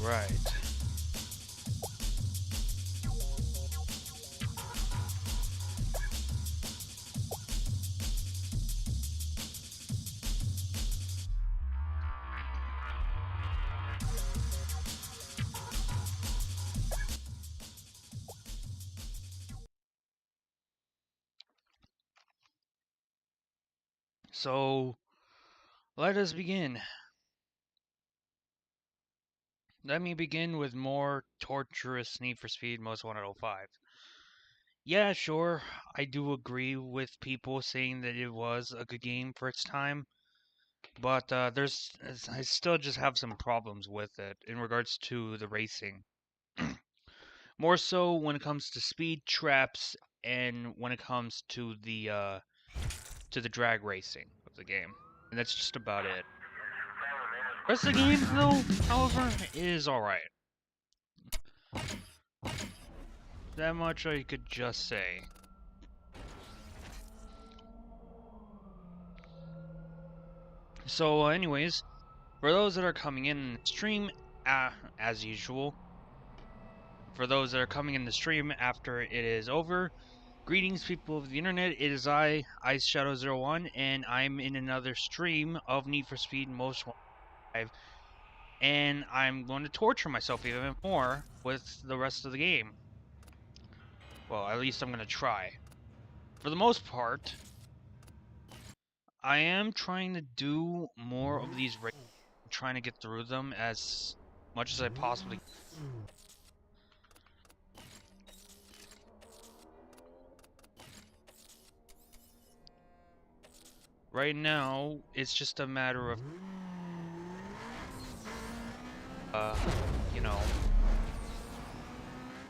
Right. So, let us begin. Let me begin with more torturous Need for Speed Most Wanted 05. Yeah, sure, I do agree with people saying that it was a good game for its time, but I still just have some problems with it in regards to the racing. More so when it comes to speed traps and when it comes to the drag racing of the game. And that's just about it. The rest of the game, though, however, is alright. That much I could just say. So, anyways, for those that are coming in the stream, as usual, for those that are coming in the stream after it is over, greetings, people of the internet. It is I, Ice Shadow 01, and I'm in another stream of Need for Speed Most Wanted, and I'm going to torture myself even more with the rest of the game. Well, at least I'm going to try. For the most part, I am trying to do more of these races, trying to get through them as much as I possibly can. Right now, it's just a matter of, you know,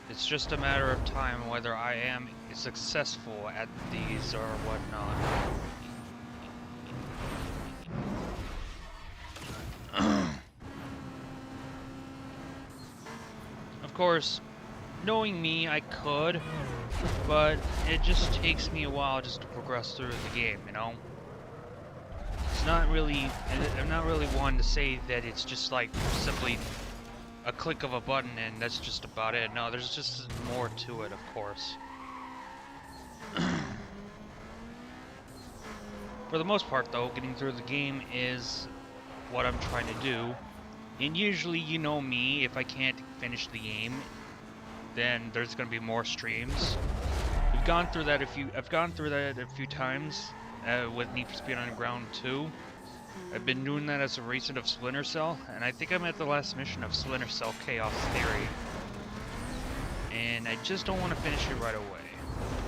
It's just a matter of time whether I am successful at these or whatnot. Of course, knowing me, I could, but it just takes me a while just to progress through the game, you know? It's not really, I'm not really one to say that it's just like simply a click of a button and that's just about it. No, there's just more to it, of course. For the most part though, getting through the game is what I'm trying to do. And usually, you know me, if I can't finish the game, then there's gonna be more streams. I've gone through that a few times with Need for Speed Underground 2. I've been doing that as a recent of Splinter Cell, and I think I'm at the last mission of Splinter Cell Chaos Theory. And I just don't want to finish it right away.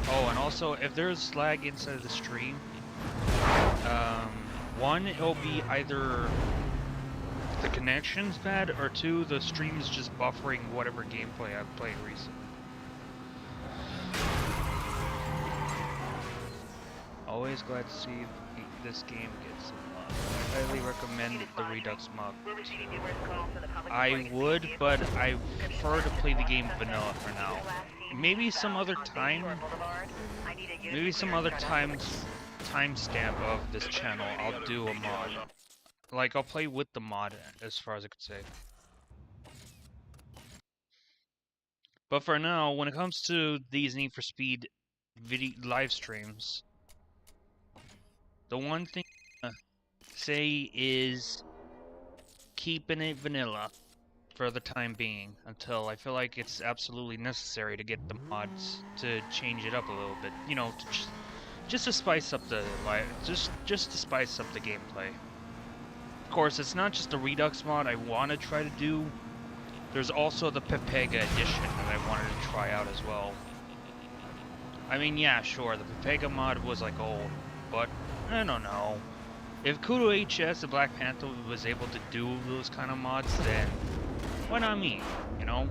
Oh, and also, if there's lag inside of the stream, one, it'll be either the connection's bad, or two, the stream is just buffering whatever gameplay I've played recently. Always glad to see this game get some love. I highly recommend the Redux mod. I would, but I prefer to play the game vanilla for now. Maybe some other time, timestamp of this channel, I'll do a mod. Like, I'll play with the mod, as far as I could say. But for now, when it comes to these Need for Speed video live streams, the one thing I say is keeping it vanilla for the time being, until I feel like it's absolutely necessary to get the mods to change it up a little bit. You know, just to spice up the just to spice up the gameplay. Of course, it's not just the Redux mod I want to try to do. There's also the Pepega edition that I wanted to try out as well. I mean, yeah, sure, the Pepega mod was like old, but I don't know. If Kudo HS and Black Panther was able to do those kind of mods, then why not me, you know?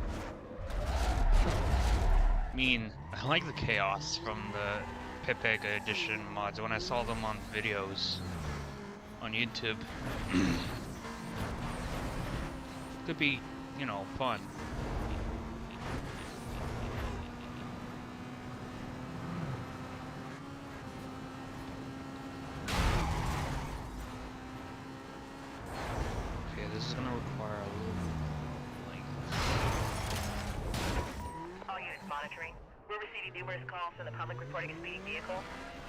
I mean, I like the Chaos from the Pepega edition mods when I saw them on videos on YouTube. Could be, you know, fun. Okay, this is gonna require a little length. All units monitoring. We're receiving numerous calls from the public reporting a speeding vehicle.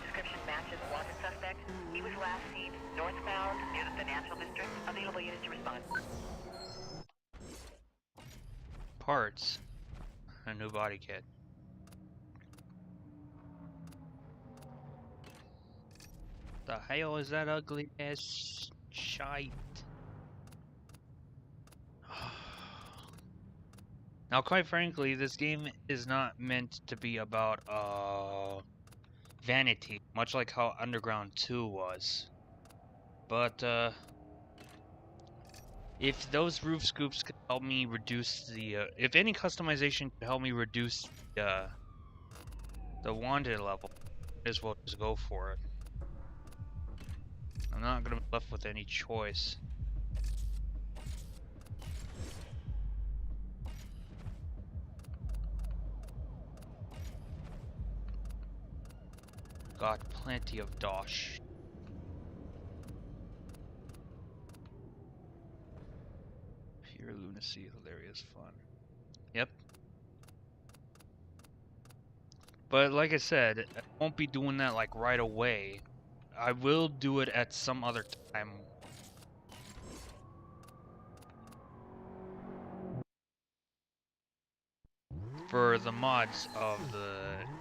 Description matches a wanted suspect. He was last seen northbound near the financial district. Available units to respond. Parts. A new body kit. The hell is that ugly ass shite? Now, quite frankly, this game is not meant to be about vanity, much like how Underground 2 was. But if those roof scoops could help me reduce the, if any customization could help me reduce the wanted level, as well just go for it. I'm not gonna be left with any choice. Got plenty of dosh. Pure lunacy, hilarious fun. Yep. But like I said, I won't be doing that like right away. I will do it at some other time. For the mods of the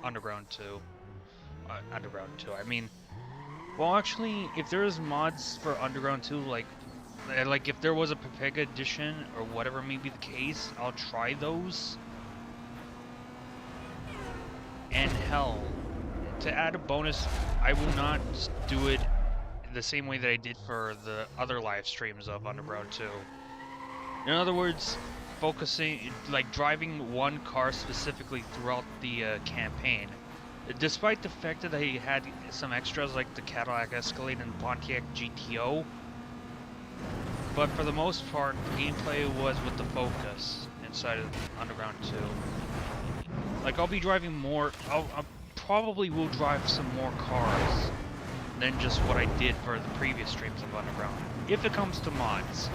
Underground 2. Underground 2, I mean... Well, actually, if there's mods for Underground 2, like if there was a Pepega edition, or whatever may be the case, I'll try those. And hell, to add a bonus, I will not do it the same way that I did for the other live streams of Underground 2. In other words, focusing, like driving one car specifically throughout the campaign. Despite the fact that I had some extras like the Cadillac Escalade and Pontiac GTO, but for the most part, the gameplay was with the Focus inside of Underground 2. Like, I'll be driving more, I probably will drive some more cars than just what I did for the previous streams of Underground, if it comes to mods.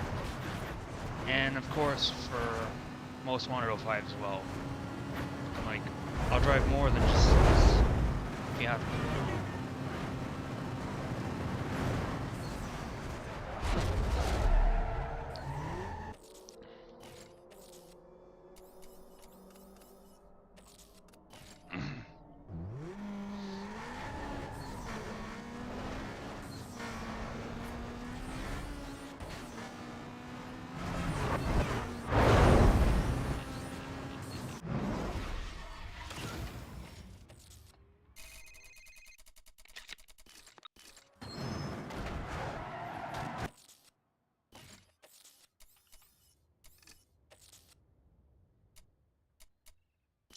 And of course, for Most Wanted 05 as well. Like, I'll drive more than just this. If you have to.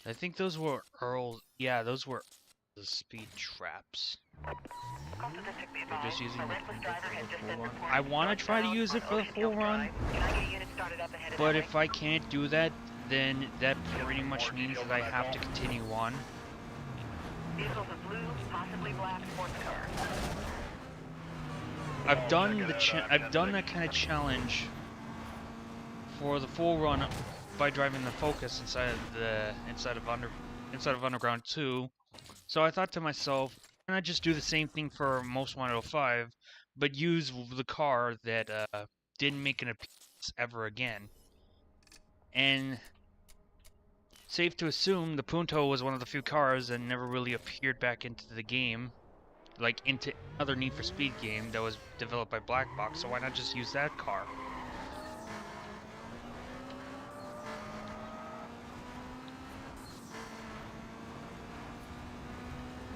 I think those were Earl's. Yeah, those were the speed traps. They're just using the Punto for the full run. I want to try to use it for the full run, but if I can't do that, then that pretty much means that I have to continue on. I've done that kind of challenge for the full run by driving the Focus inside of Underground 2. So I thought to myself, can I just do the same thing for Most Wanted 05, but use the car that didn't make an appearance ever again? And safe to assume the Punto was one of the few cars that never really appeared back into the game, like into another Need for Speed game that was developed by Black Box, so why not just use that car?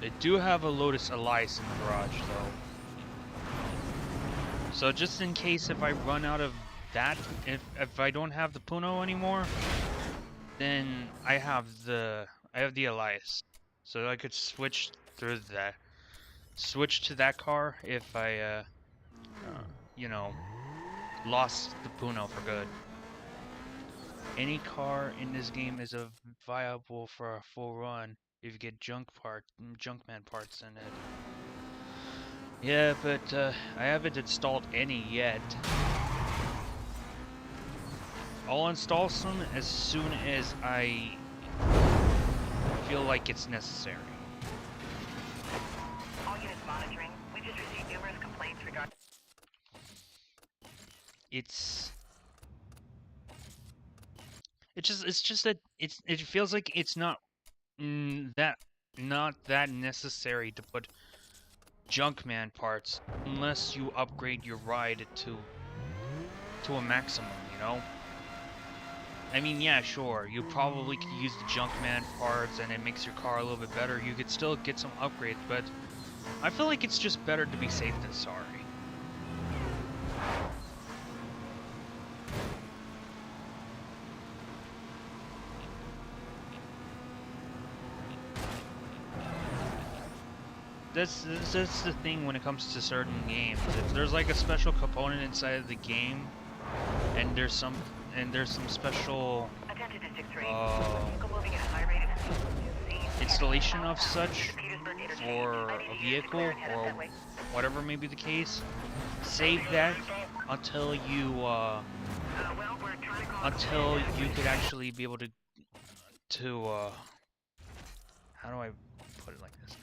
They do have a Lotus Elias in the garage, though. So just in case if I run out of that, if I don't have the Punto anymore, then I have the Elias. So I could switch through that. Switch to that car if I, you know, lost the Punto for good. Any car in this game is viable for a full run if you get Junkman parts in it. Yeah, but I haven't installed any yet. I'll install some as soon as I feel like it's necessary. All units monitoring. We just received numerous complaints regarding. It's just that it feels like it's not that necessary to put Junkman parts unless you upgrade your ride to a maximum, you know? I mean, yeah, sure, you probably could use the Junkman parts and it makes your car a little bit better. You could still get some upgrades, but I feel like it's just better to be safe than sorry. That's the thing when it comes to certain games. If there's like a special component inside of the game, and there's some special installation of such for a vehicle or whatever may be the case, save that until you could actually be able to how do I put it like this?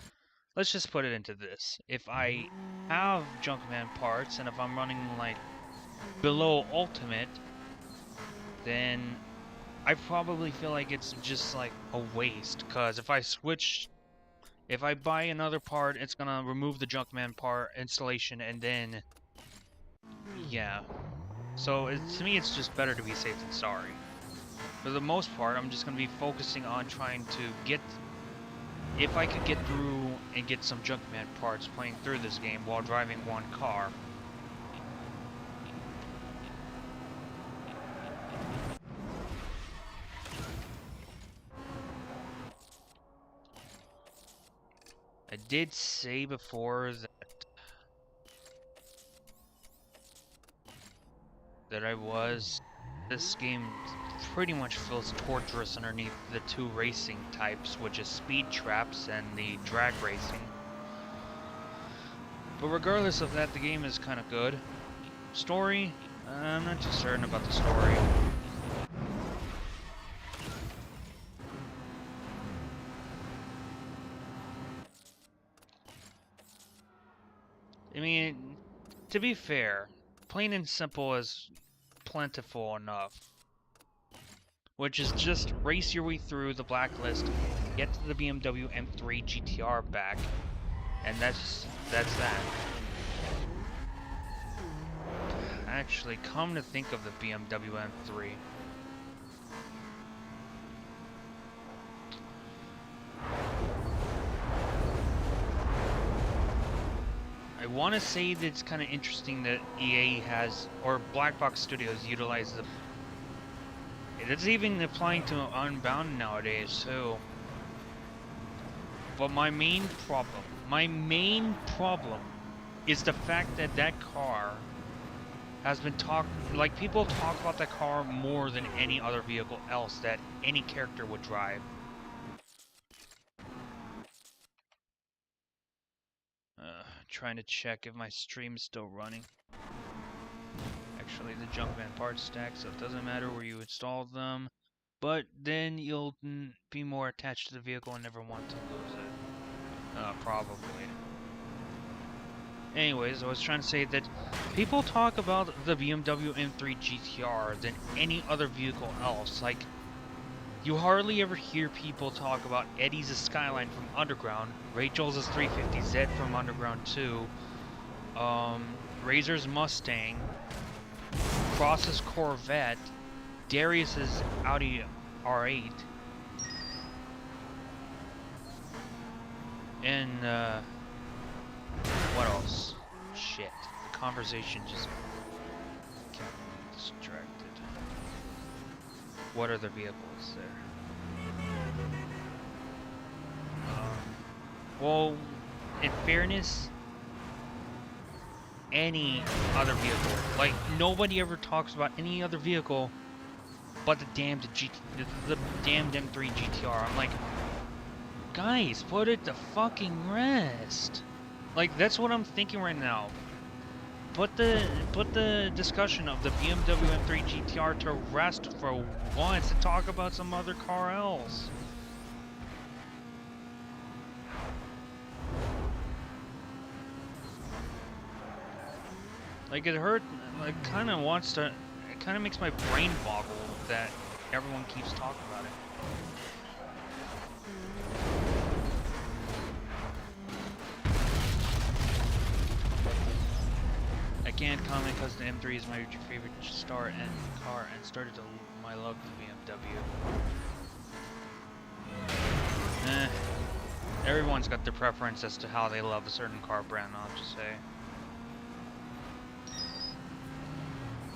Let's just put it into this. If I have Junkman parts, and if I'm running, like, below Ultimate, then I probably feel like it's just, like, a waste. Because if I buy another part, it's gonna remove the Junkman part installation, and then, yeah. So, to me, it's just better to be safe than sorry. For the most part, I'm just gonna be focusing on trying to get... If I could get through and get some Junkman parts playing through this game while driving one car. did say before that this game pretty much feels torturous underneath the two racing types, which is speed traps and the drag racing. But regardless of that, the game is kind of good. Story, I'm not too certain about the story. I mean, to be fair, plain and simple is plentiful enough. Which is just race your way through the blacklist, get to the BMW M3 GTR back, and that's that. Actually, come to think of the BMW M3. I want to say that it's kind of interesting that EA has, or Black Box Studios utilize the. It's even applying to Unbound nowadays too. But my main problem is the fact that that car has been people talk about that car more than any other vehicle else that any character would drive. Trying to check if my stream's still running. Actually, the Junkman parts stack, so it doesn't matter where you install them. But then you'll be more attached to the vehicle and never want to lose it. Probably. Anyways, I was trying to say that people talk about the BMW M3 GTR than any other vehicle else. Like, you hardly ever hear people talk about Eddie's Skyline from Underground, Rachel's 350Z from Underground 2, Razor's Mustang, Cross's Corvette, Darius's Audi R8, and what else? Shit, the conversation just got me distracted. What other vehicles there? Well, in fairness, any other vehicle. Like, nobody ever talks about any other vehicle but the damned M3 GTR. I'm like, guys, put it to fucking rest. Like, that's what I'm thinking right now. Put the discussion of the BMW M3 GTR to rest for once and talk about some other car else. Like, it kind of makes my brain boggle that everyone keeps talking about it. I can't comment because the M3 is my favorite car and started my love for BMW. Everyone's got their preference as to how they love a certain car brand, I'll just say.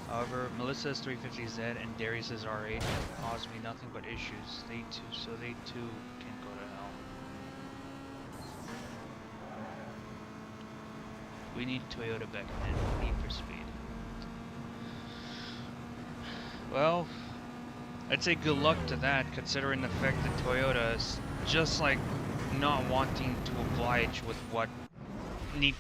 However, Melissa's 350Z and Darius's R8 have caused me nothing but issues. They too can go to hell. We need Toyota back in Need for Speed. Well, I'd say good luck to that, considering the fact that Toyota is just like not wanting to oblige with what the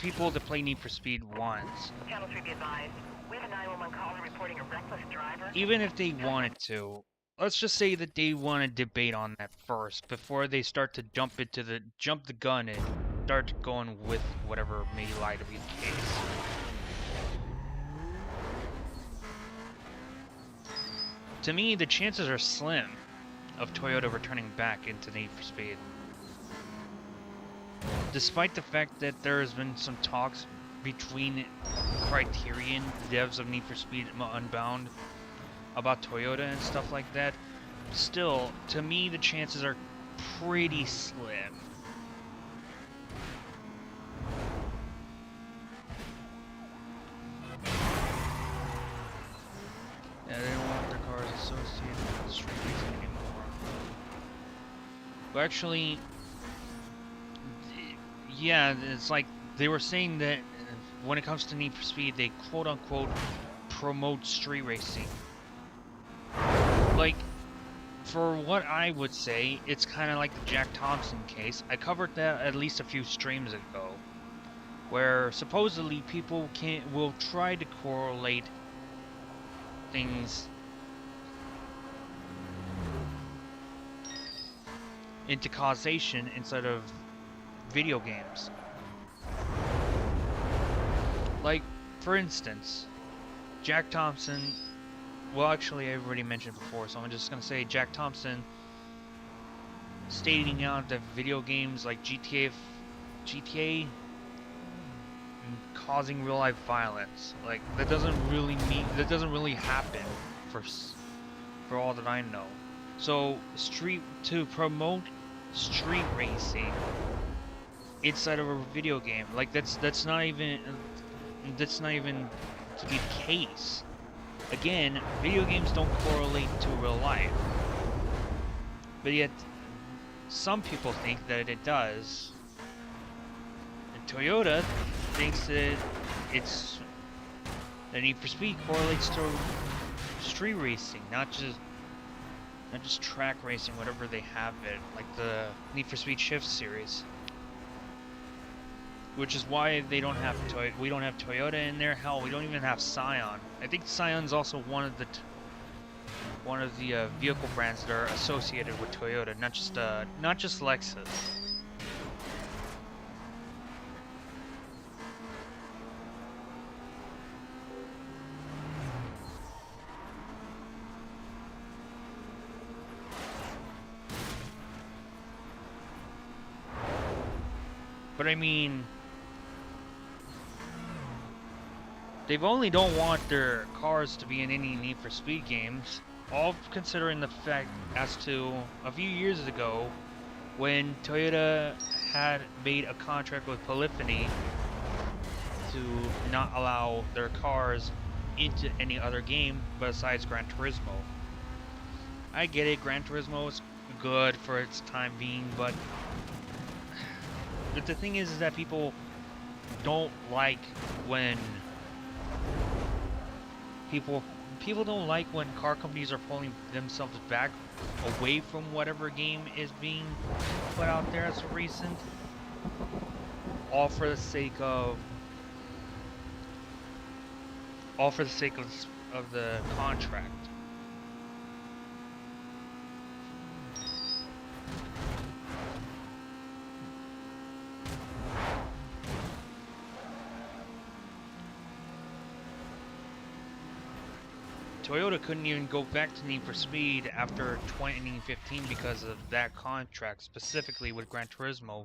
people that play Need for Speed wants. Channel 3 be advised. We have a 911 caller reporting a reckless driver. Even if they wanted to, let's just say that they want to debate on that first before they start to jump the gun and start going with whatever may lie to be the case. To me, the chances are slim of Toyota returning back into Need for Speed. Despite the fact that there has been some talks between Criterion, the devs of Need for Speed Unbound, about Toyota and stuff like that, still, to me, the chances are pretty slim. Yeah, they don't want their cars associated with street racing anymore. But actually, Yeah, it's like they were saying that when it comes to Need for Speed, they quote unquote promote street racing. Like, for what I would say, it's kind of like the Jack Thompson case. I covered that at least a few streams ago, where supposedly people will try to correlate things into causation instead of video games. Like, for instance, Jack Thompson. Well, actually, I already mentioned before, so I'm just gonna say Jack Thompson stating out that video games like GTA causing real life violence. Like, that doesn't really happen for all that I know. So to promote street racing inside of a video game, like that's not even to be the case. Again, video games don't correlate to real life, but yet some people think that it does. And Toyota thinks that that Need for Speed correlates to street racing, not just track racing, whatever they have it, like the Need for Speed Shift series. Which is why they don't have we don't have Toyota in there. Hell, we don't even have Scion. I think Scion's also one of the vehicle brands that are associated with Toyota, not just Lexus. But I mean, they only don't want their cars to be in any Need for Speed games, all considering the fact as to a few years ago when Toyota had made a contract with Polyphony to not allow their cars into any other game besides Gran Turismo. I get it, Gran Turismo is good for its time being, but the thing is that people don't like when people don't like when car companies are pulling themselves back away from whatever game is being put out there as recent, all for the sake of the contract. Toyota couldn't even go back to Need for Speed after 2015 because of that contract, specifically with Gran Turismo.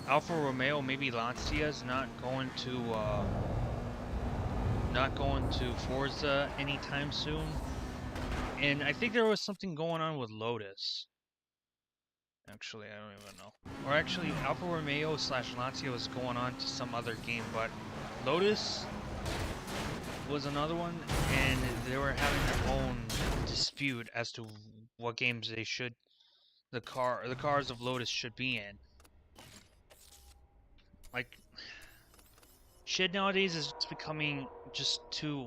Alfa Romeo, maybe Lancia's not going to Forza anytime soon. And I think there was something going on with Lotus. Actually, I don't even know. Or actually, Alfa Romeo / Lancia was going on to some other game, but Lotus was another one, and they were having their own dispute as to what games the cars of Lotus should be in. Like, shit nowadays is just becoming just too...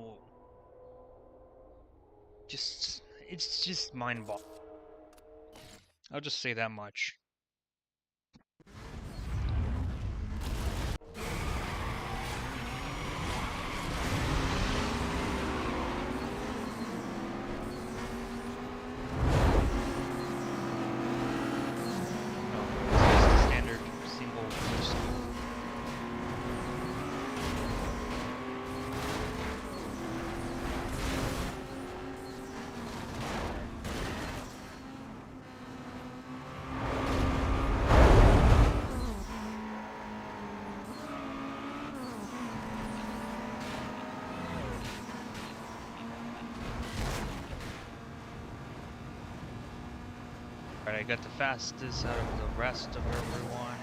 it's just mind-boggling. I'll just say that much. Alright, I got the fastest out of the rest of everyone.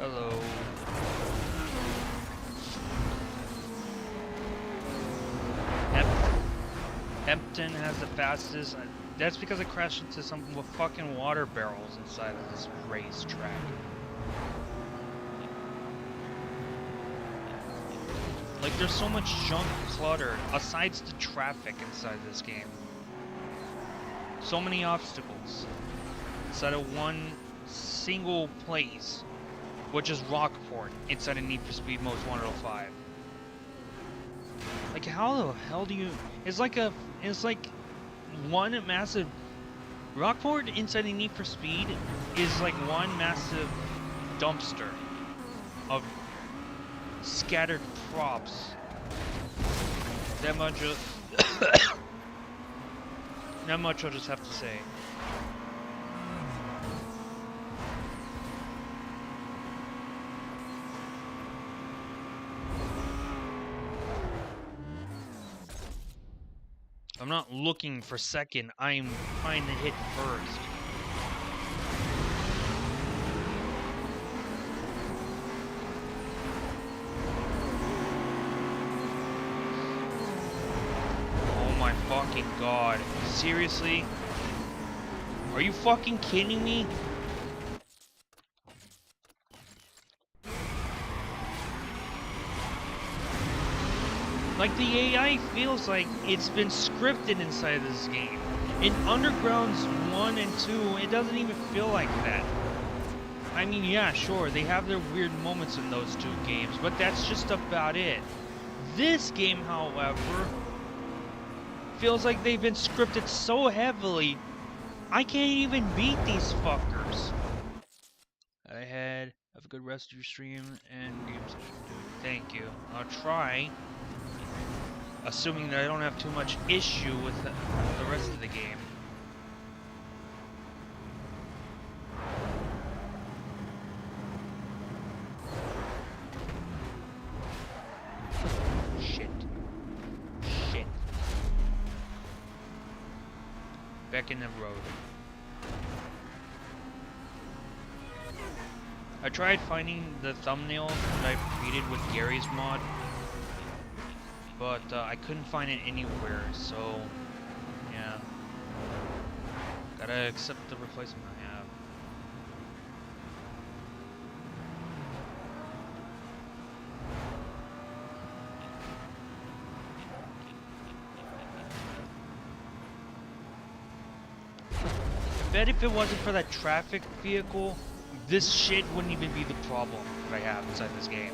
Hello. Hempton has the fastest. That's because it crashed into something with fucking water barrels inside of this racetrack. Like, there's so much junk clutter, aside the traffic inside this game. So many obstacles inside of one single place, which is Rockport, inside of Need for Speed Most Wanted 05. Like, how the hell do you... It's like one massive... Rockport inside of Need for Speed is like one massive dumpster of scattered props. That much that much I'll just have to say. I'm not looking for second, I'm trying to hit first. Oh my fucking god. Seriously? Are you fucking kidding me? Like, the AI feels like it's been scripted inside this game. In Undergrounds 1 and 2, it doesn't even feel like that. I mean, yeah, sure, they have their weird moments in those two games, but that's just about it. This game, however, feels like they've been scripted so heavily, I can't even beat these fuckers. Ahead, have a good rest of your stream and game session, dude. Thank you. I'll try. Assuming that I don't have too much issue with the rest of the game. Shit. Shit. Back in the road. I tried finding the thumbnail that I created with Gary's mod, but I couldn't find it anywhere, so yeah. Gotta accept the replacement I have. I bet if it wasn't for that traffic vehicle, this shit wouldn't even be the problem that I have inside this game.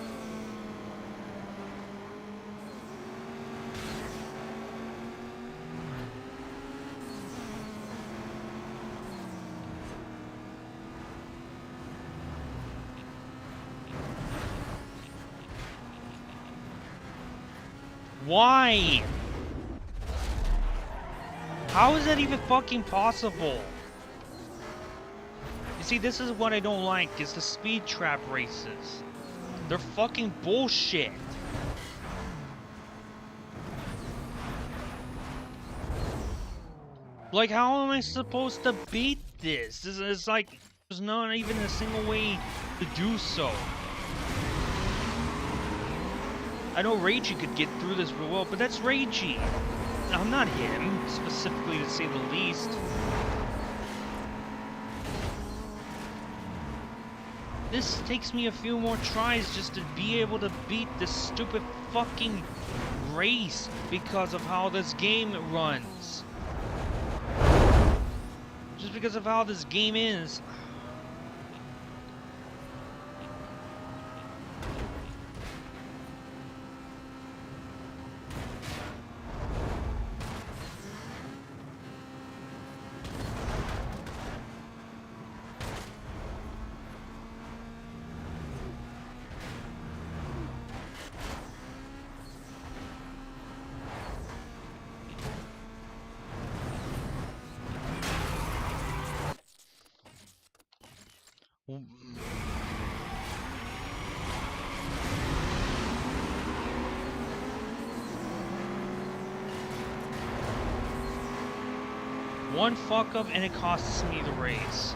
Why? How is that even fucking possible? You see, this is what I don't like, is the speed trap races. They're fucking bullshit. Like, how am I supposed to beat this? This is like, there's not even a single way to do so. I know Ragey could get through this real well, but that's Ragey. I'm not him, specifically to say the least. This takes me a few more tries just to be able to beat this stupid fucking race because of how this game runs. Just because of how this game is. One fuck up and it costs me the race.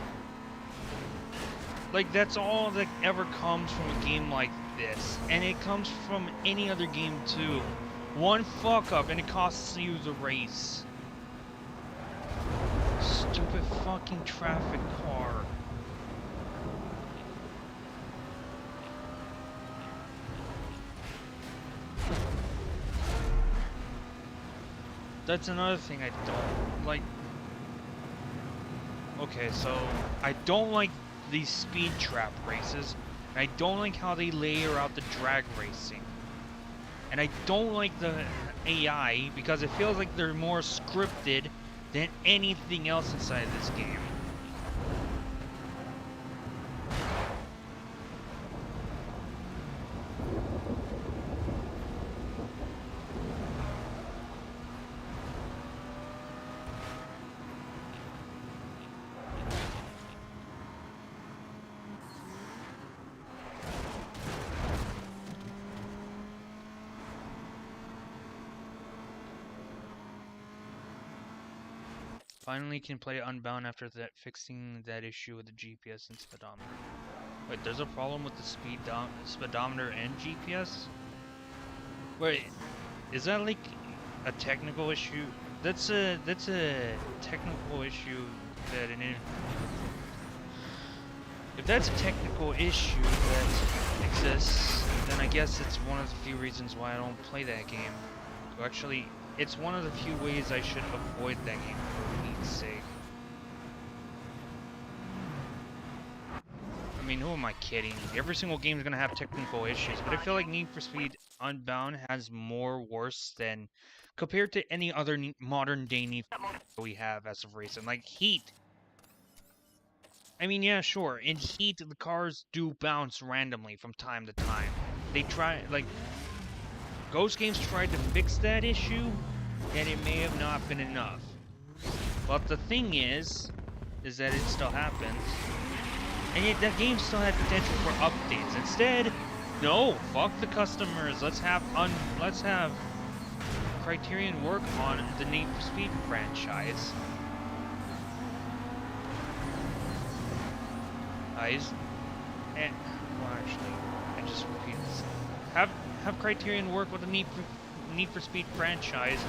Like, that's all that ever comes from a game like this. And it comes from any other game, too. One fuck up and it costs you the race. Stupid fucking traffic car. That's another thing I don't like. Okay, so I don't like these speed trap races. And I don't like how they layer out the drag racing. And I don't like the AI because it feels like they're more scripted than anything else inside this game. Finally can play Unbound after that fixing that issue with the GPS and speedometer. Wait, there's a problem with the speedometer and GPS? Wait, is that like a technical issue? That's a technical issue that if that's a technical issue that exists, then I guess it's one of the few reasons why I don't play that game. Actually, it's one of the few ways I should avoid that game for Pete's sake. I mean, who am I kidding? Every single game is gonna have technical issues, but I feel like Need for Speed Unbound has more worse than compared to any other modern day Need for Speed we have as of recent. Like Heat. I mean, yeah, sure. In Heat, the cars do bounce randomly from time to time. They try, like, Ghost Games tried to fix that issue, and it may have not been enough. But the thing is that it still happens. And yet that game still had potential for updates. Instead, no, fuck the customers. Let's have Criterion work on the Need for Speed franchise. And well, actually, I just repeated this. Have Criterion work with the Need for Speed franchise,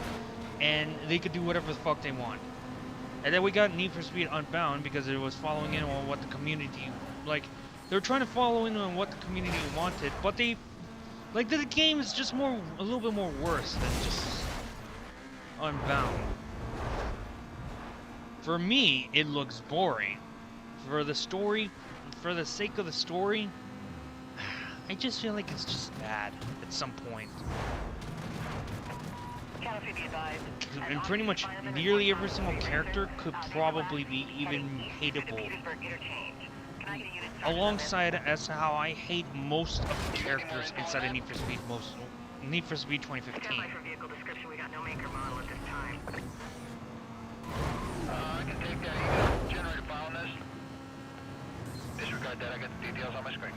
and they could do whatever the fuck they want. And then we got Need for Speed Unbound because it was following in on what the community, like, they were trying to follow in on what the community wanted, but they, like, the game is just a little bit more worse than just Unbound. For me, it looks boring. For the story, for the sake of the story, I just feel like it's just bad at some point. And pretty much nearly every single character could probably be even hateable. Alongside as how I hate most of the characters inside of Need for Speed 2015. I can take that. Generator file on this. Disregard that. I got the details on my screen.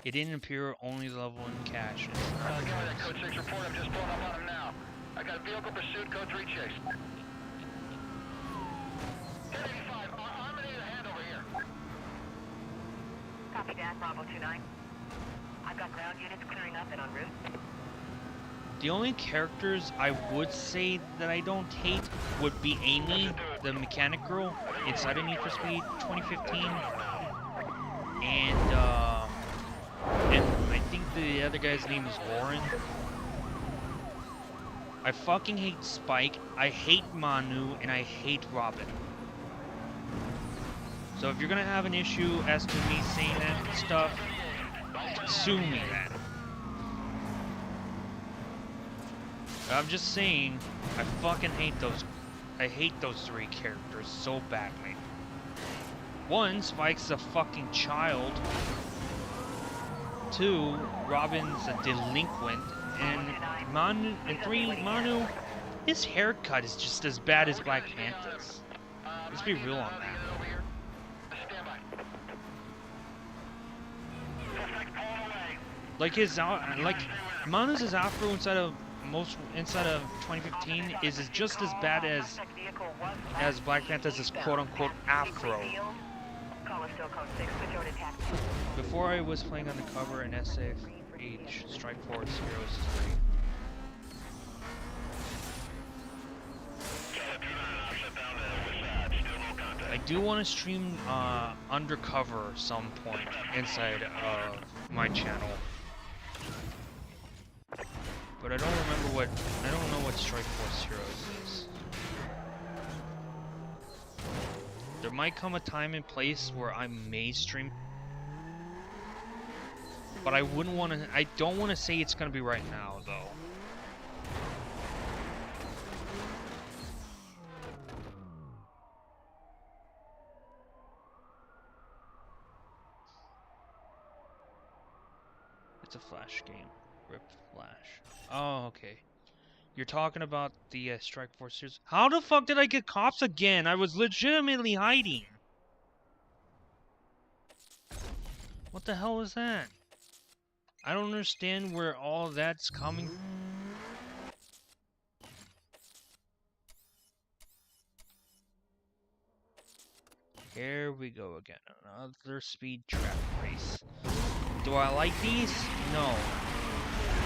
It didn't appear, only level in cache. Give me that code 6 report. I'm just pulling up on him now. I got a vehicle pursuit, code 3 chase. 1085, I'm gonna need a hand over here. Copy that, Bravo 29. I've got ground units clearing up and en route. The only characters I would say that I don't hate would be Amy, the mechanic girl, inside of Need for Speed 2015. And I think the other guy's name is Warren. I fucking hate Spike, I hate Manu, and I hate Robin. So if you're gonna have an issue as to me saying that stuff, sue me then. I'm just saying, I fucking hate those. I hate those three characters so badly. One, Spike's a fucking child. Two, Robin's a delinquent. And Manu, his haircut is just as bad as Black Panthers. Let's be real on that. Like Manu's afro inside of 2015 is just as bad as Black Panther's quote unquote afro. Hostile code 6, switch over to taxi. Before I was playing undercover in SFH Strike Force Heroes 3. I do want to stream undercover some point inside of my channel, but I don't know what Strike Force Heroes is. There might come a time and place where I may stream, but I don't want to say it's gonna be right now though. It's a Flash game. Rip Flash. Oh, okay. You're talking about the Strike Force series. How the fuck did I get cops again? I was legitimately hiding. What the hell is that? I don't understand where all that's coming. Here we go again. Another speed trap race. Do I like these? No.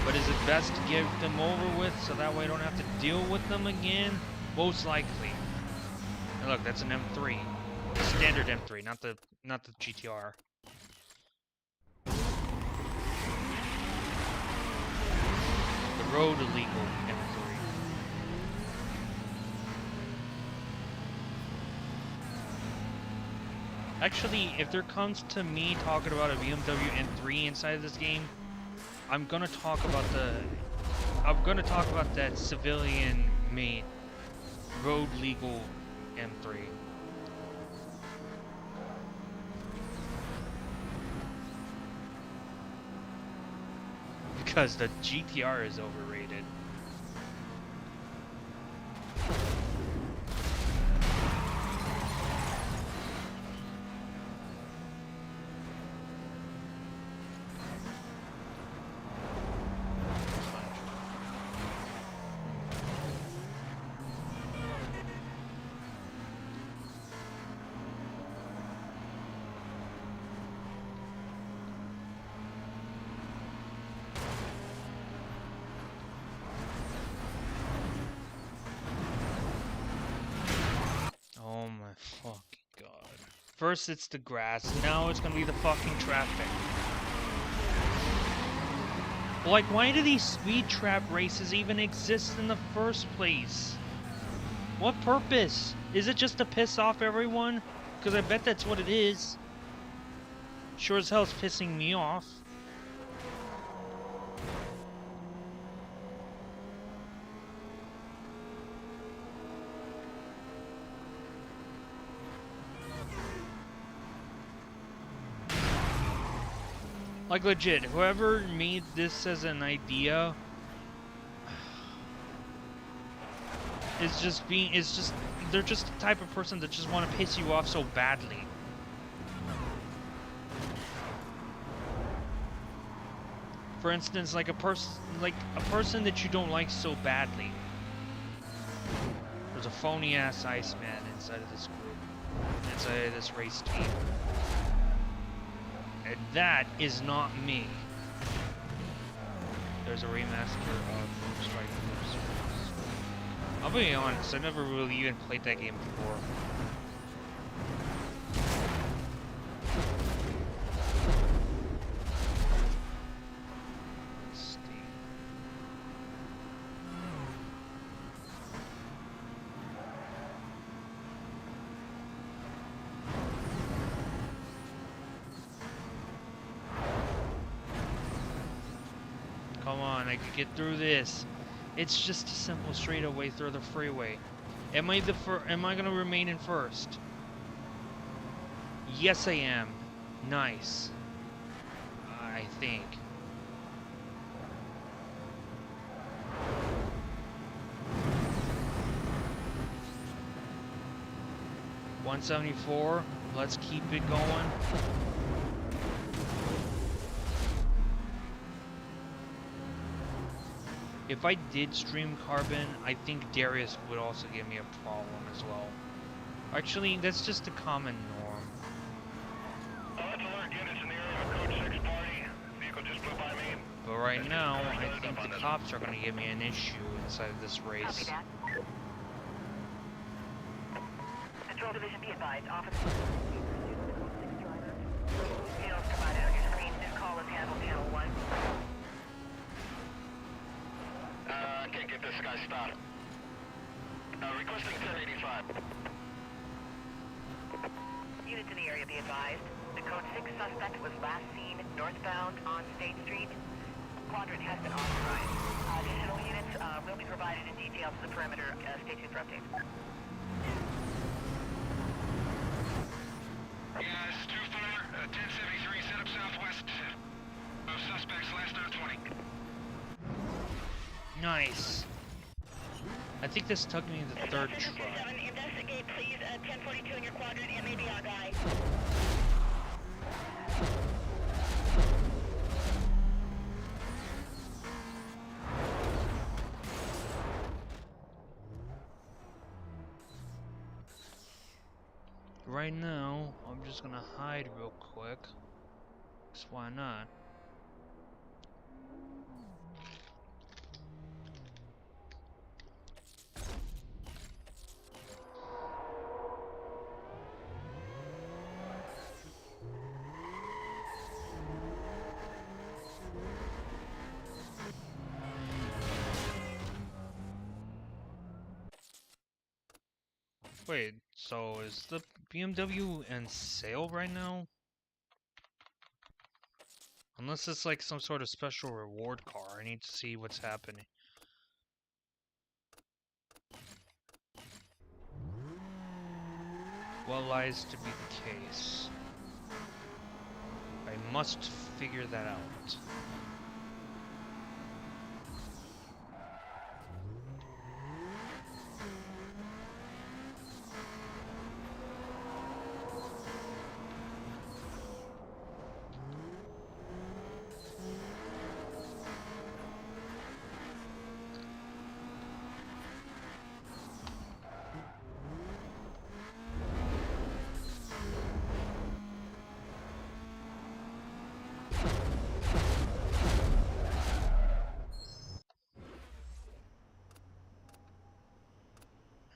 But is it best to get them over with so that way I don't have to deal with them again? Most likely. And look, that's an M3. Standard M3, not the GTR. The road illegal M3. Actually, if there comes to me talking about a BMW M3 inside of this game, I'm gonna talk about that civilian made road legal M3. Because the GTR is overrated. Oh my fucking god. First it's the grass, now it's gonna be the fucking traffic. Like, why do these speed trap races even exist in the first place? What purpose? Is it just to piss off everyone? Because I bet that's what it is. Sure as hell it's pissing me off. Like, legit, whoever made this as an idea they're just the type of person that just want to piss you off so badly. For instance, like a person that you don't like so badly. There's a phony ass Iceman inside of this group, inside of this race team. And that is not me. There's a remaster of Strike Force. I'll be honest, I never really even played that game before. Come on, I could get through this. It's just a simple straightaway through the freeway. Am I gonna remain in first? Yes, I am. Nice. I think. $174. Let's keep it going. If I did stream Carbon, I think Darius would also give me a problem as well. Actually, that's just a common norm. right now, I think the cops are going to give me an issue inside of this Copy race. that. Control Division, be advised. Officer. Details provided on your screen. This call is handled panel 1. I can't get this guy stopped. Requesting 1085. Units in the area, be advised. The code 6 suspect was last seen northbound on State Street. Quadrant has been authorized. Additional units will be provided in detail to the perimeter. Stay tuned for updates. Yeah, this is 2-4, 1073, set up southwest of suspects, last known 20. Nice. I think this took me the third try. Investigate, please. 1042 in your quadrant. It may be our guy. Right now, I'm just gonna hide real quick. 'Cause why not? Wait, so is the BMW in sale right now? Unless it's like some sort of special reward car, I need to see what's happening. What lies to be the case? I must figure that out.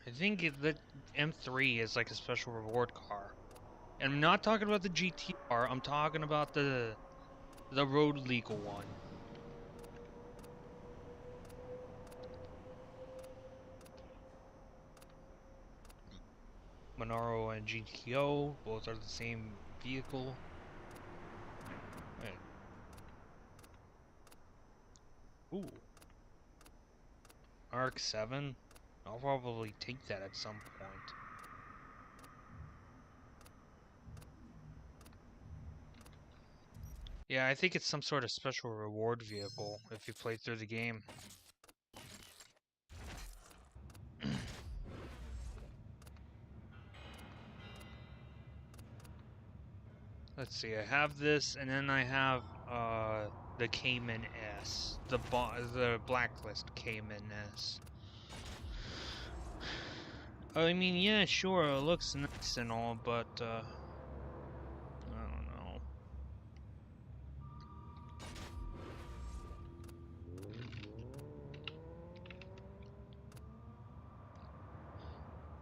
I think the M3 is like a special reward car. And I'm not talking about the GTR, I'm talking about the road legal one. Monaro and GTO, both are the same vehicle. Wait. Ooh. RX-7? I'll probably take that at some point. Yeah, I think it's some sort of special reward vehicle if you play through the game. Let's see, I have this, and then I have the Cayman S, the Blacklist Cayman S. I mean, yeah, sure, it looks nice and all, but I don't know.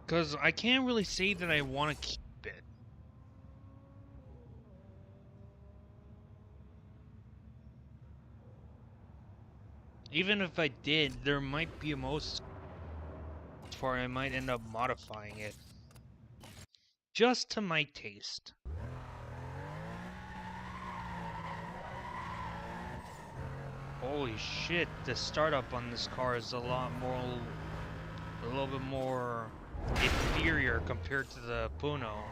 Because I can't really say that I want to keep it. Even if I did, there might be a most for I might end up modifying it. Just to my taste. Holy shit, the startup on this car is a little bit more inferior compared to the Puno.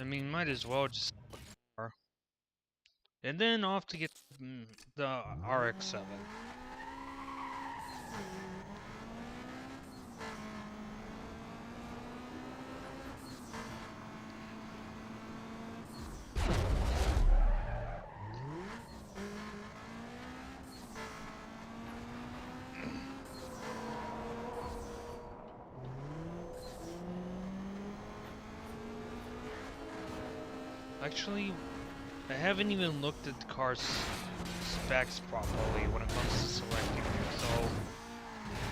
mean, might as well just. And then off to get the RX-7. Actually, I haven't even looked at the car's specs properly when it comes to selecting it, so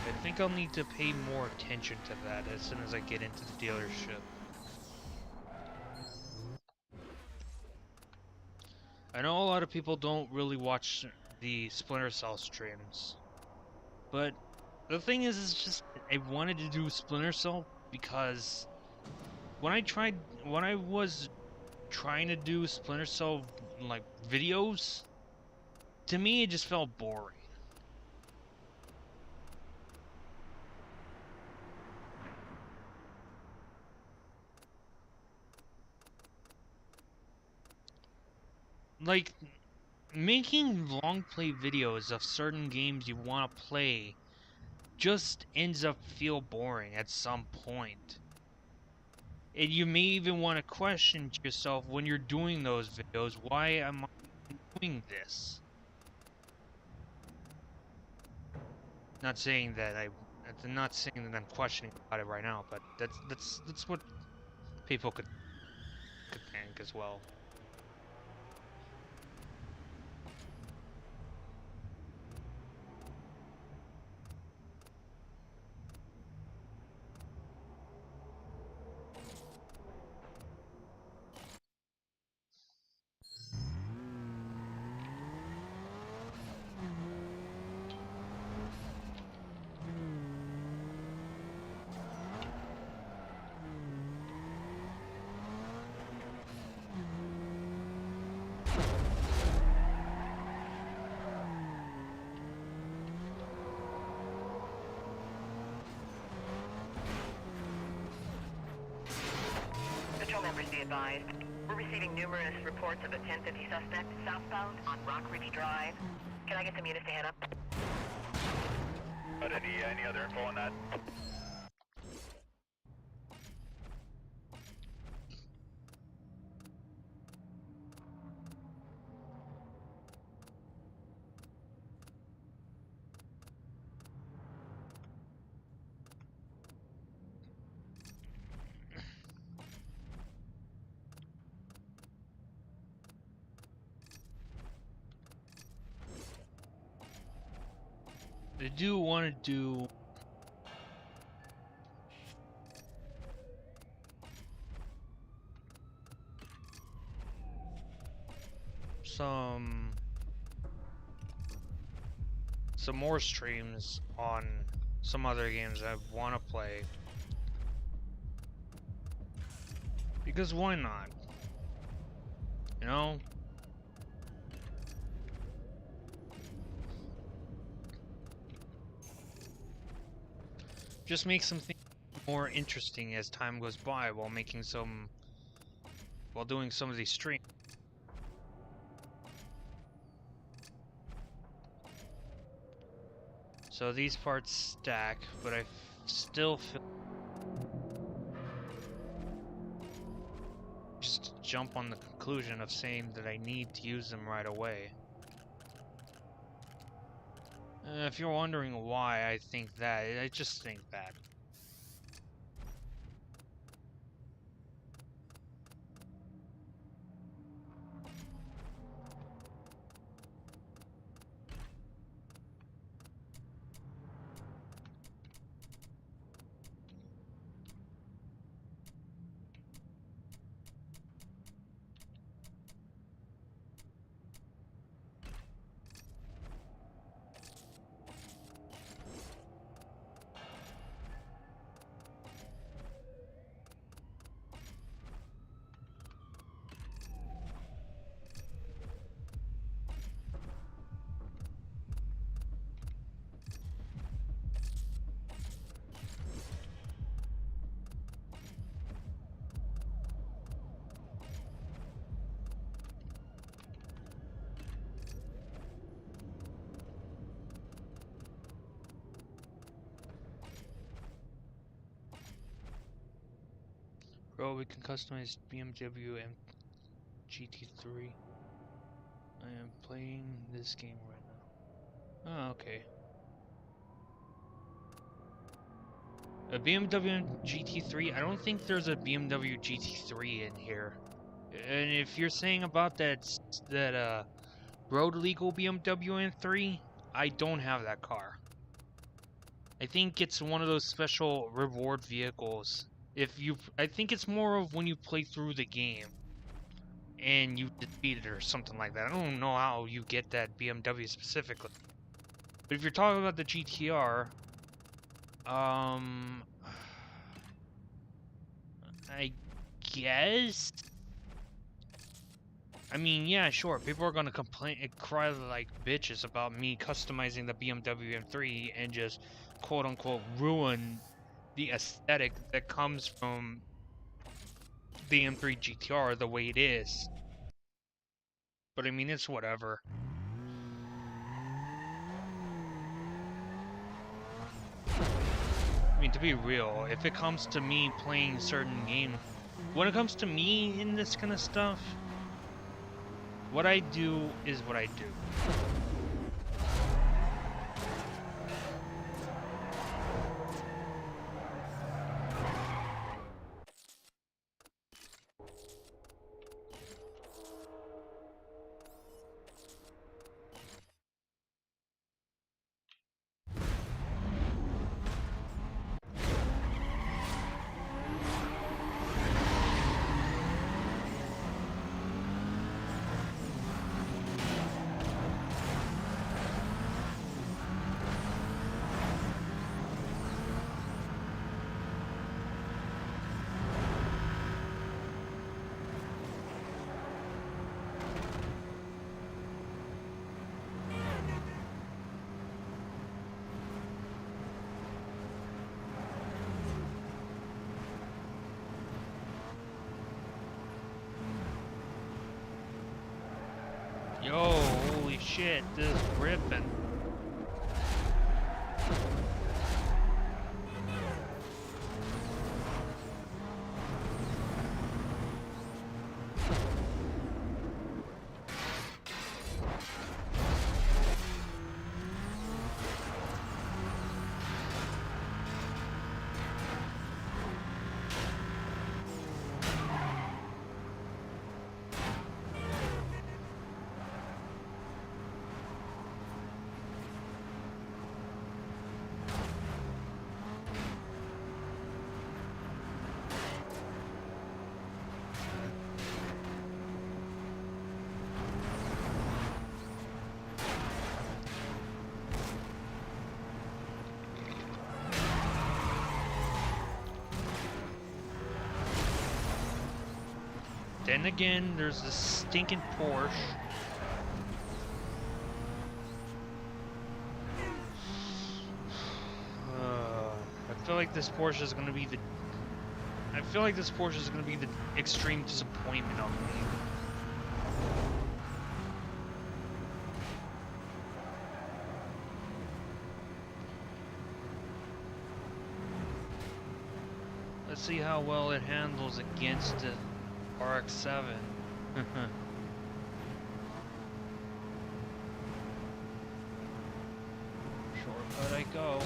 I think I'll need to pay more attention to that as soon as I get into the dealership. I know a lot of people don't really watch the Splinter Cell streams, but the thing is just I wanted to do Splinter Cell because when I was trying to do Splinter Cell like videos, to me it just felt boring. Like, making long play videos of certain games you want to play just ends up feel boring at some point. And you may even want to question yourself when you're doing those videos, why am I doing this? Not saying that I'm not saying that I'm questioning about it right now, but that's what people could think as well. Patrol members be advised. We're receiving numerous reports of a 1050 suspect southbound on Rock Ridge Drive. Can I get some units to head up? But any other info on that? I do want to do some more streams on some other games I want to play. Because why not? You know? Just make something more interesting as time goes by while doing some of these streams. So these parts stack, but I still feel just jump on the conclusion of saying that I need to use them right away. If you're wondering why I think that, I just think that. Bro, we can customize BMW and GT3. I am playing this game right now. Oh, okay. A BMW GT3? I don't think there's a BMW GT3 in here. And if you're saying about that road legal BMW M3, I don't have that car. I think it's one of those special reward vehicles. I think it's more of when you play through the game and you defeat it or something like that. I don't know how you get that BMW specifically. But if you're talking about the GTR, I guess. I mean, yeah, sure. People are gonna complain and cry like bitches about me customizing the BMW M3 and just quote unquote ruin the aesthetic that comes from the M3 GTR the way it is. But I mean, it's whatever. I mean, to be real, if it comes to me playing certain game, when it comes to me in this kind of stuff, what I do is what I do. Yo, holy shit, this is ripping. Then again, there's this stinking Porsche. I feel like this Porsche is gonna be the. I feel like this Porsche is gonna be the extreme disappointment of me. Let's see how well it handles against the RX-7. Shortcut I go.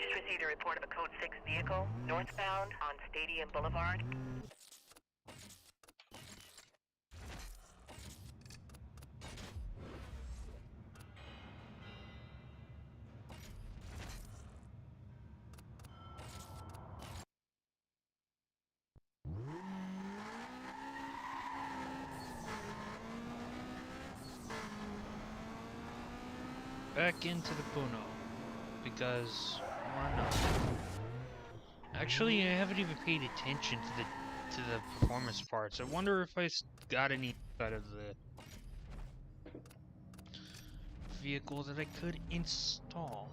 just received a report of a Code 6 vehicle, northbound on Stadium Boulevard. Back into the Puno. Because why not? Actually, I haven't even paid attention to the performance parts. I wonder if I got any out of the vehicle that I could install.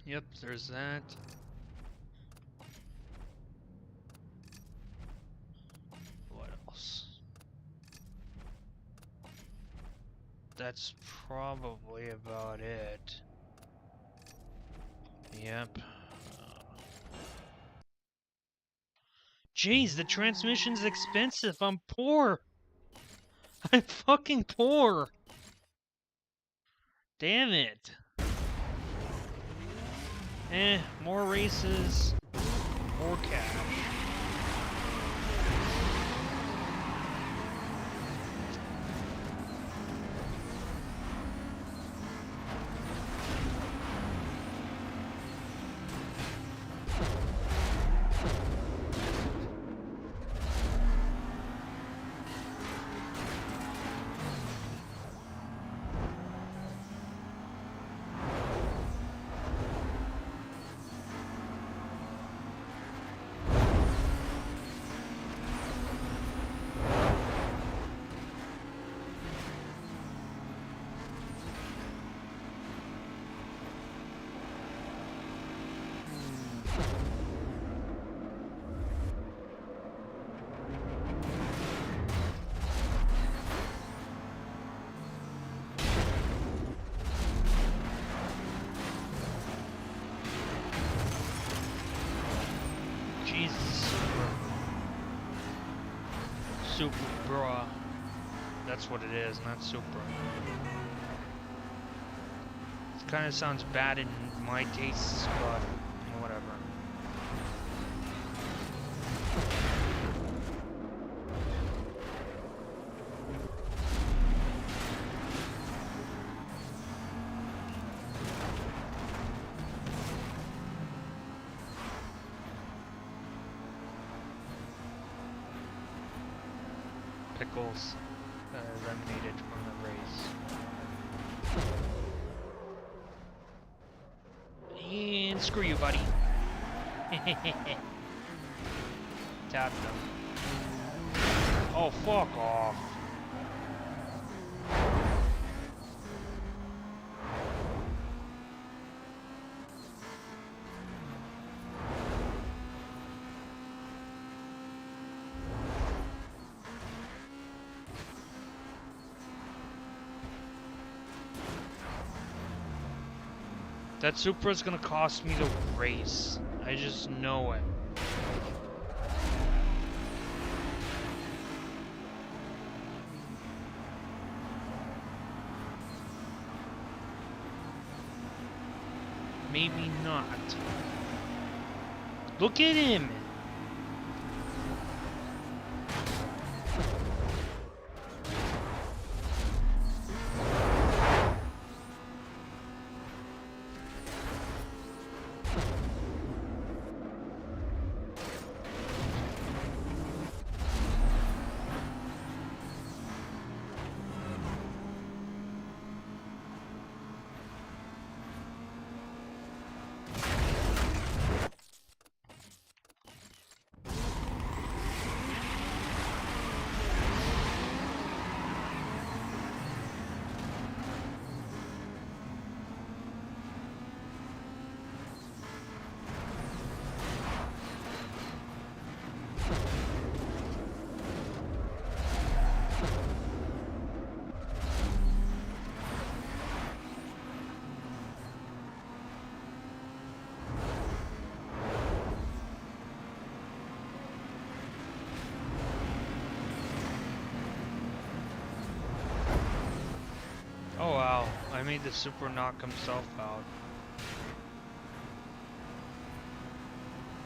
Yep, there's that. What else? That's probably about it. Yep. Jeez, the transmission's expensive. I'm poor. I'm fucking poor. Damn it. More races, more cash. Jesus. Supra. That's what it is, not Supra. It kind of sounds bad in my tastes, but whatever. Pickles eliminated from the race. And screw you, buddy. Tap them. Oh, fuck off. That Supra's gonna cost me the race. I just know it. Maybe not. Look at him! I made the super knock himself out.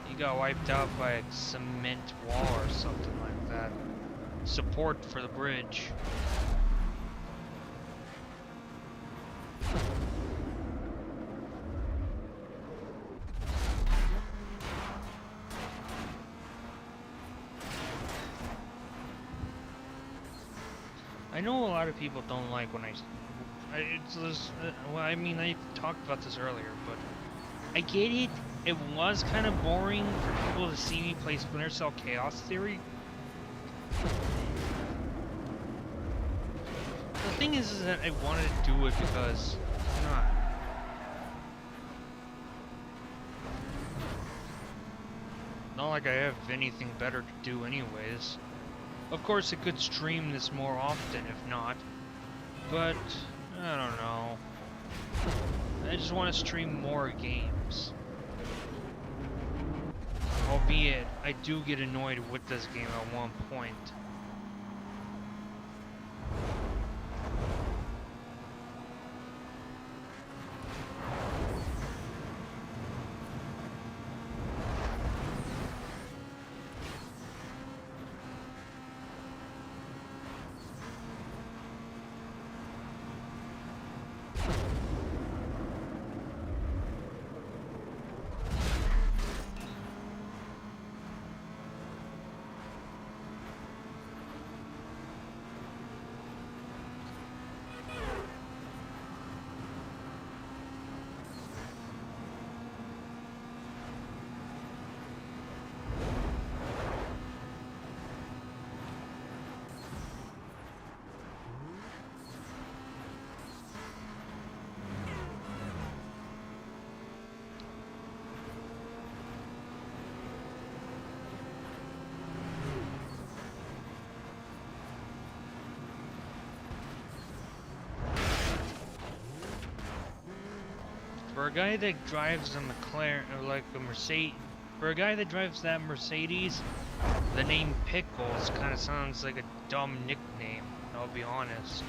He got wiped out by a cement wall or something like that. Support for the bridge. I know a lot of people don't like when well, I mean, I talked about this earlier, but I get it. It was kind of boring for people to see me play Splinter Cell Chaos Theory. The thing is that I wanted to do it because why not? Not like I have anything better to do anyways. Of course, I could stream this more often if not, but I don't know. I just want to stream more games. Albeit, I do get annoyed with this game at one point. For a guy that drives a McLaren, or like a Mercedes, for a guy that drives that Mercedes, the name Pickles kind of sounds like a dumb nickname, I'll be honest.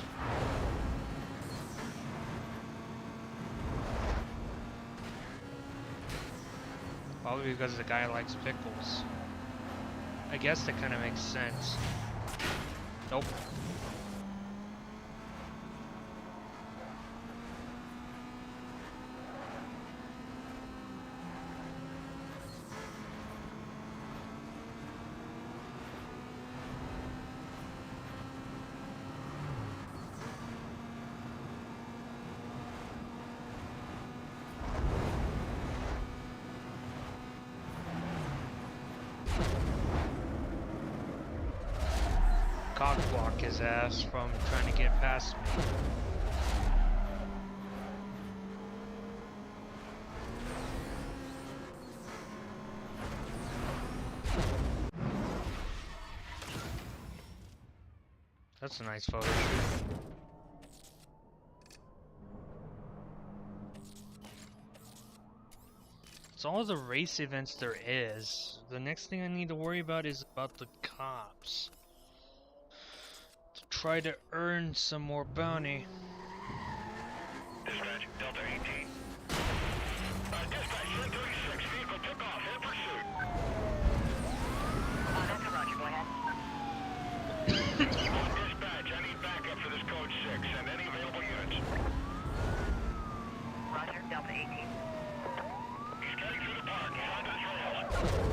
Probably because the guy likes pickles. I guess that kind of makes sense. Nope. Cockblock his ass from trying to get past me. That's a nice photo shoot. It's all the race events there is. The next thing I need to worry about is about the cops. Try to earn some more bounty. Dispatch, Delta 18. Dispatch, 136, vehicle took off, in pursuit. That's a Roger, go ahead. Dispatch, I need backup for this code 6 and any available units. Roger, Delta 18. He's cutting through the park, he's onto the trails.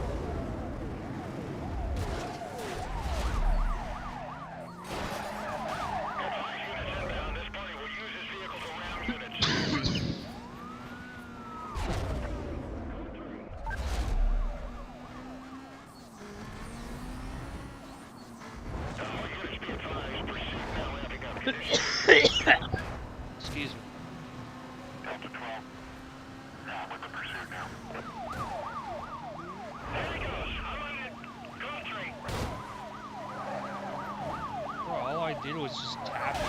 Excuse me. Delta 12. With the pursuit now. There he goes. I'm on it. Code 3. Bro, all I did was just tap you.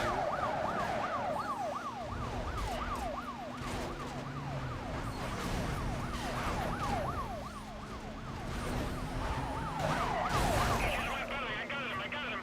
I got him.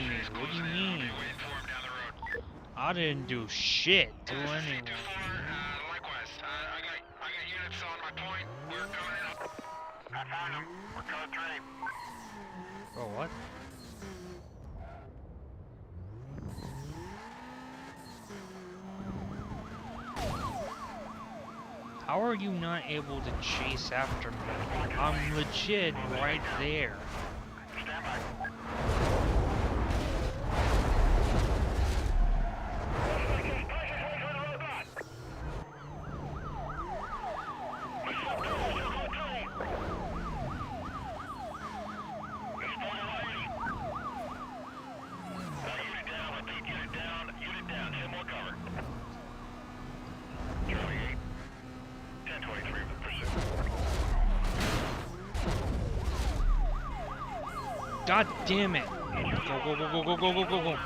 me. Chase What do you closing in. I'll mean? be waiting for him down the road. I didn't do shit to anyone. 2-4, likewise. I got units on my point. We're coming in. I found him. We're code 3. Bro, what? How are you not able to chase after me? I'm legit right there. Stand by. God damn it! Go, go, go, go, go, go, go, go, go.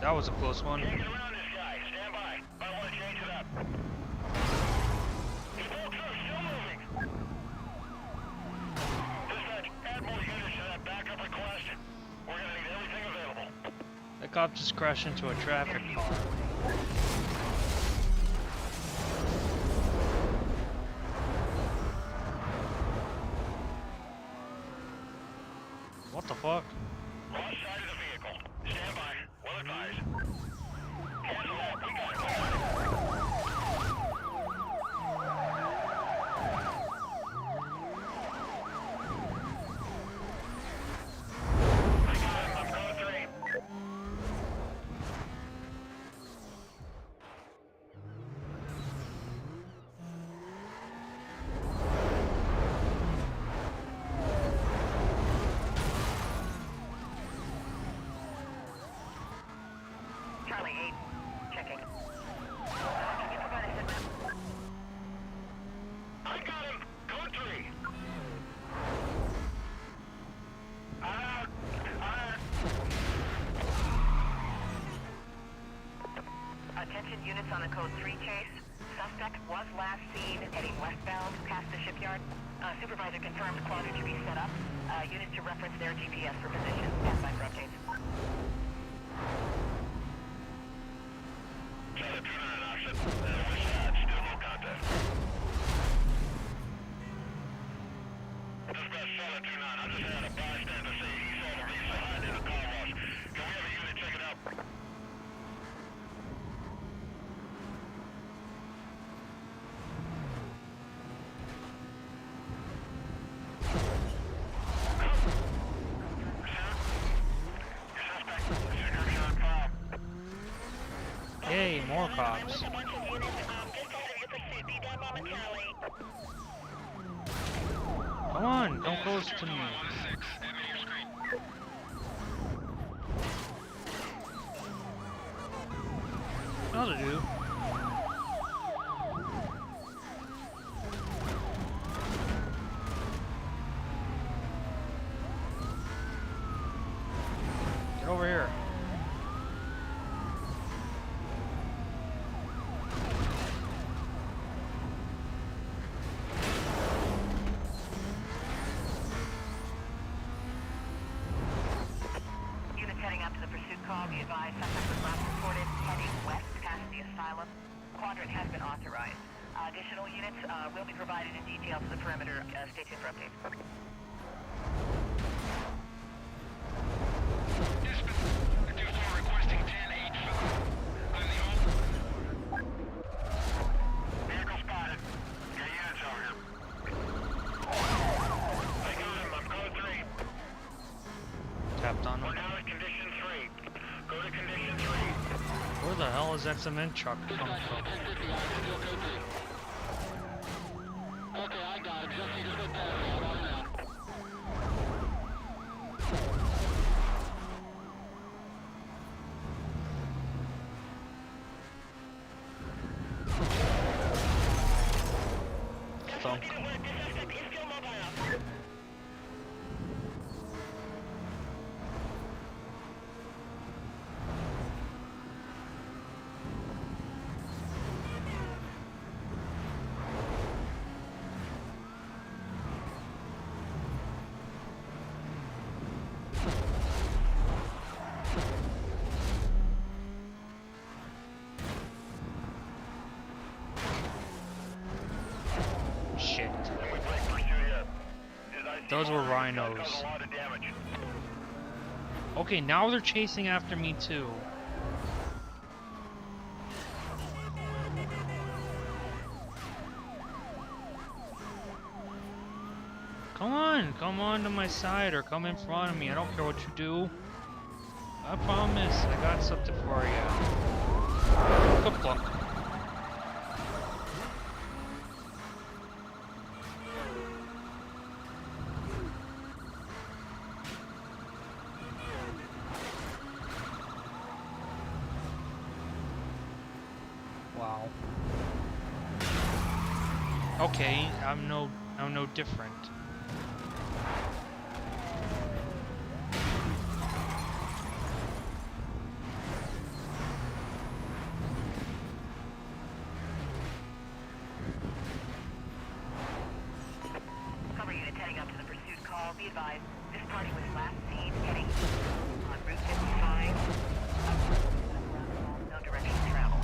That was a close one. Get around this guy. Stand by. I want to change it up. He's still moving. Dispatch, add more units to that backup request. We're going to need everything available. The cop just crashed into a traffic car. What the fuck? Lost side of the vehicle. Stand by. Well advised. Cancel that. We got it. I got him. I'm code 3. Charlie 8, checking. Can you provide a sit rep? I got him. Code 3. Attention units on the code 3 chase. Suspect was last seen heading westbound past the shipyard. Supervisor confirmed quadrant to be set up. Units to reference their GPS for position. Stand by for updates. Charlie 29 option. West side. Still no contact. Dispatch Charlie 29. I just had a bystander say he saw the reason behind in a car wash. Can we have a unit check it out? Hey, more cops. A bunch of units just ahead of your pursuit. Be done momentarily. Come on, don't close to me. 1-6. Admin your screen. That'll do. Get over here. Units heading out to the pursuit call. Be advised, suspect was last reported heading west past the asylum. Quadrant has been authorized. Additional units will be provided in detail to the perimeter. Stay tuned for updates. Dispatch 2-4 requesting 10-8. I'm the only... Vehicle spotted. Got units over here. I got him. I'm code 3. Tapped on We're him. now at condition 3. Go to condition 3. Where the hell is that cement truck come from? Okay, I got it. Just need to slip past that right now. Thunk. those were rhinos. Caused a lot of damage. Okay, now they're chasing after me too. Come on to my side or come in front of me. I don't care what you do. I promise, I got something for you. Good luck. Wow. Okay, I'm no different. Cover units heading up to the pursuit call. Be advised, this party was last seen heading on Route 55. No direction of travel.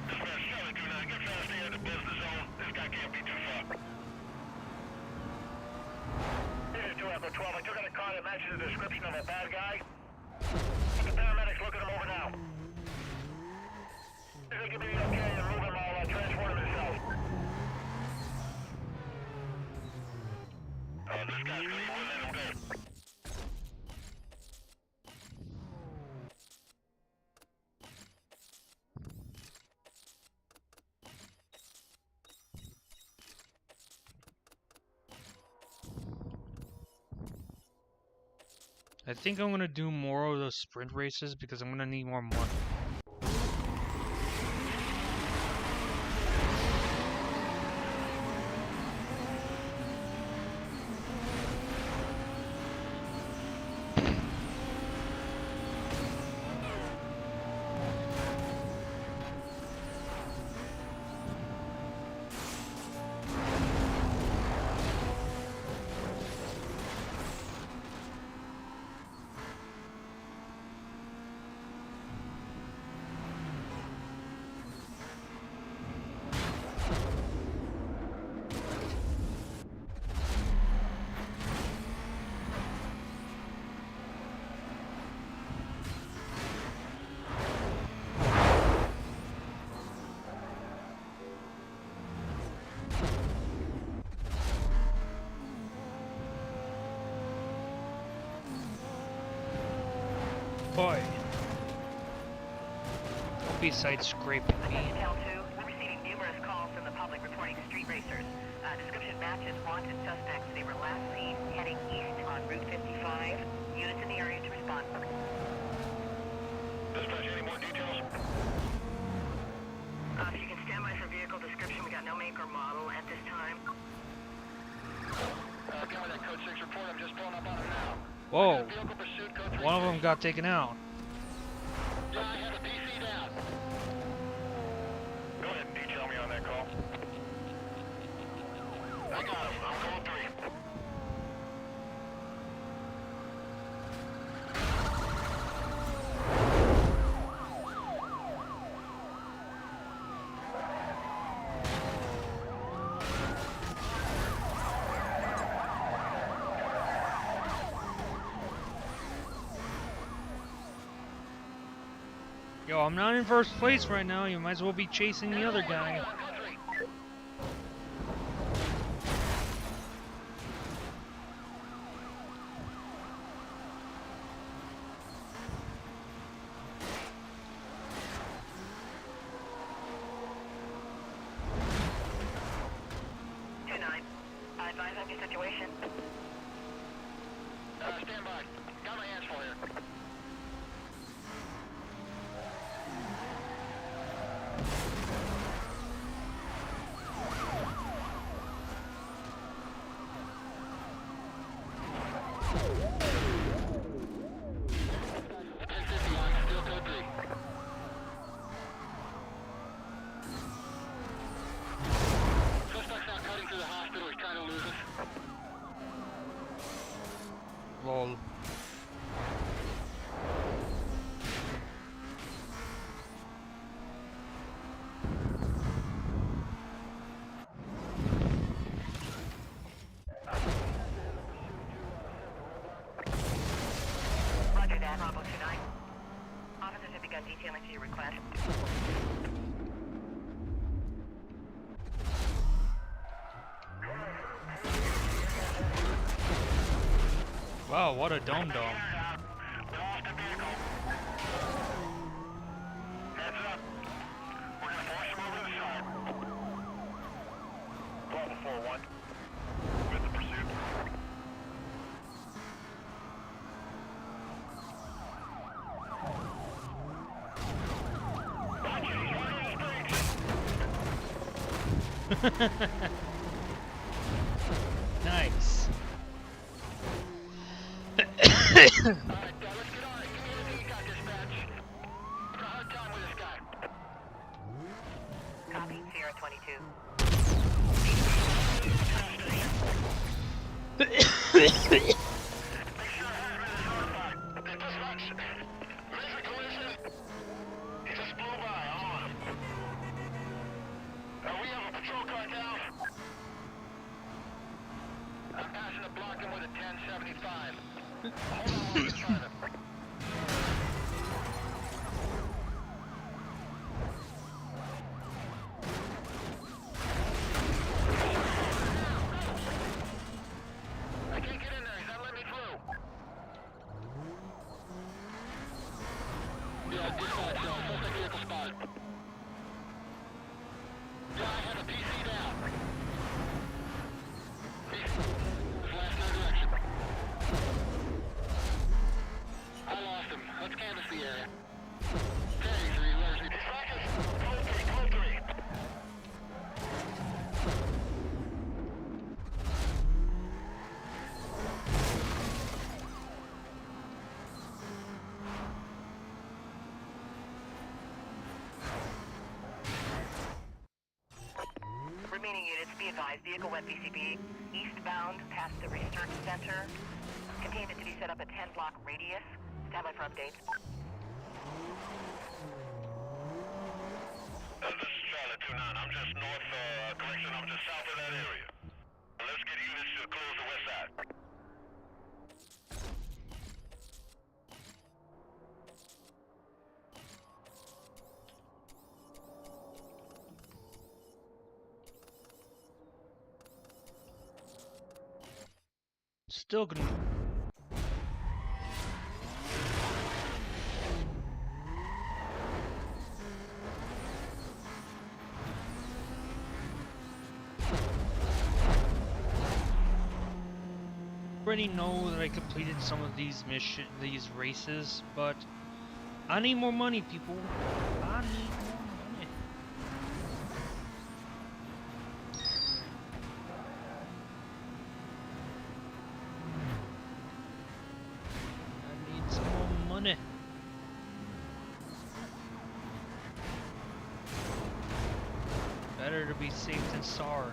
Dispatch 729, get fast here in the business zone. This guy can't be too far. This is 2 Echo 12. I took out a car that matches the description of a bad guy. The paramedics look at him over now. If they give me the okay to move him, I'll transport him to south. This guy's gonna even let him go. I think I'm gonna do more of those sprint races because I'm gonna need more money. Boy. Don't be side scraping me. Attention L2, we're receiving numerous calls from the public reporting street racers. Description matches wanted suspects. They were last seen heading east on Route 55. Units in the area to respond. Dispatch, any more details? If you can stand by for vehicle description, we got no make or model at this time. Again with that code 6 report, I'm just pulling up on him now. Whoa. Vehicle pursuit code 3. One of them got taken out. Yeah, I have a PC down. Go ahead and detail me on that call. I got him. I'm code 3. Yo, I'm not in first place right now. You might as well be chasing the other guy. Advise on your situation. Stand by. Got my hands full here. Bravo 29. Officers have begun detailing to your request. Wow, what a dome. We lost a vehicle. Heads up. We're gonna force him over to the side. Bravo 4-1. With the pursuit. Watch it, he's running his brakes. Nice. Alright, let's get on it. Give me anything you got, dispatch. Having a hard time with this guy. Copy, Sierra 22. Make sure hazmat is notified. Dispatch. Major collision. He just blew by. I'm on him. We have a patrol car down. I'm passing a block him with a 1075. Hold on while we find him. I can't get in there. He's not letting me through. Yeah, dispatch. Suspect vehicle spotted. Yeah, I have a PC down. Flash no direction. I lost him. Let's canvass the area. Carry 3, where's he? He's focused. Code 3, code 3. Remaining units, be advised, vehicle went BCB, eastbound past the research center. Containment to be set up a 10-block radius. Stand by for updates. This is Charlotte 29. I'm just north, correction, I'm just south of that area. Let's get units to close the west side. Still gonna. Already know that I completed some of these races, but I need more money, people. I need more money. I need some more money. Better to be safe than sorry.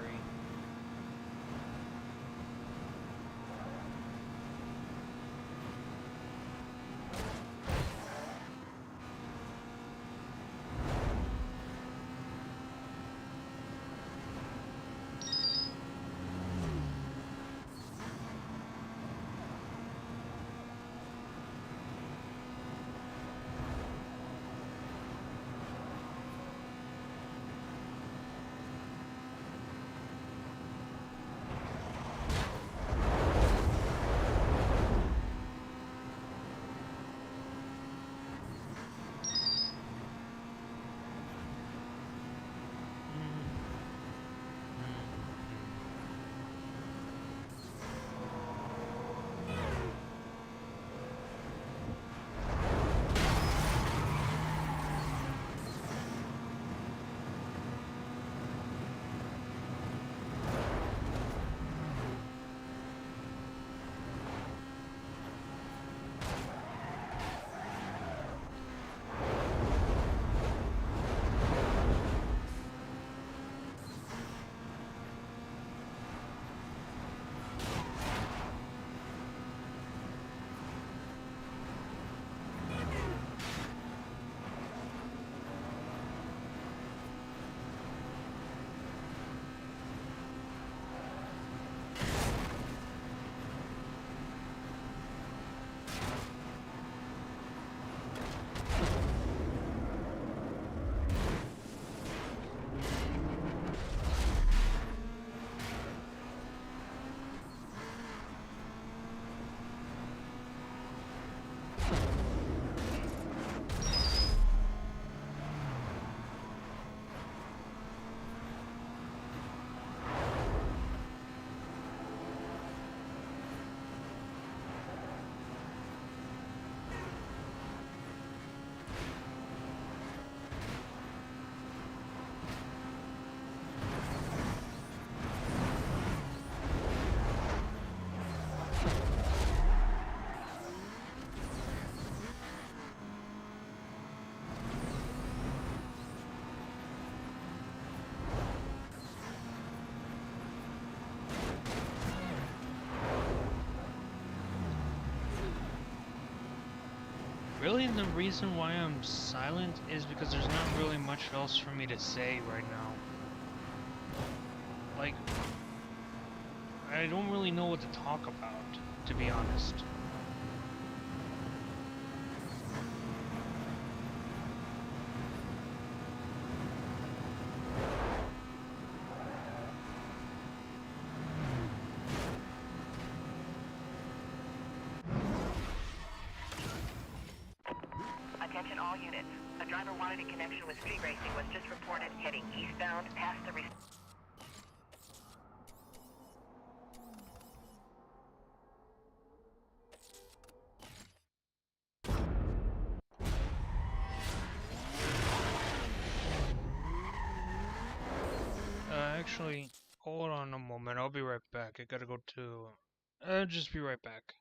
Really, the reason why I'm silent is because there's not really much else for me to say right now. Like, I don't really know what to talk about, to be honest. Attention all units. A driver wanted in connection with street racing was just reported heading eastbound past the... Actually, hold on a moment. I'll be right back. I gotta go to. Just be right back.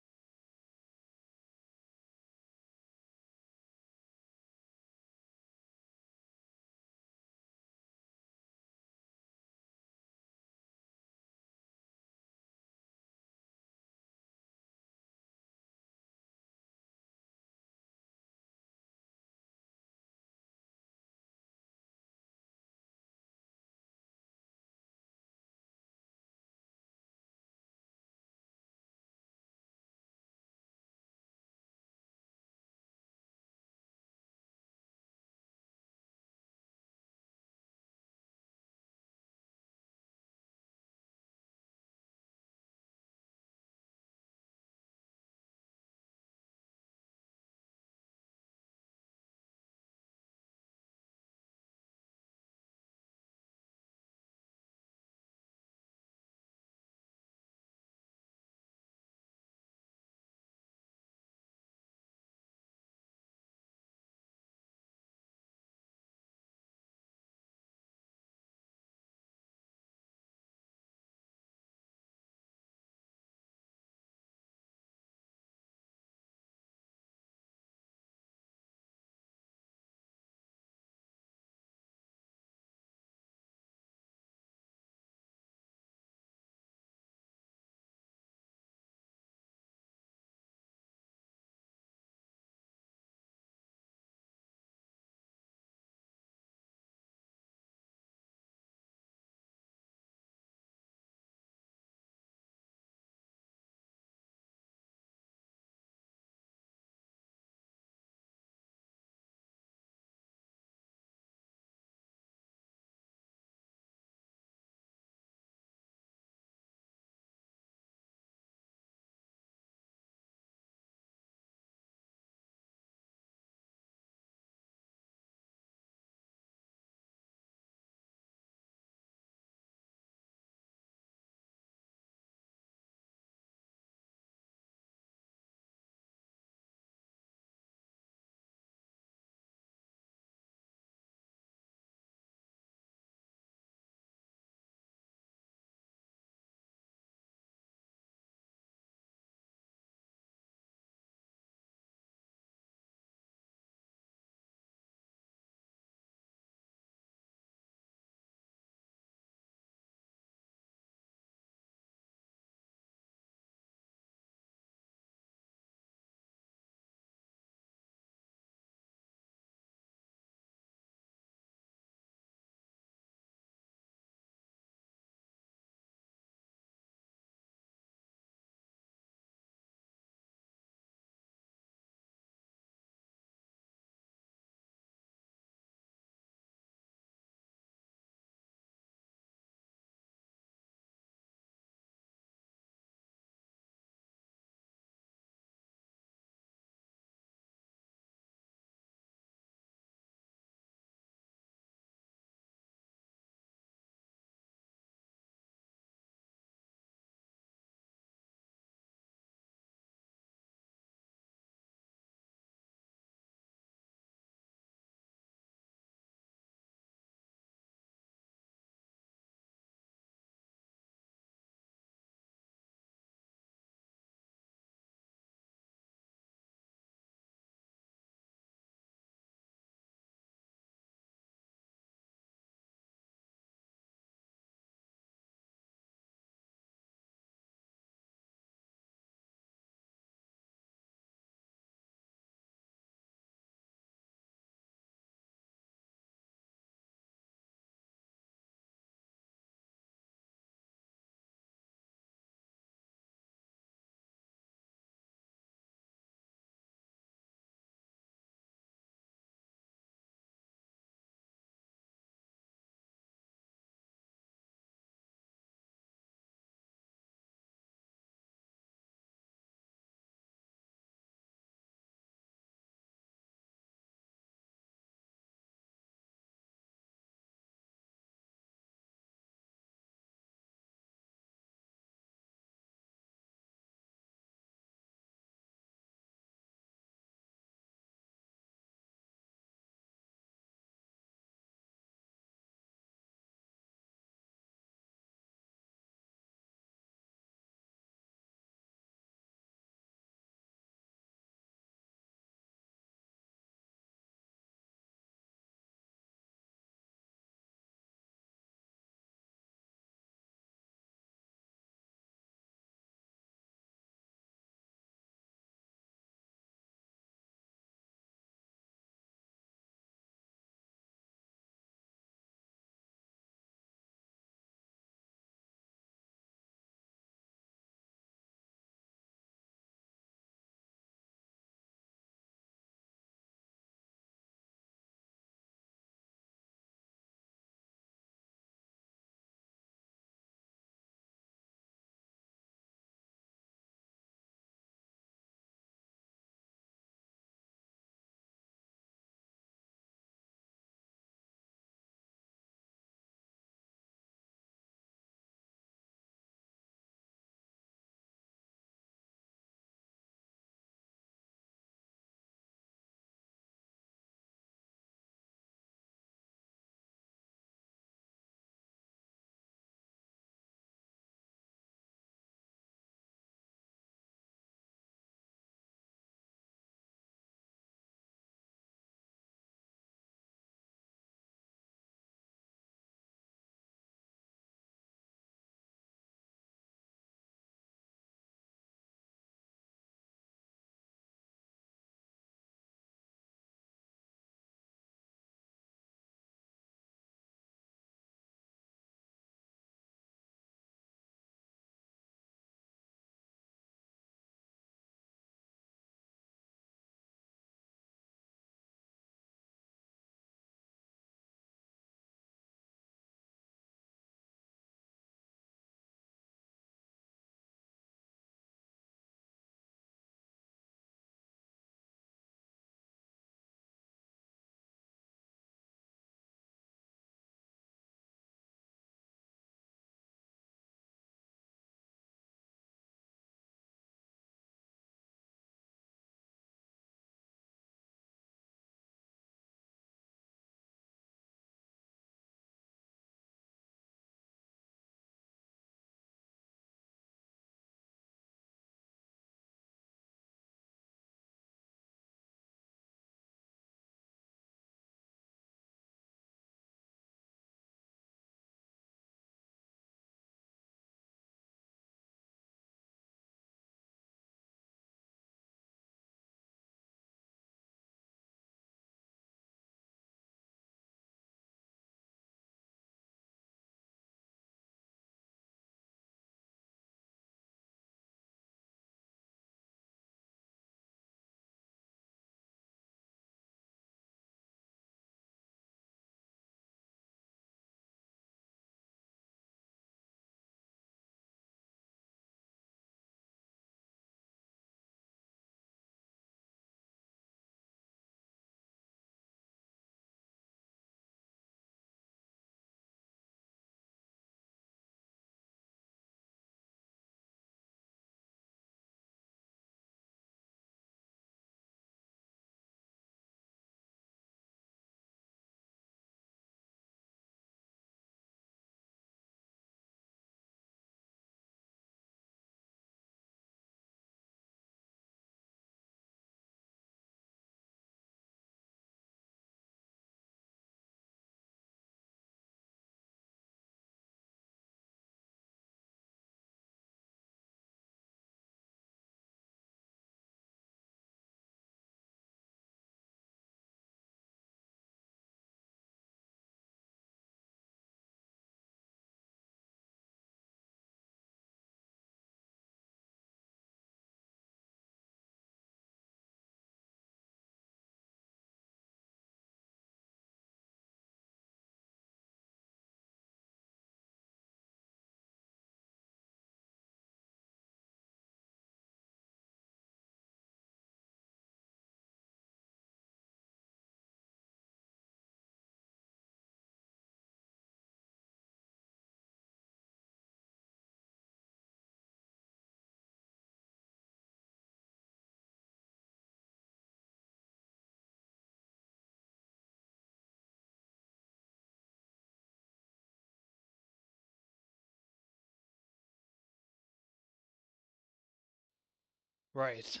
Right.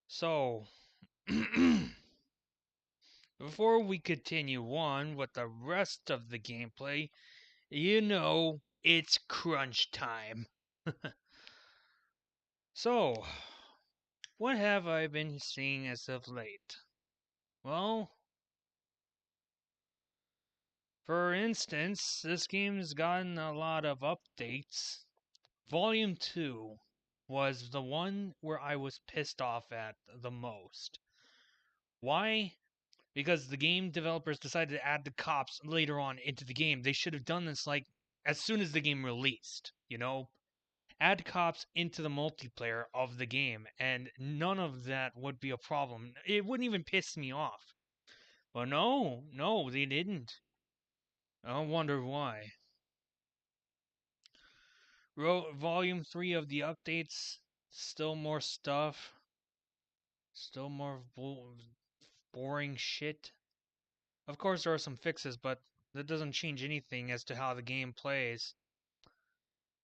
So, before we continue on with the rest of the gameplay, it's crunch time. So, what have I been seeing as of late? Well, for instance, this game's gotten a lot of updates. Volume 2 was the one where I was pissed off at the most. Why? Because the game developers decided to add the cops later on into the game. They should have done this like as soon as the game released, Add cops into the multiplayer of the game, and none of that would be a problem. It wouldn't even piss me off. But no, they didn't. I wonder why. Volume 3 of the updates, still more stuff, still more boring shit. Of course, there are some fixes, but that doesn't change anything as to how the game plays.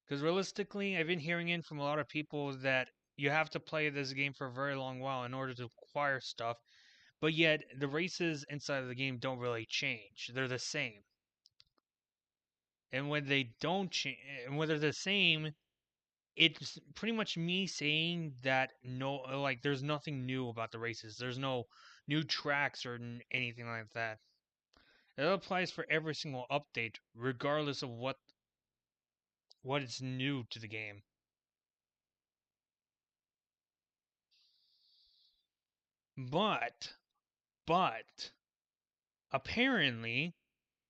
Because realistically, I've been hearing in from a lot of people that you have to play this game for a very long while in order to acquire stuff, but yet the races inside of the game don't really change. They're the same. And when they don't change, and when they're the same, it's pretty much me saying that no, like there's nothing new about the races. There's no new tracks or anything like that. It applies for every single update, regardless of what is new to the game. But apparently,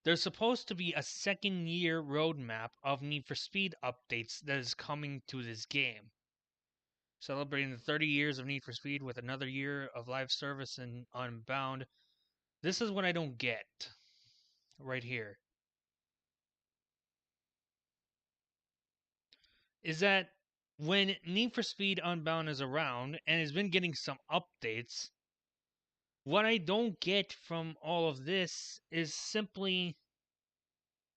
there's supposed to be a second year roadmap of Need for Speed updates that is coming to this game. Celebrating the 30 years of Need for Speed with another year of live service and Unbound. This is what I don't get right here. Is that when Need for Speed Unbound is around and has been getting some updates, what I don't get from all of this is simply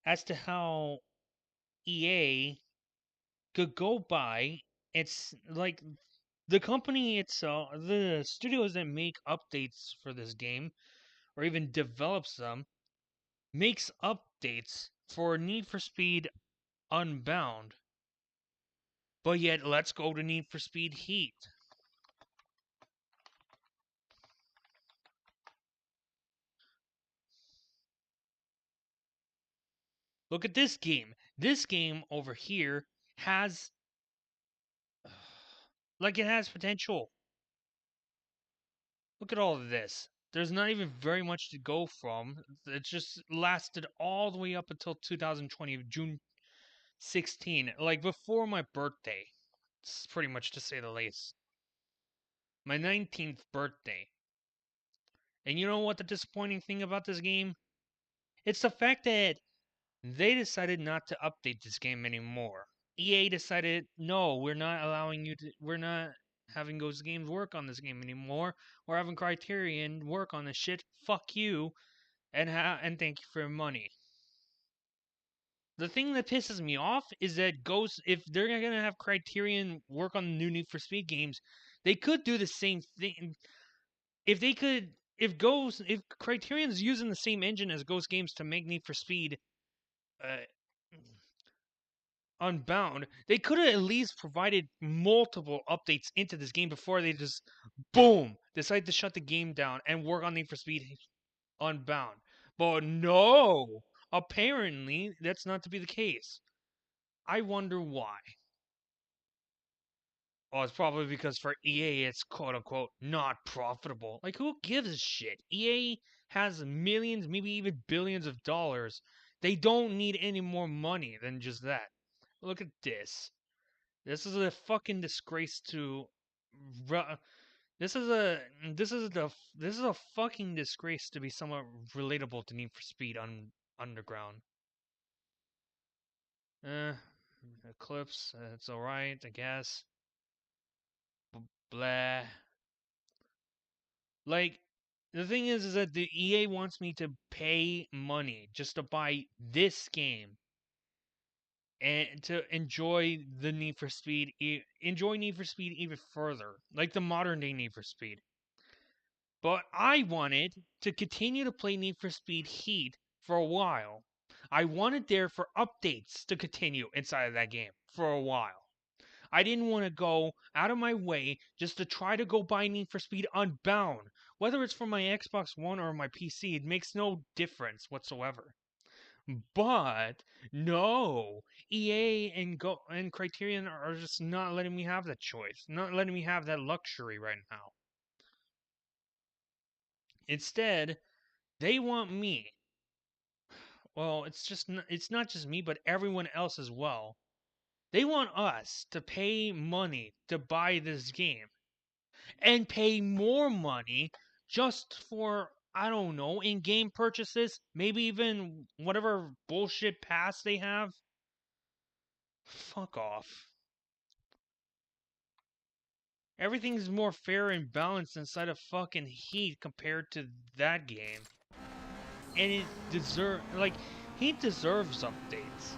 as to how EA could go by. It's like the company itself, the studios that make updates for this game, or even develops them, makes updates for Need for Speed Unbound. But yet, let's go to Need for Speed Heat. Look at this game. This game over here has, like, it has potential. Look at all of this. There's not even very much to go from. It just lasted all the way up until 2020, June 16, like before my birthday. It's pretty much to say the least. My 19th birthday. And you know what the disappointing thing about this game? It's the fact that they decided not to update this game anymore. EA decided, no, we're not having those games work on this game anymore. We're having Criterion work on this shit. Fuck you, and thank you for your money. The thing that pisses me off is that if they're gonna have Criterion work on the new Need for Speed games, they could do the same thing. If Criterion's using the same engine as Ghost Games to make Need for Speed uh, Unbound, they could have at least provided multiple updates into this game before they just boom decide to shut the game down and work on Need for Speed Unbound. But no, apparently that's not to be the case. I wonder why. Oh, it's probably because for EA it's quote unquote not profitable. Like, who gives a shit? EA has millions, maybe even billions of dollars. They don't need any more money than just that. Look at this. This is a fucking disgrace to. This is a this is a fucking disgrace to be somewhat relatable to Need for Speed Underground. Eh, Eclipse, it's alright, I guess. Blah. Like, the thing is that the EA wants me to pay money just to buy this game. and to enjoy the Need for Speed, enjoy Need for Speed even further, like the modern day Need for Speed. But I wanted to continue to play Need for Speed Heat for a while. I wanted there for updates to continue inside of that game for a while. I didn't want to go out of my way just to try to go buy Need for Speed Unbound. Whether it's for my Xbox One or my PC, it makes no difference whatsoever. But no, EA and Criterion are just not letting me have that choice, not letting me have that luxury right now. Instead, they want me. Well, it's not just me, but everyone else as well. They want us to pay money to buy this game and pay more money just for, I don't know, in-game purchases, maybe even whatever bullshit pass they have. Fuck off. Everything's more fair and balanced inside of fucking Heat compared to that game. And Heat deserves updates.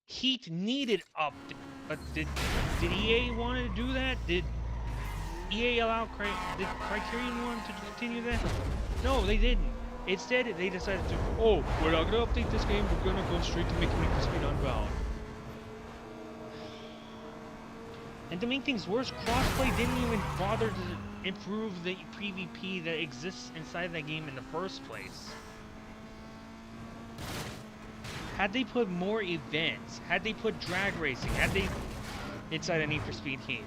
Heat needed updates. But did EA want to do that? Did EA allow did Criterion want to continue that? No, they didn't. Instead, they decided to, oh, we're not gonna update this game, we're gonna go straight to making Need for Speed Unbound. And to make things worse, Crossplay didn't even bother to improve the PvP that exists inside that game in the first place. Had they put more events, had they put drag racing, had they inside a Need for Speed Heat,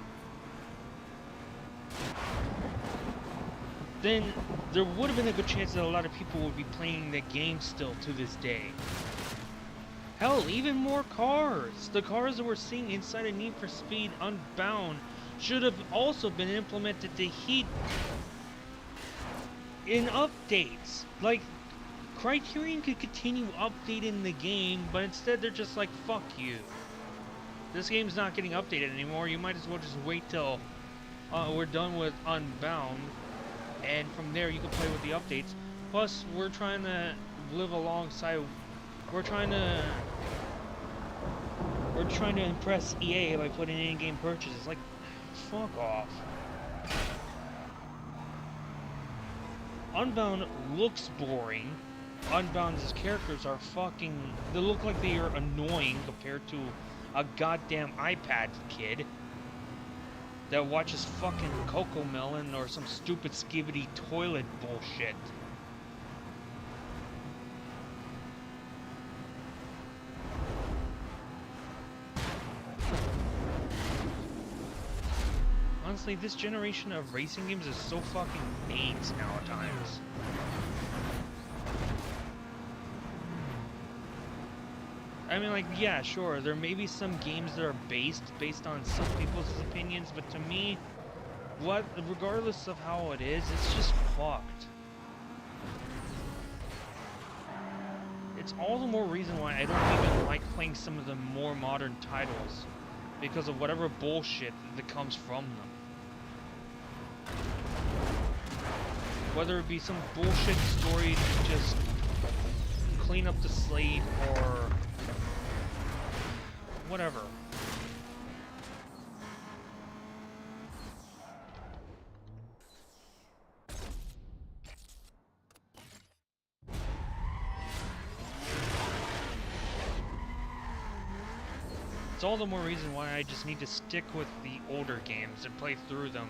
then there would have been a good chance that a lot of people would be playing the game still to this day. Hell, even more cars! The cars that we're seeing inside of Need for Speed Unbound should have also been implemented to Heat in updates. Like, Criterion could continue updating the game, but instead they're just like, fuck you. This game's not getting updated anymore, you might as well just wait till we're done with Unbound, and from there you can play with the updates. Plus, we're trying to live alongside, we're trying to impress EA by putting in-game purchases. Like, fuck off. Unbound looks boring. Unbound's characters are they look like they are annoying compared to a goddamn iPad kid that watches fucking Coco Melon or some stupid skibidi toilet bullshit. Honestly, this generation of racing games is so fucking AIDS now at times. I mean, like, yeah, sure, there may be some games that are based on some people's opinions, but to me, regardless of how it is, it's just fucked. It's all the more reason why I don't even like playing some of the more modern titles, because of whatever bullshit that comes from them. Whether it be some bullshit story to just clean up the slate or whatever. It's all the more reason why I just need to stick with the older games and play through them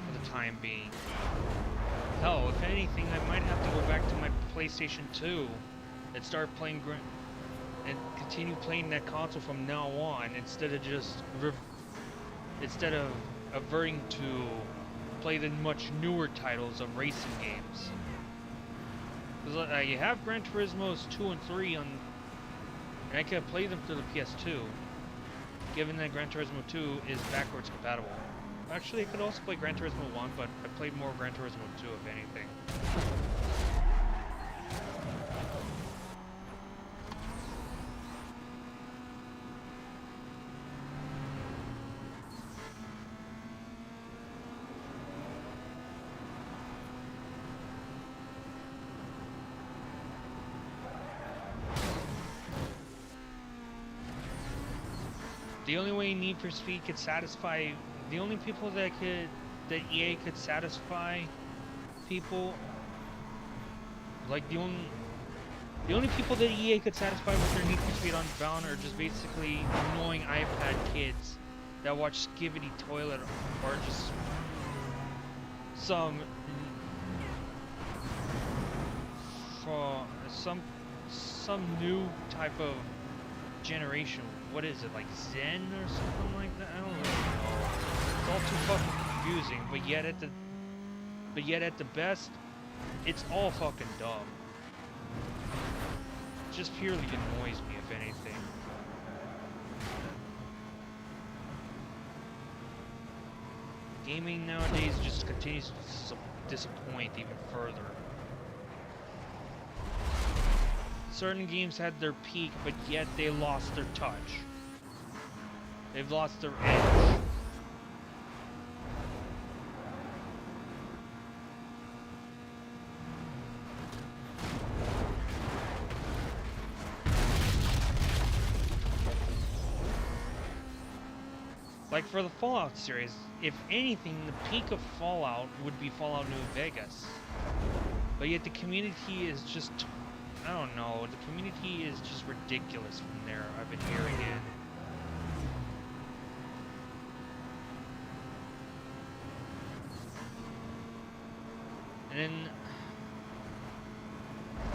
for the time being. Hell, if anything, I might have to go back to my PlayStation 2 and start playing and continue playing that console from now on instead of averting to play the much newer titles of racing games. Because you have Gran Turismo's 2 and 3 on, and I could play them through the PS2, given that Gran Turismo 2 is backwards compatible. Actually, I could also play Gran Turismo 1, but I played more Gran Turismo 2 if anything. The only way Need for Speed could satisfy, the only people that EA could satisfy people, like the only people that EA could satisfy with their Need for Speed Unbound are just basically annoying iPad kids that watch Skibidi Toilet, or just some new type of generation. What is it, like Zen or something like that? I don't really know. It's all too fucking confusing, but yet at the best, it's all fucking dumb. It just purely annoys me, if anything. Gaming nowadays just continues to disappoint even further. Certain games had their peak, but yet they lost their touch. They've lost their edge. Like for the Fallout series, if anything, the peak of Fallout would be Fallout New Vegas. But yet the community is just, I don't know, the community is just ridiculous from there. I've been hearing it. And then,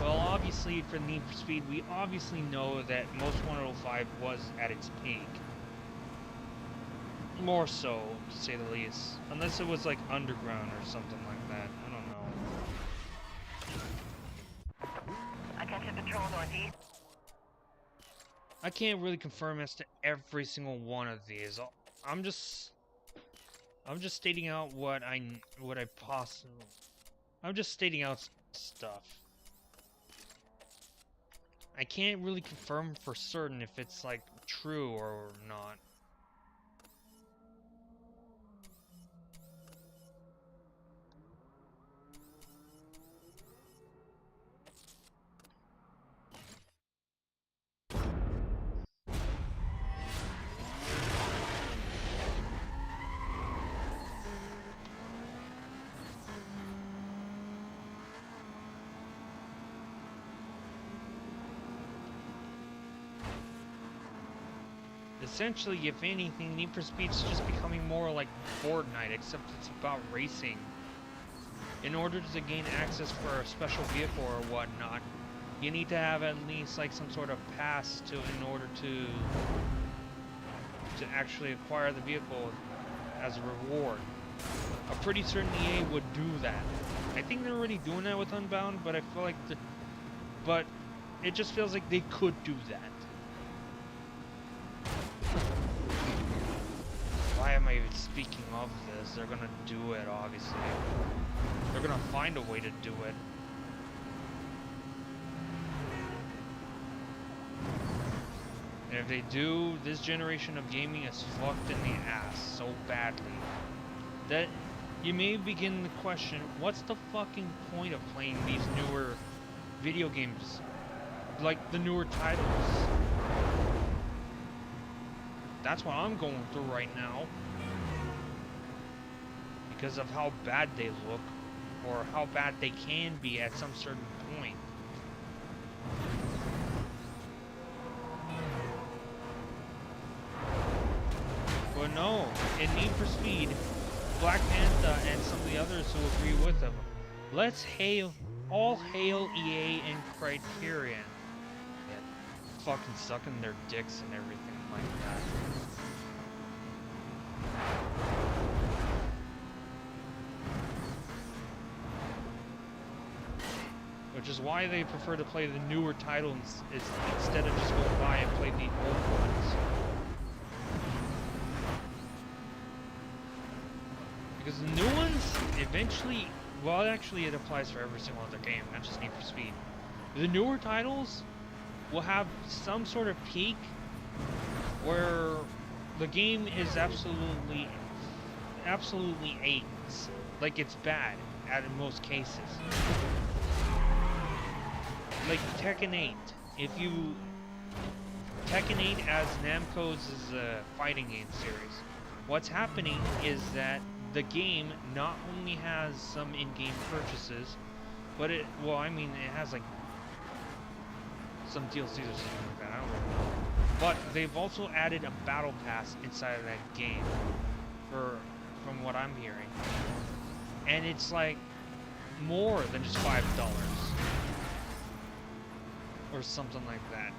well, obviously for Need for Speed, we obviously know that Most Wanted 05 was at its peak. More so, to say the least. Unless it was like Underground or something like that. I don't know. Attention Patrol Northeast. I can't really confirm as to every single one of these. I'm just stating out what I possibly. I'm just stating out stuff. I can't really confirm for certain if it's like true or not. Essentially, if anything, Need for Speed's just becoming more like Fortnite, except it's about racing. In order to gain access for a special vehicle or whatnot, you need to have at least like some sort of pass in order to actually acquire the vehicle as a reward. I'm pretty certain EA would do that. I think they're already doing that with Unbound, but I feel like but it just feels like they could do that. Why am I even speaking of this? They're gonna do it, obviously. They're gonna find a way to do it. And if they do, this generation of gaming is fucked in the ass so badly that you may begin to question, what's the fucking point of playing these newer video games? Like the newer titles. That's what I'm going through right now. Because of how bad they look, or how bad they can be at some certain point. But no, in Need for Speed, Black Panther and some of the others who agree with them, let's all hail EA and Criterion. Yeah, fucking sucking their dicks and everything like that. Which is why they prefer to play the newer titles instead of just going by and play the old ones. Because the new ones, eventually, well, actually it applies for every single other game, not just Need for Speed. The newer titles will have some sort of peak where the game is absolutely AIDS. Like it's bad in most cases. Like Tekken 8, if you Tekken 8 as Namco's fighting game series. What's happening is that the game not only has some in-game purchases, but it has like some DLCs or something like that, I don't know. But they've also added a battle pass inside of that game, from what I'm hearing. And it's like more than just $5 or something like that.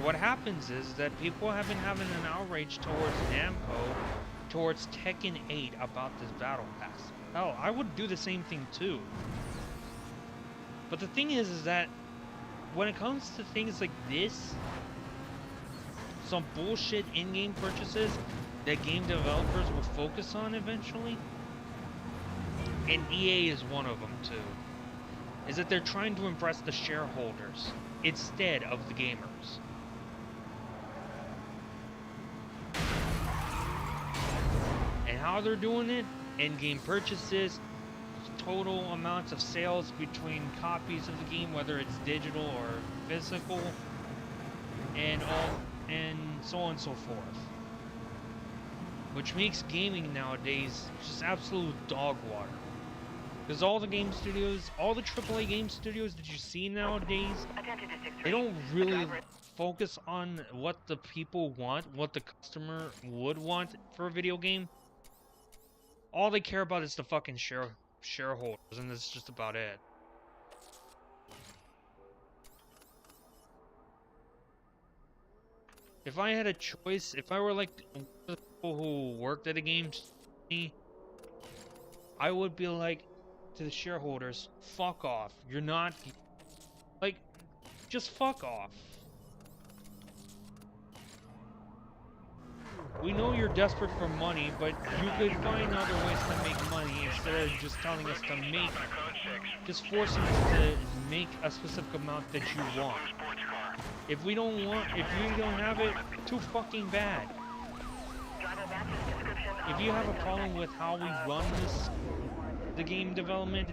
What happens is that people have been having an outrage towards Namco, towards Tekken 8 about this battle pass. Hell, I would do the same thing too. But the thing is that when it comes to things like this, some bullshit in-game purchases that game developers will focus on eventually, and EA is one of them too, is that they're trying to impress the shareholders instead of the gamers. And how they're doing it? In-game purchases, total amounts of sales between copies of the game, whether it's digital or physical, and so on and so forth. Which makes gaming nowadays just absolute dog water. Because all the game studios, all the AAA game studios that you see nowadays, they don't really focus on what the people want, what the customer would want for a video game. All they care about is the fucking shareholders, and that's just about it. If I had a choice, if I were like the people who worked at a game company, I would be like to the shareholders, fuck off. You're not, like, just fuck off. We know you're desperate for money, but you could find other ways to make money instead of just telling us to make, just forcing us to make a specific amount that you want. If we don't want, if you don't have it, too fucking bad. If you have a problem with how we run the game development,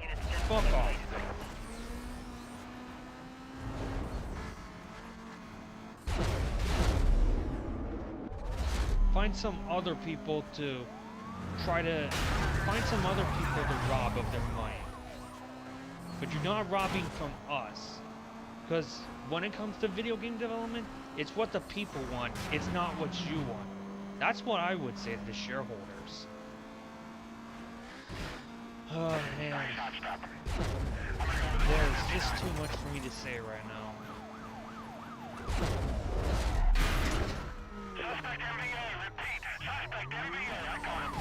fuck off. Find some other people to find some other people to rob of their money. But you're not robbing from us. Because when it comes to video game development, it's what the people want, it's not what you want. That's what I would say to the shareholders. Oh man. There's just too much for me to say right now. Suspect MBA, repeat. Suspect MBA, I got him.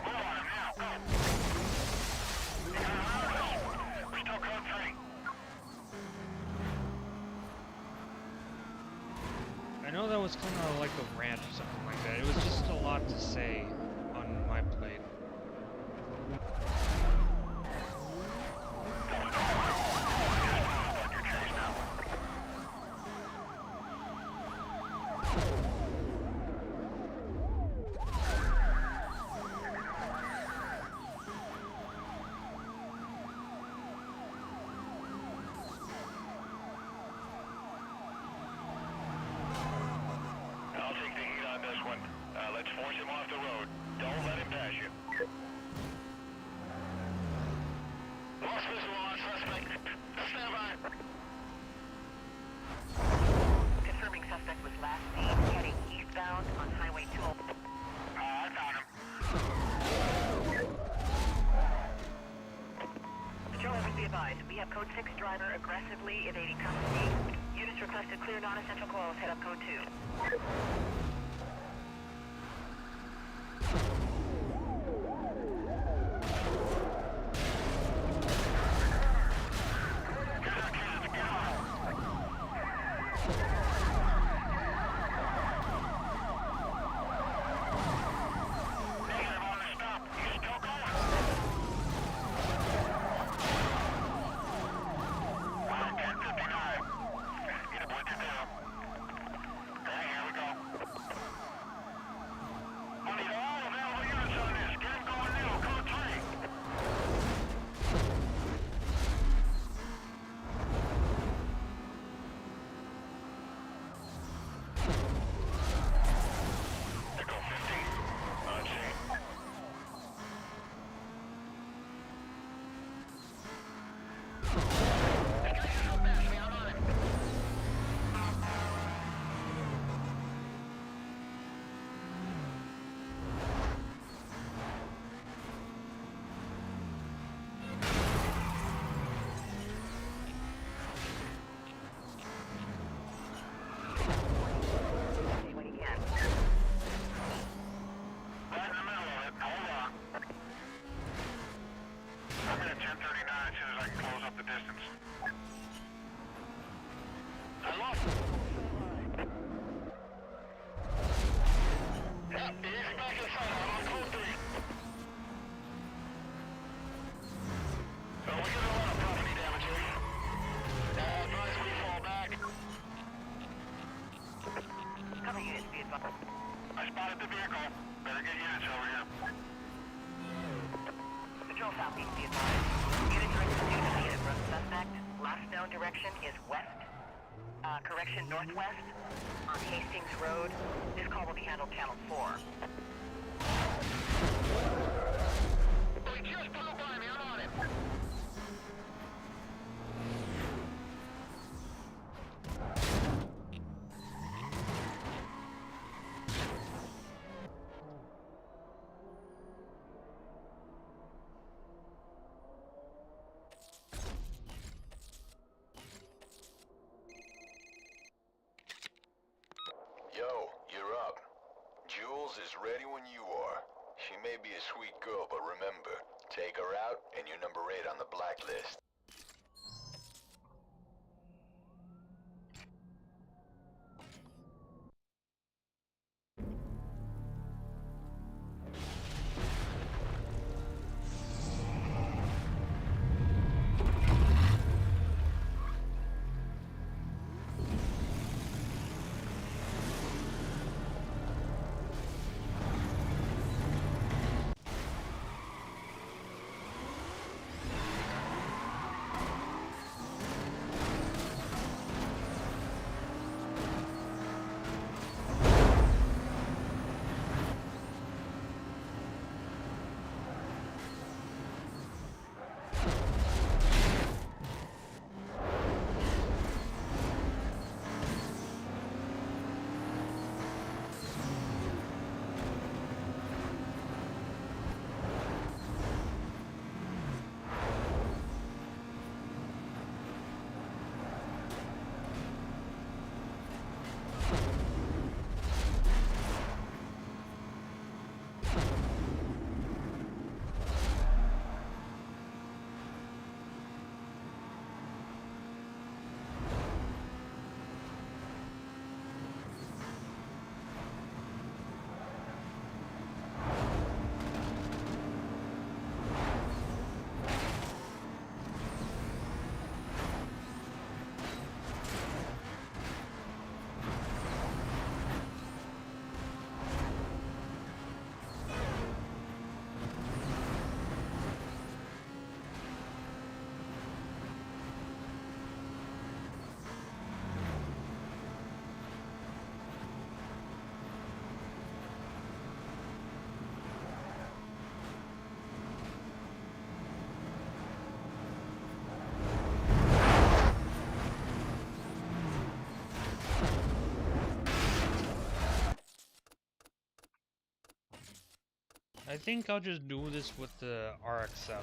Move on him now, go. You got him out of us. We still code 3. I know that was kind of like a rant or something like that. It was just a lot to say on my plate. I'll take the heat on this one. Let's force him off the road. Don't let him pass you. Lost visual on suspect. Stand by. Confirming suspect was last seen heading eastbound on Highway 2. I found him. Patrol members be advised, we have code 6 driver aggressively evading custody. Units requested clear non-essential calls, head up code 2. Negative on the stop. He's still going. Wow, 1059. Get a bunch of down. Okay, here we go. advised. I spotted the vehicle. Better get units over here. Patrol Southeast, be advised. Units are in pursuit of the Edinburgh suspect. Last known direction is west. Correction, northwest. On Hastings Road. This call will be handled Channel 4. He just blew by me. I'm on it. Yo, you're up. Jules is ready when you are. She may be a sweet girl, but remember, take her out and you're number 8 on the blacklist. I think I'll just do this with the RX-7.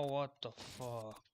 Oh, what the fuck?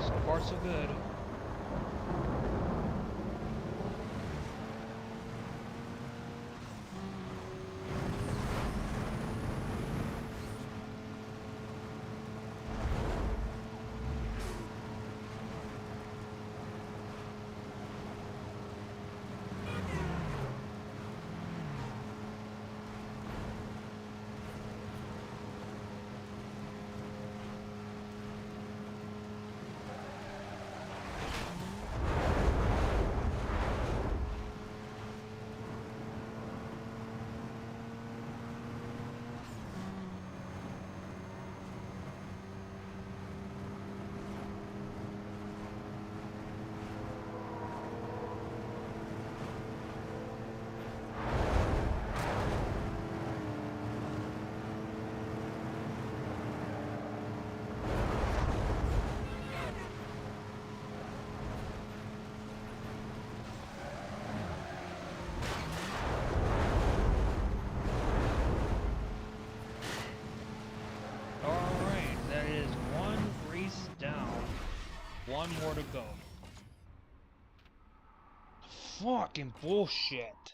So far, so good. Alright, that is one race down. One more to go. Fucking bullshit.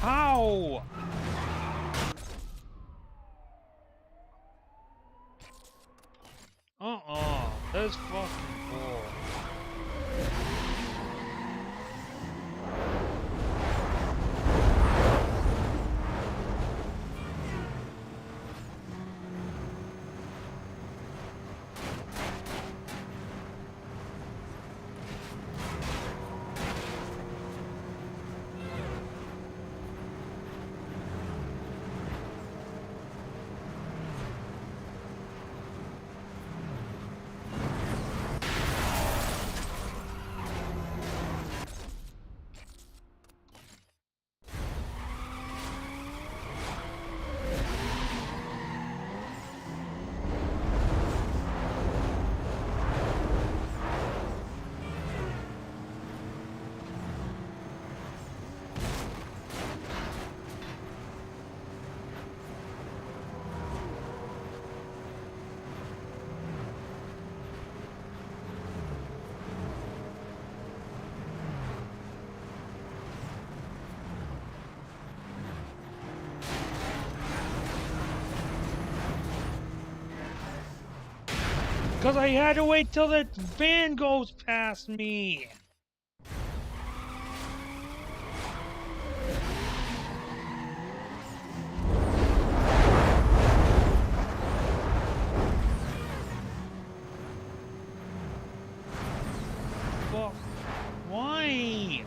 How? That's fucking bull. Because I had to wait till the van goes past me. Well, why?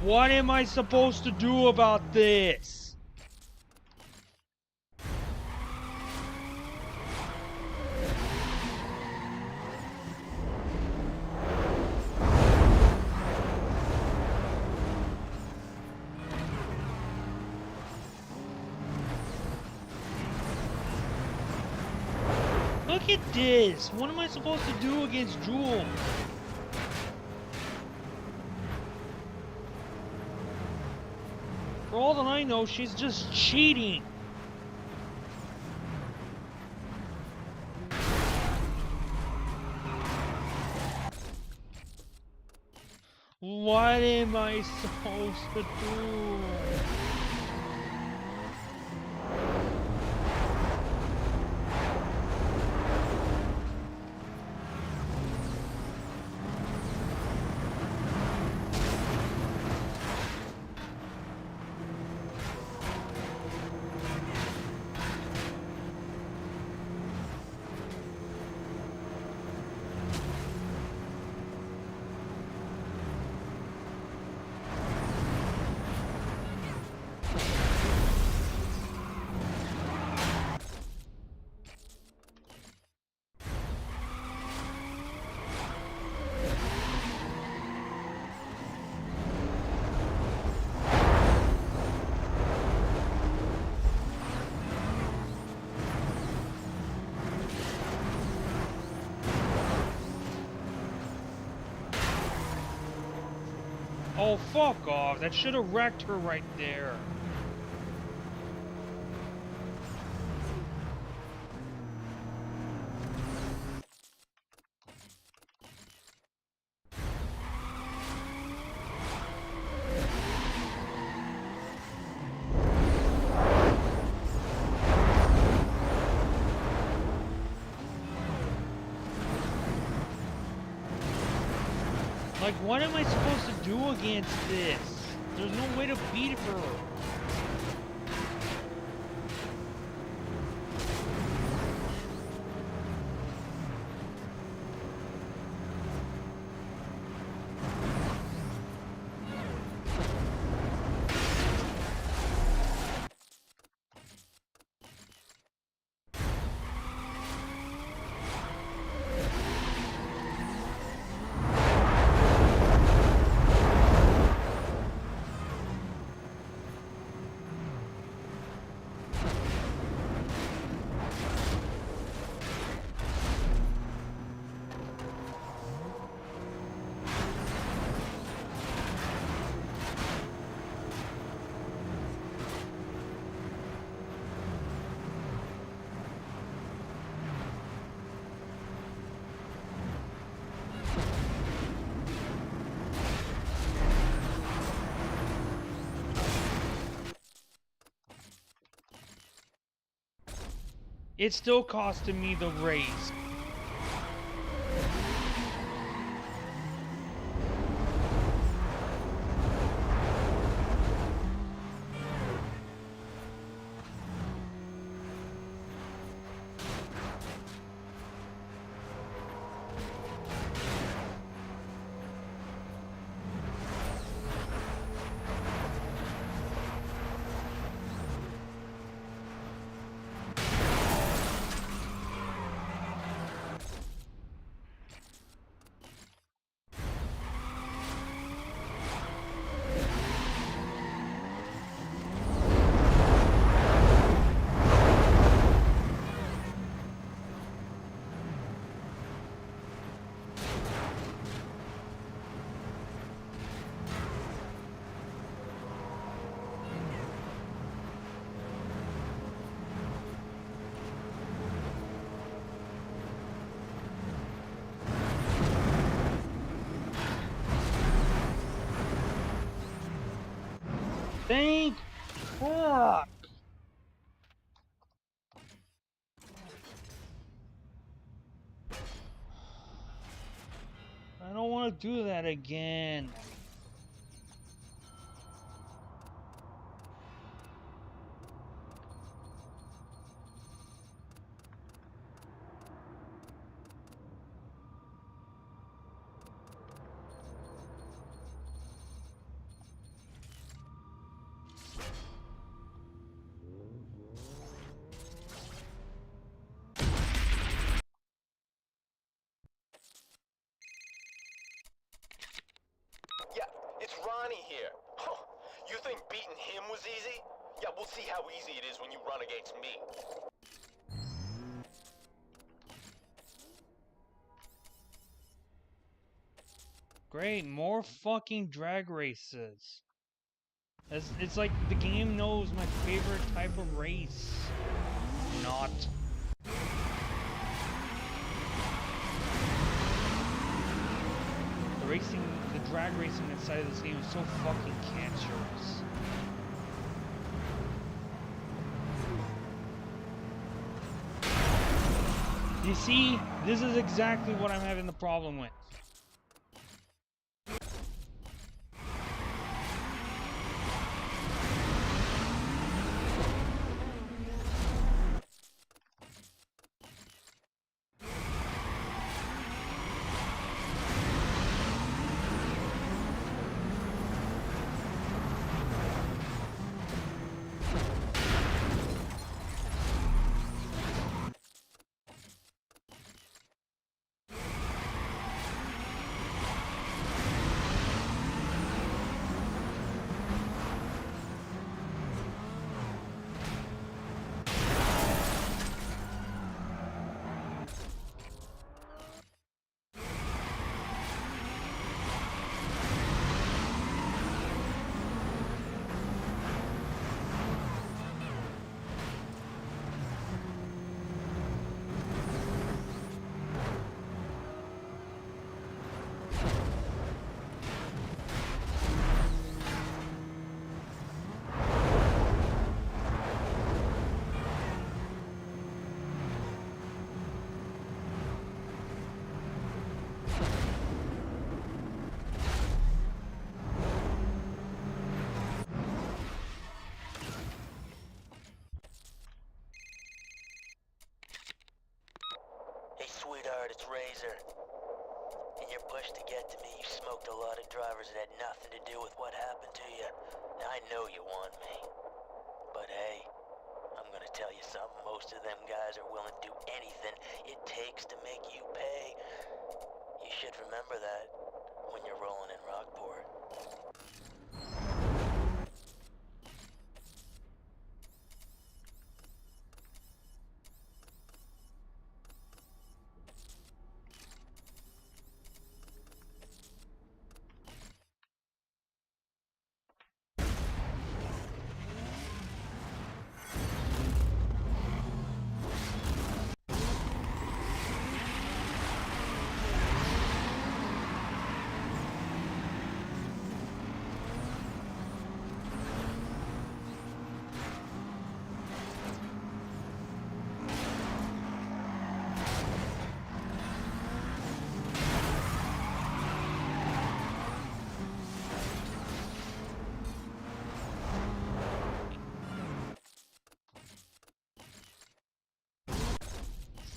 What am I supposed to do about this? Look at this. What am I supposed to do against Jewel? For all that I know, she's just cheating. What am I supposed to do? Oh, fuck off. That should have wrecked her right there. Like, what am I supposed to do against this? There's no way to beat her. It's still costing me the race. Thank fuck. I don't want to do that again. Yeah, it's Ronnie here. Huh. You think beating him was easy? Yeah, we'll see how easy it is when you run against me. Great, more fucking drag races. It's like the game knows my favorite type of race. Not. The drag racing inside of this game is so fucking cancerous. You see, this is exactly what I'm having the problem with. Hey, sweetheart, it's Razor. In your push to get to me, you smoked a lot of drivers that had nothing to do with what happened to you. Now, I know you want me. But hey, I'm gonna tell you something. Most of them guys are willing to do anything it takes to make you pay. You should remember that when you're rolling in Rockport.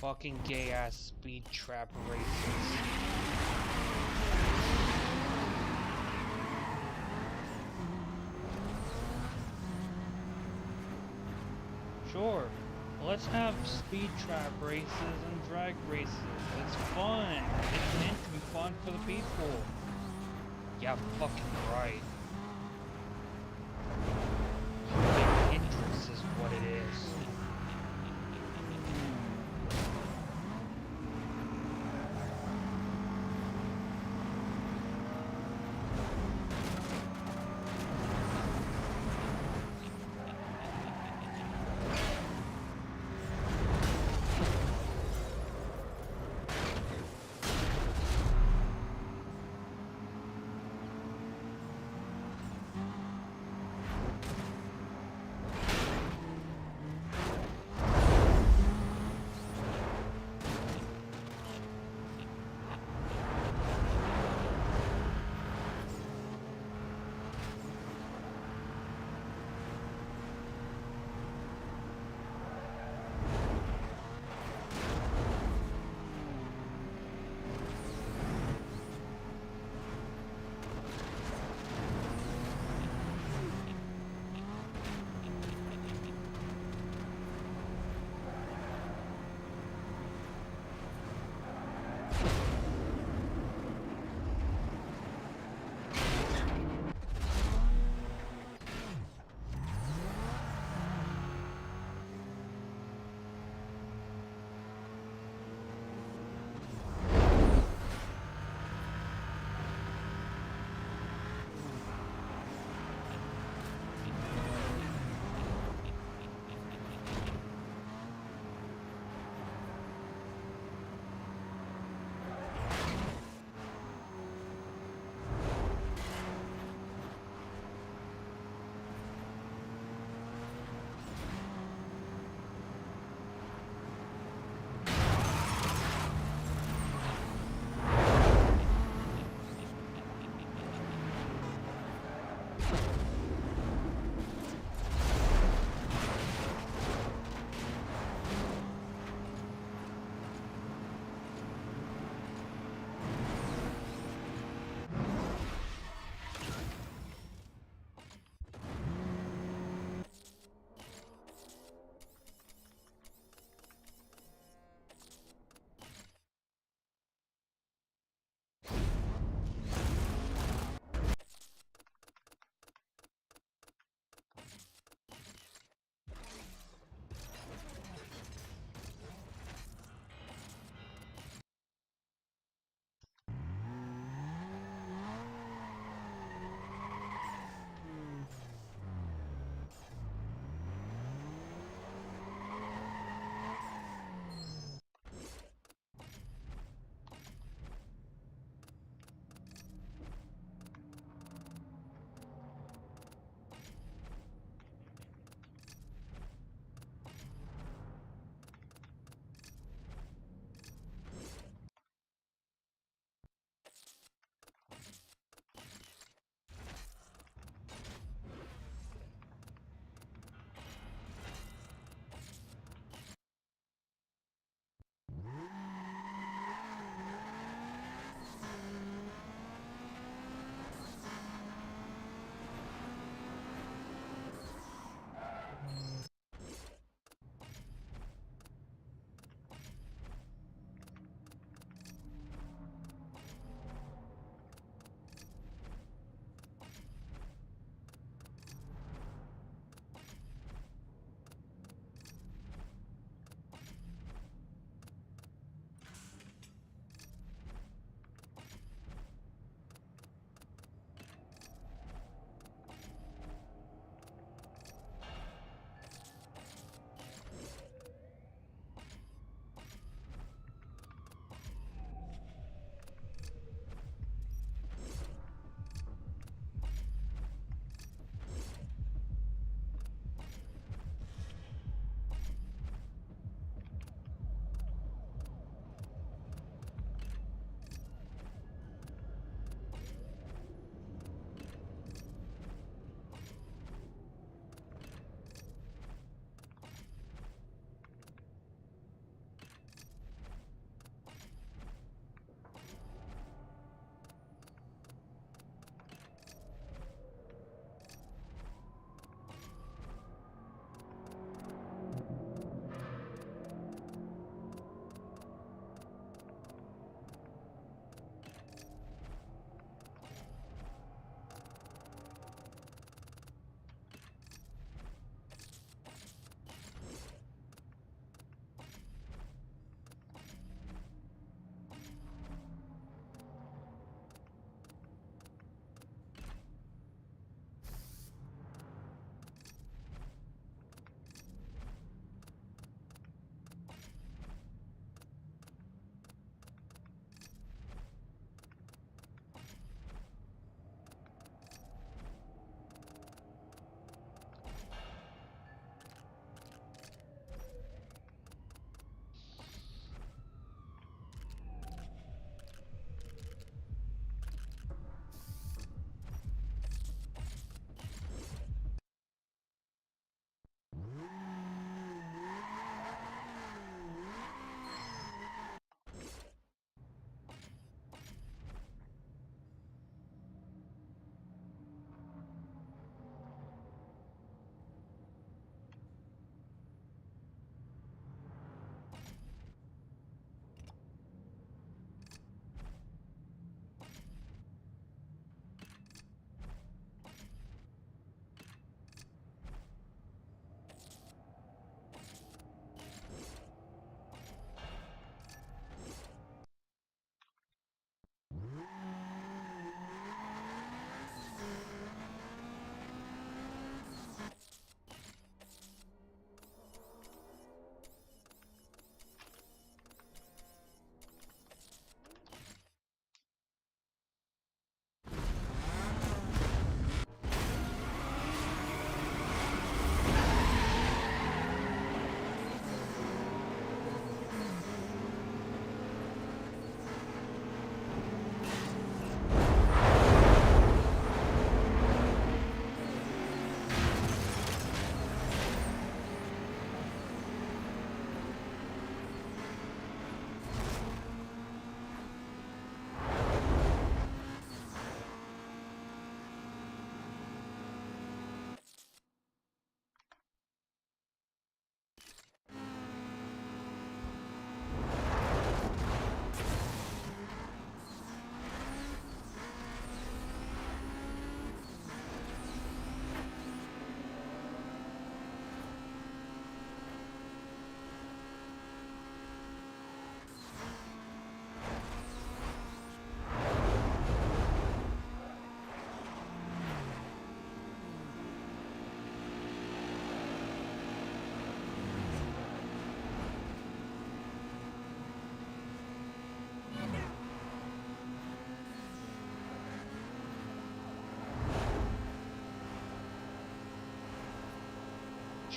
Fucking gay ass speed trap races. Sure, let's have speed trap races and drag races. It's fun. It's meant to be fun for the people. Yeah, fucking right. Human interest is what it is.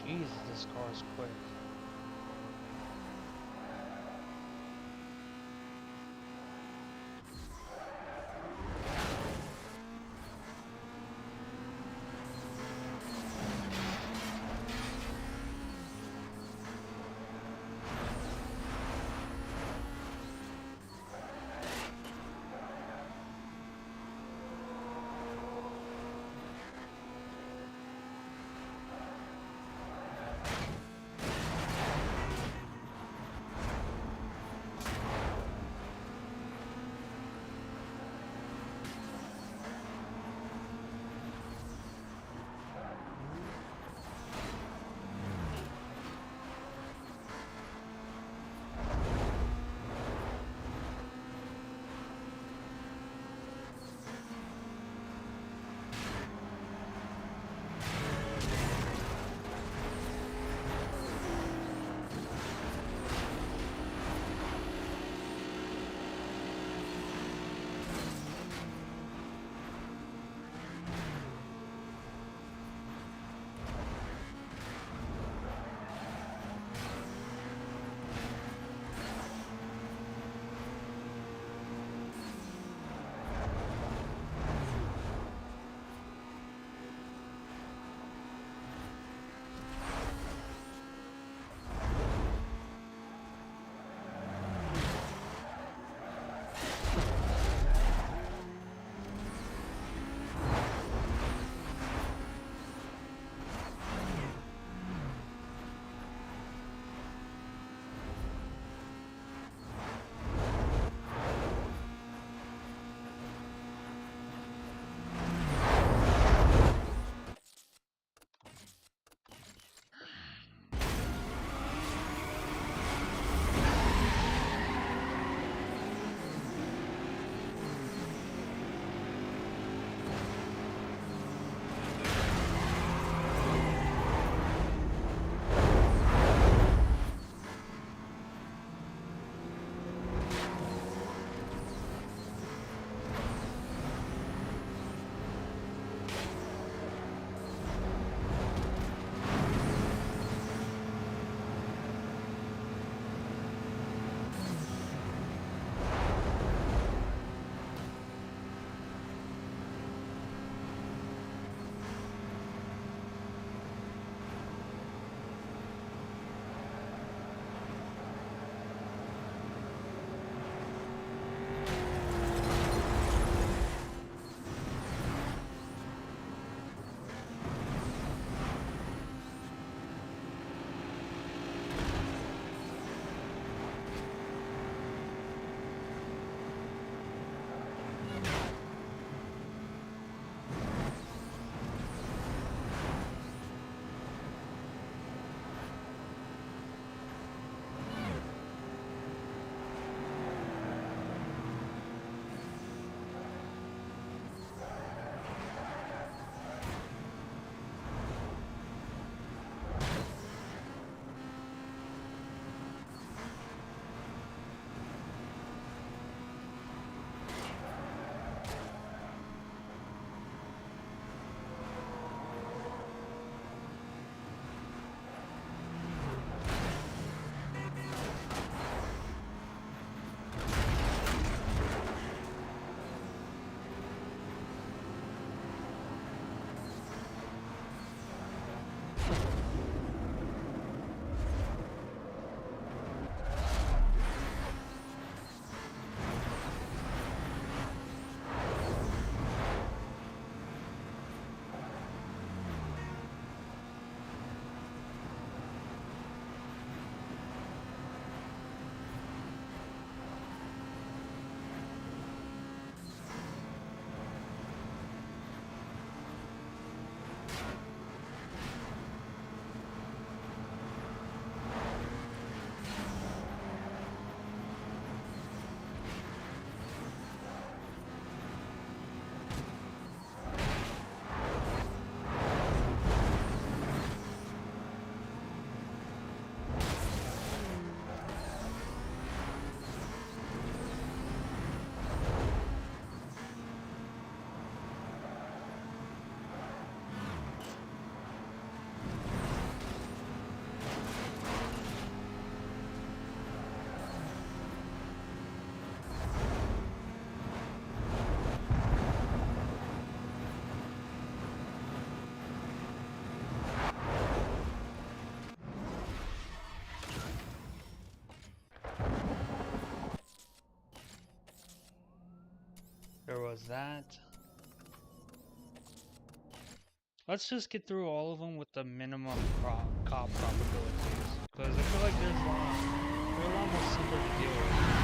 Jesus, this car is quick. was that. Let's just get through all of them with the minimum cop probabilities, because I feel like they're a lot more simpler to deal with.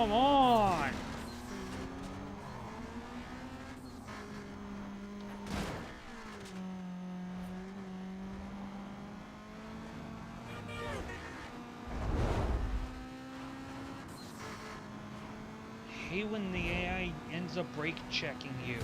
Come on! Hate when the AI ends up brake checking you.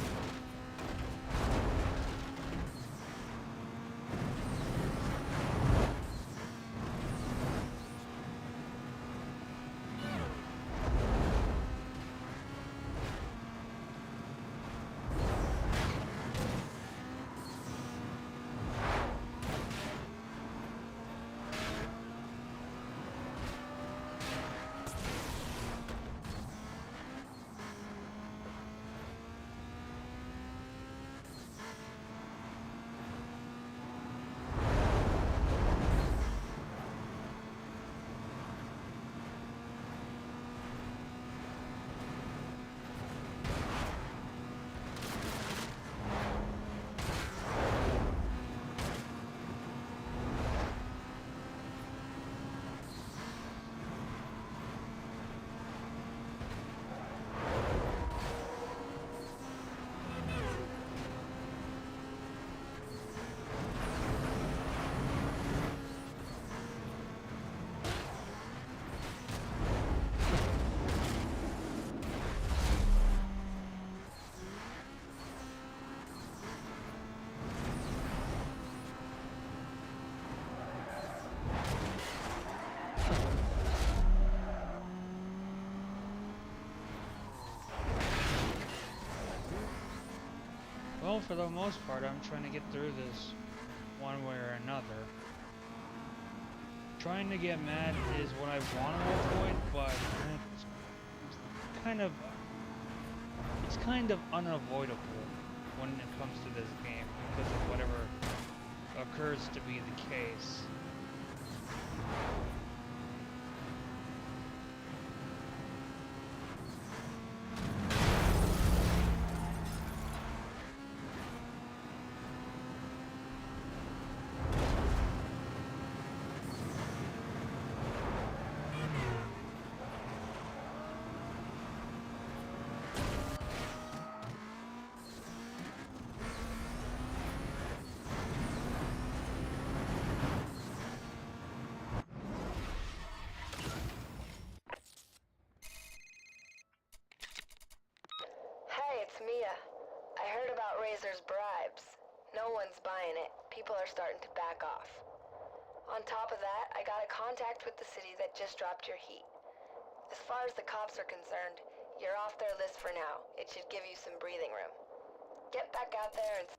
Well, for the most part, I'm trying to get through this one way or another. Trying to get mad is what I want to avoid, but it's it's kind of unavoidable when it comes to this game because of whatever occurs to be the case. Hey, it's Mia. I heard about Razor's bribes. No one's buying it. People are starting to back off. On top of that, I got a contact with the city that just dropped your heat. As far as the cops are concerned, you're off their list for now. It should give you some breathing room. Get back out there and...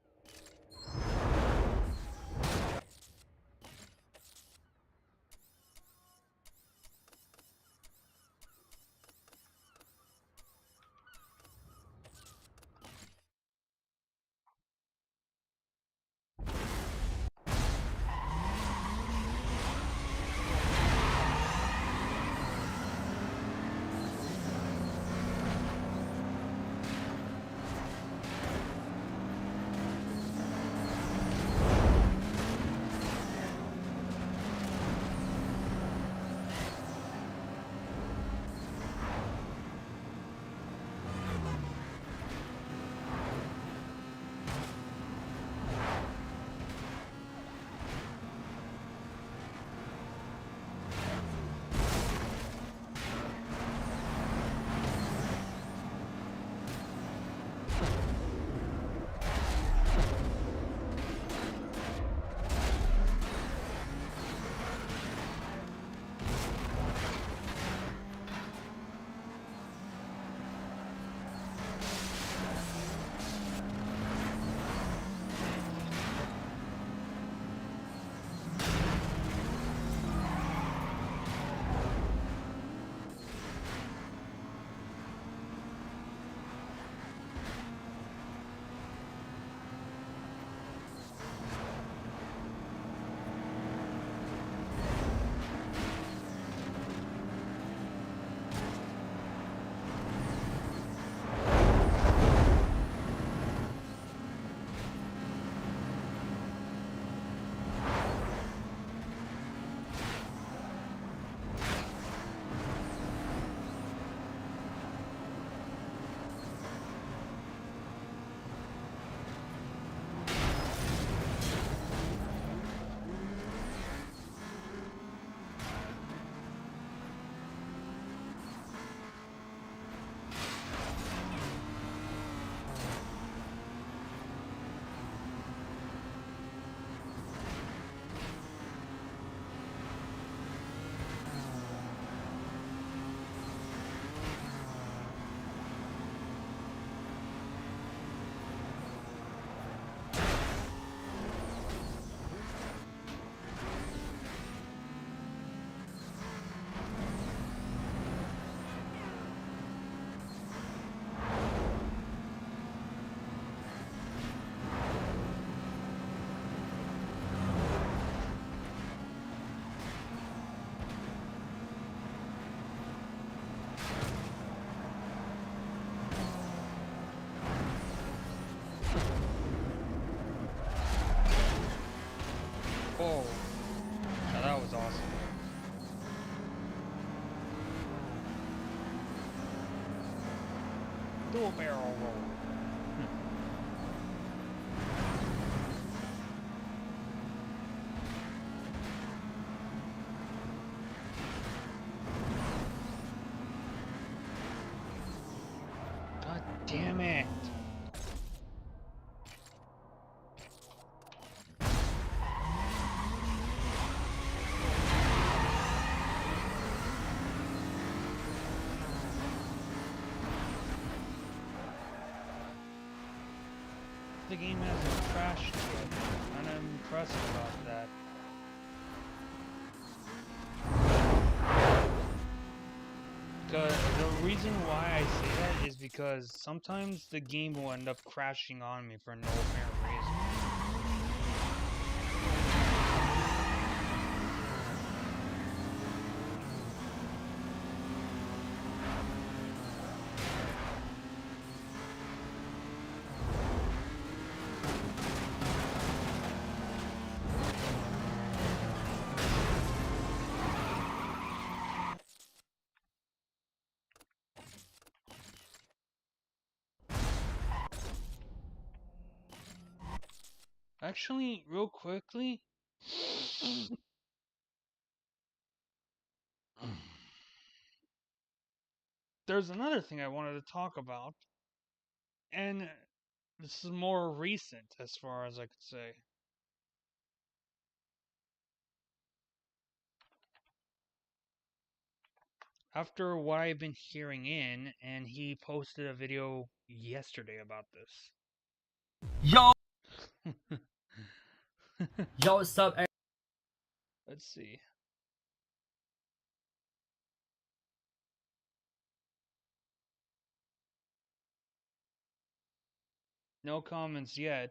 Oh, now that was awesome. Do a barrel roll. God damn it. The game hasn't crashed yet, and I'm impressed about that. Because the reason why I say that is because sometimes the game will end up crashing on me for no apparent reason. Actually, real quickly, there's another thing I wanted to talk about, and this is more recent as far as I could say. After what I've been hearing in, and he posted a video yesterday about this. Yo, yo, what's up? Let's see. No comments yet.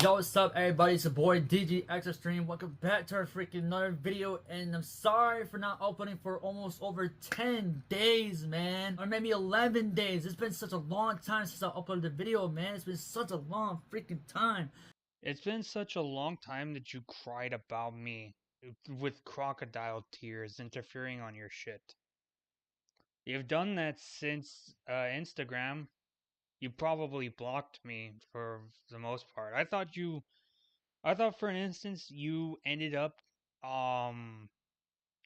Yo, what's up, everybody? It's your boy DG Extra Stream. Welcome back to our freaking another video. And I'm sorry for not uploading for almost over 10 days, man. Or maybe 11 days. It's been such a long time since I uploaded the video, man. It's been such a long freaking time. It's been such a long time that you cried about me with crocodile tears interfering on your shit. You've done that since Instagram. You probably blocked me for the most part. I thought for an instance you ended up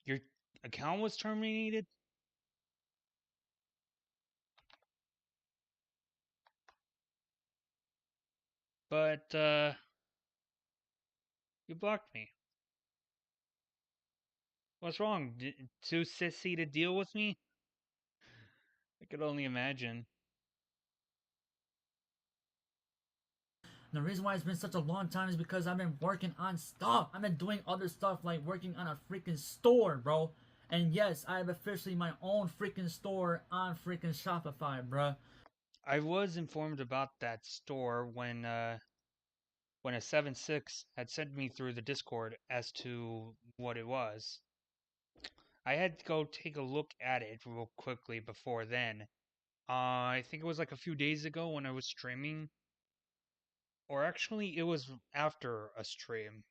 your account was terminated. But you blocked me. What's wrong? Too sissy to deal with me? I could only imagine. And the reason why it's been such a long time is because I've been working on stuff. I've been doing other stuff like working on a freaking store, bro. And yes, I have officially my own freaking store on freaking Shopify, bruh. I was informed about that store when a 7-6 had sent me through the Discord as to what it was. I had to go take a look at it real quickly before then. I think it was like a few days ago when I was streaming. Or actually, it was after a stream.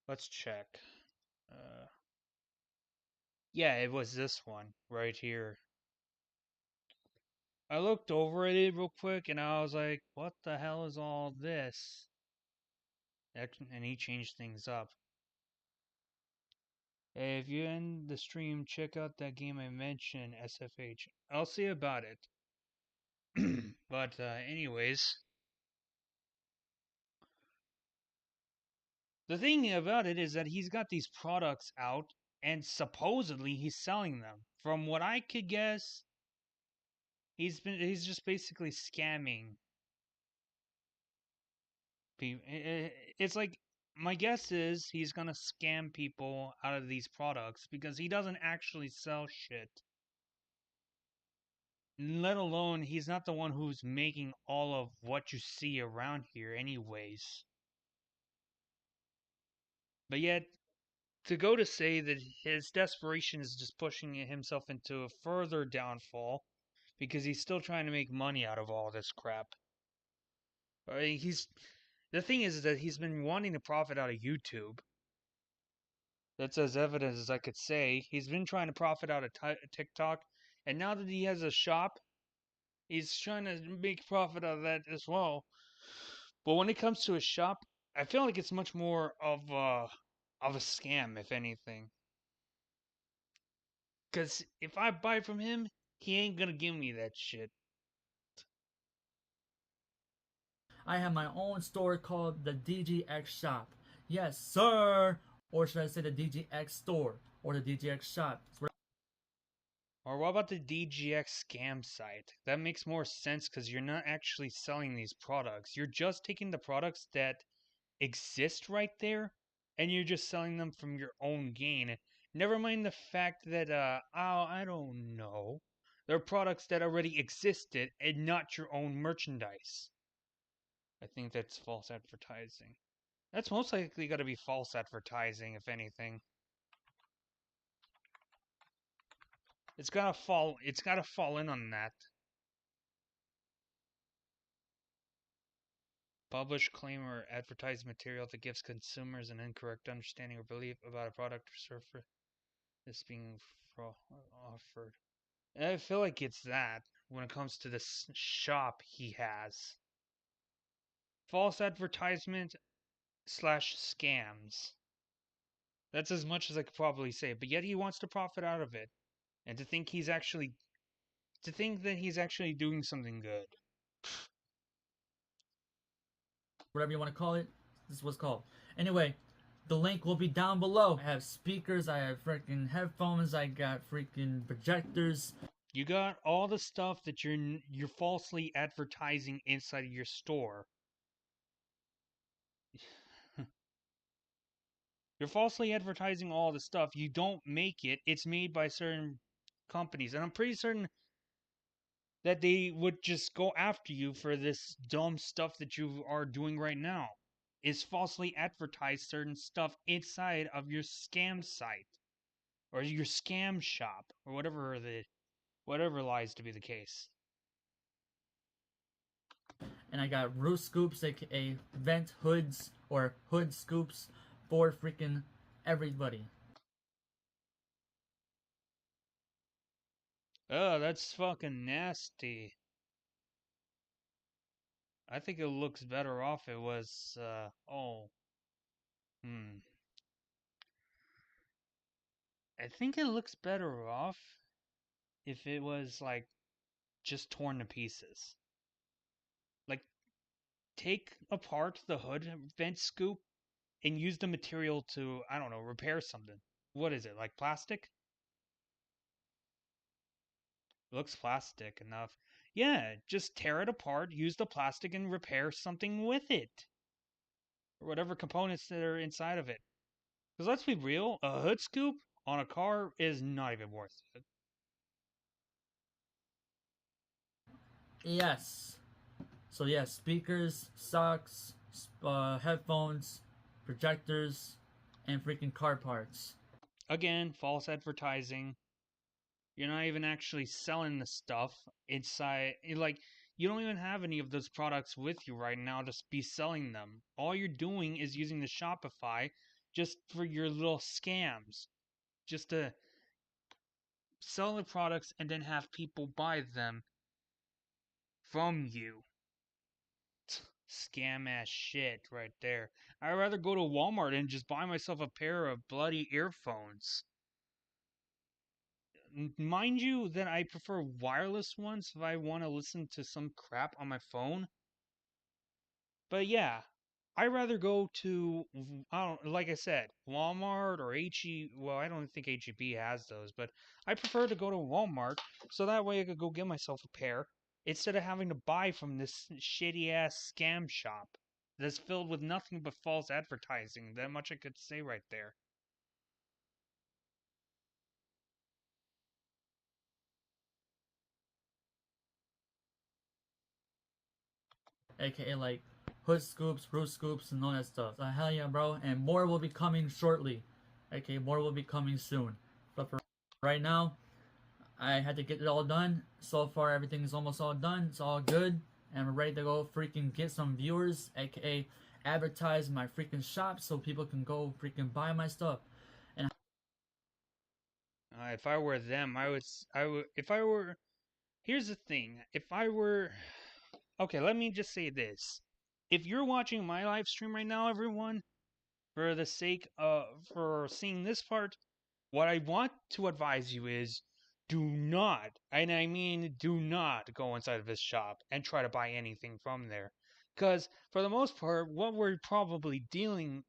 Let's check. Yeah, it was this one right here. I looked over at it real quick and I was like, what the hell is all this? And he changed things up. Hey, if you end the stream, check out that game I mentioned, SFH. I'll see about it. But anyways, the thing about it is that he's got these products out and supposedly he's selling them. From what I could guess, he's just basically scamming people. It's like, my guess is he's gonna scam people out of these products because he doesn't actually sell shit. Let alone, he's not the one who's making all of what you see around here anyways. But yet, to go to say that his desperation is just pushing himself into a further downfall because he's still trying to make money out of all this crap. The thing is that he's been wanting to profit out of YouTube. That's as evident as I could say. He's been trying to profit out of TikTok, and now that he has a shop, he's trying to make profit out of that as well. But when it comes to his shop, I feel like it's much more of a scam, if anything. Because if I buy from him, he ain't gonna give me that shit. I have my own store called the DGX Shop. Yes, sir! Or should I say the DGX Store or the DGX Shop? Or what about the DGX scam site? That makes more sense because you're not actually selling these products. You're just taking the products that exist right there and you're just selling them from your own gain. Never mind the fact that, I don't know. They're products that already existed and not your own merchandise. I think that's false advertising. That's most likely got to be false advertising, if anything. It's gotta fall in on that. Publish, claim, or advertise material that gives consumers an incorrect understanding or belief about a product or service that's being offered. And I feel like it's that when it comes to this shop he has. False advertisement / scams. That's as much as I could probably say, but yet he wants to profit out of it. And to think that he's actually doing something good. Whatever you want to call it, this is what's called. Anyway, the link will be down below. I have speakers, I have freaking headphones, I got freaking projectors. You got all the stuff that you're falsely advertising inside of your store. You're falsely advertising all the stuff. You don't make it. It's made by certain companies. And I'm pretty certain that they would just go after you for this dumb stuff that you are doing right now. Is falsely advertise certain stuff inside of your scam site. Or your scam shop. Or whatever lies to be the case. And I got roof scoops, aka vent hoods or hood scoops for freaking everybody. Oh, that's fucking nasty. I think it looks better off it was, I think it looks better off if it was, like, just torn to pieces. Like, take apart the hood vent scoop and use the material to, I don't know, repair something. What is it, like plastic? Looks plastic enough. Yeah, just tear it apart, use the plastic, and repair something with it. Or whatever components that are inside of it. Because let's be real, a hood scoop on a car is not even worth it. Yes. So yeah, speakers, socks, headphones, projectors, and freaking car parts. Again, false advertising. You're not even actually selling the stuff inside. Like, you don't even have any of those products with you right now to be selling them. All you're doing is using the Shopify just for your little scams. Just to sell the products and then have people buy them from you. Scam ass shit right there. I'd rather go to Walmart and just buy myself a pair of bloody earphones. Mind you that I prefer wireless ones if I want to listen to some crap on my phone. But yeah, I'd rather go to, like I said, Walmart or HE. Well, I don't think HEB has those, but I prefer to go to Walmart so that way I could go get myself a pair instead of having to buy from this shitty ass scam shop that's filled with nothing but false advertising. That much I could say right there. AKA like hood scoops, roof scoops, and all that stuff. So hell yeah, bro. And more will be coming shortly. AKA more will be coming soon. But for right now, I had to get it all done. So far, everything is almost all done. It's all good. And I'm ready to go freaking get some viewers, aka advertise my freaking shop so people can go freaking buy my stuff. And If I were them, I would. If I were. Here's the thing. If I were. Okay, let me just say this. If you're watching my live stream right now, everyone, for the sake of for seeing this part, what I want to advise you is do not, and I mean do not go inside of this shop and try to buy anything from there. Because for the most part, what we're probably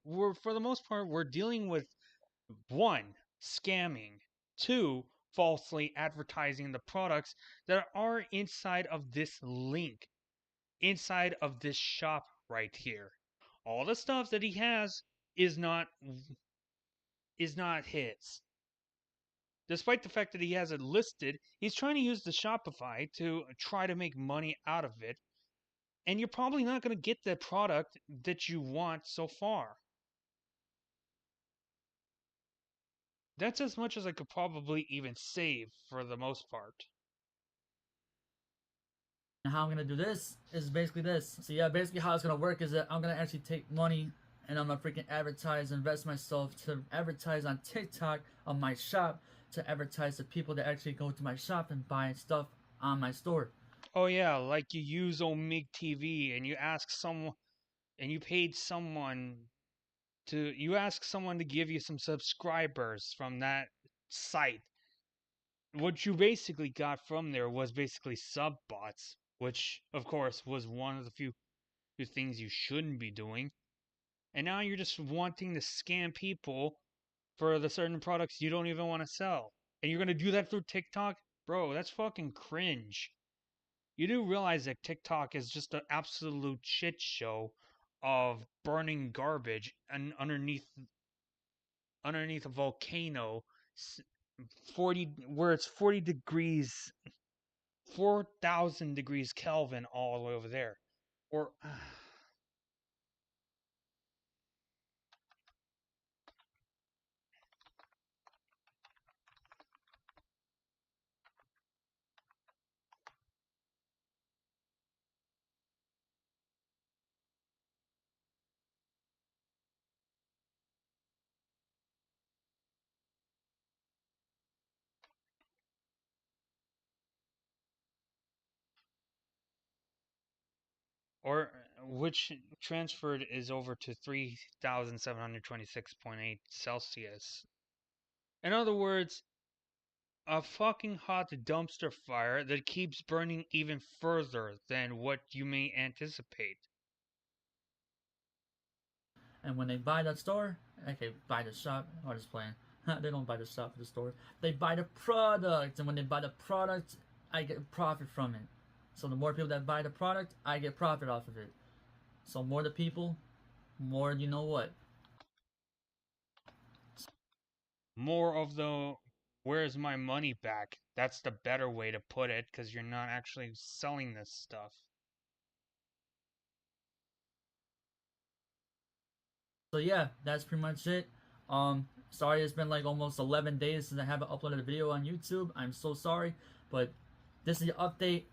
we're dealing with one, scamming, two, falsely advertising the products that are inside of this link, inside of this shop right here. All the stuff that he has is not his. Despite the fact that he has it listed, he's trying to use the Shopify to try to make money out of it. And you're probably not going to get the product that you want so far. That's as much as I could probably even save for the most part. And how I'm gonna do this is basically this. So yeah, basically how it's gonna work is that I'm gonna actually take money and I'm gonna freaking advertise, invest myself to advertise on TikTok on my shop, to advertise to people that actually go to my shop and buy stuff on my store. Oh yeah, like you use Omig TV and you ask someone, and you paid someone you ask someone to give you some subscribers from that site. What you basically got from there was basically sub bots, which of course was one of the few things you shouldn't be doing. And now you're just wanting to scam people for the certain products you don't even want to sell. And you're going to do that through TikTok? Bro, that's fucking cringe. You do realize that TikTok is just an absolute shit show of burning garbage and underneath a volcano 40 where it's 40 degrees 4,000 degrees Kelvin all the way over there. Or which transferred is over to 3,726.8 Celsius. In other words, a fucking hot dumpster fire that keeps burning even further than what you may anticipate. And when they buy that store, okay, buy the shop, I'm just playing. They don't buy the shop or the store. They buy the product, and when they buy the product, I get profit from it. So the more people that buy the product, I get profit off of it. So more the people, more you know what. More of the where's my money back? That's the better way to put it, because you're not actually selling this stuff. So yeah, that's pretty much it. Sorry it's been like almost 11 days since I haven't uploaded a video on YouTube. I'm so sorry, but this is the update.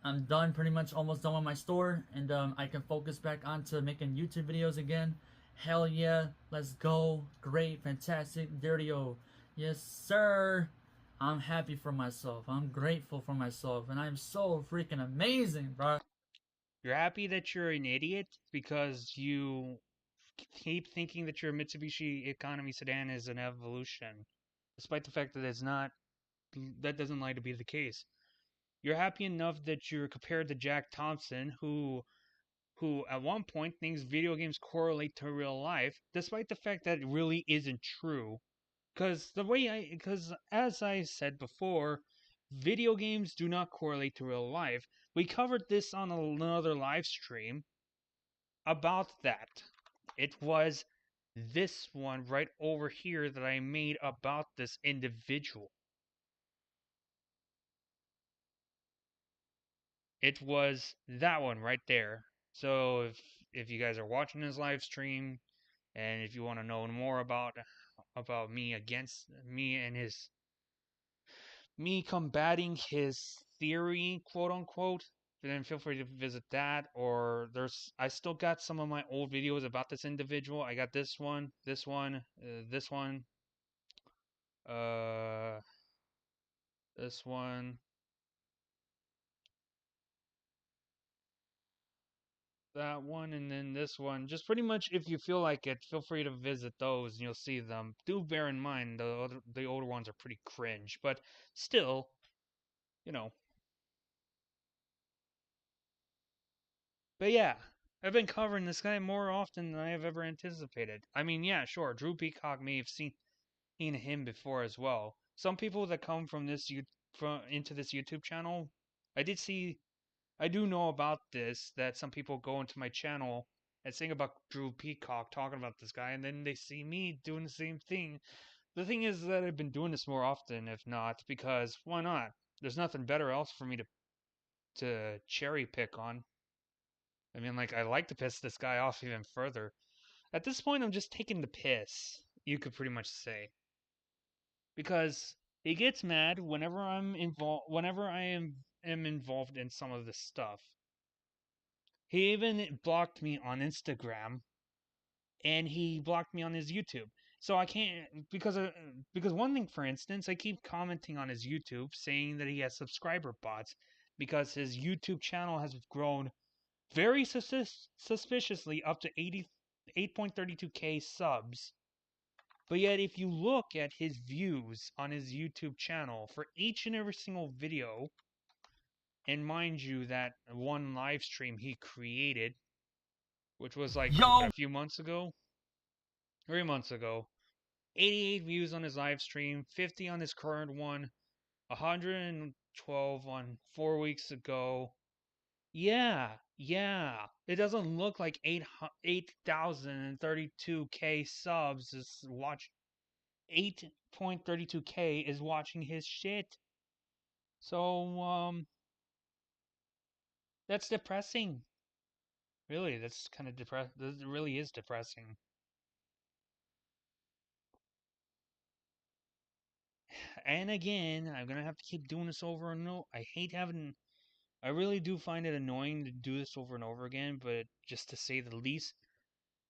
I'm done, pretty much almost done with my store, and I can focus back onto making YouTube videos again. Hell yeah, let's go. Great, fantastic, dirty-o. Yes, sir. I'm happy for myself. I'm grateful for myself, and I'm so freaking amazing, bro. You're happy that you're an idiot because you keep thinking that your Mitsubishi economy sedan is an evolution, despite the fact that it's not. That doesn't like to be the case. You're happy enough that you're compared to Jack Thompson, who at one point thinks video games correlate to real life, despite the fact that it really isn't true. Because as I said before, video games do not correlate to real life. We covered this on another live stream about that. It was this one right over here that I made about this individual. It was that one right there. So if you guys are watching this live stream, and if you want to know more about me against me and me combating his theory, quote unquote, then feel free to visit that. Or I still got some of my old videos about this individual. I got this one, this one, this one, uh, this one, that one, and then this one. Just pretty much, if you feel like it, feel free to visit those and you'll see them. Do bear in mind the older ones are pretty cringe, but still, you know. But yeah, I've been covering this guy more often than I have ever anticipated. I mean, yeah, sure, Drew Peacock may have seen him before as well. some people that come from this into this YouTube channel, I do know about this, that some people go into my channel and sing about Drew Peacock, talking about this guy, and then they see me doing the same thing. The thing is that I've been doing this more often, if not, because why not? There's nothing better else for me to cherry pick on. I mean, like, I like to piss this guy off even further. At this point, I'm just taking the piss, you could pretty much say. Because he gets mad whenever am involved in some of this stuff. He even blocked me on Instagram, and he blocked me on his YouTube. So I can't, because one thing, for instance, I keep commenting on his YouTube saying that he has subscriber bots because his YouTube channel has grown very suspiciously up to 8.32k subs. But yet, if you look at his views on his YouTube channel for each and every single video, and mind you, that one live stream he created, which was like a few months ago, 3 months ago, 88 views on his live stream, 50 on his current one, 112 on 4 weeks ago. Yeah. It doesn't look like 8,032k subs is 8.32k is watching his shit. So, that's depressing. Really, that's kind of depressing. It really is depressing. And again, I'm gonna have to keep doing this over and over. I really do find it annoying to do this over and over again, but just to say the least.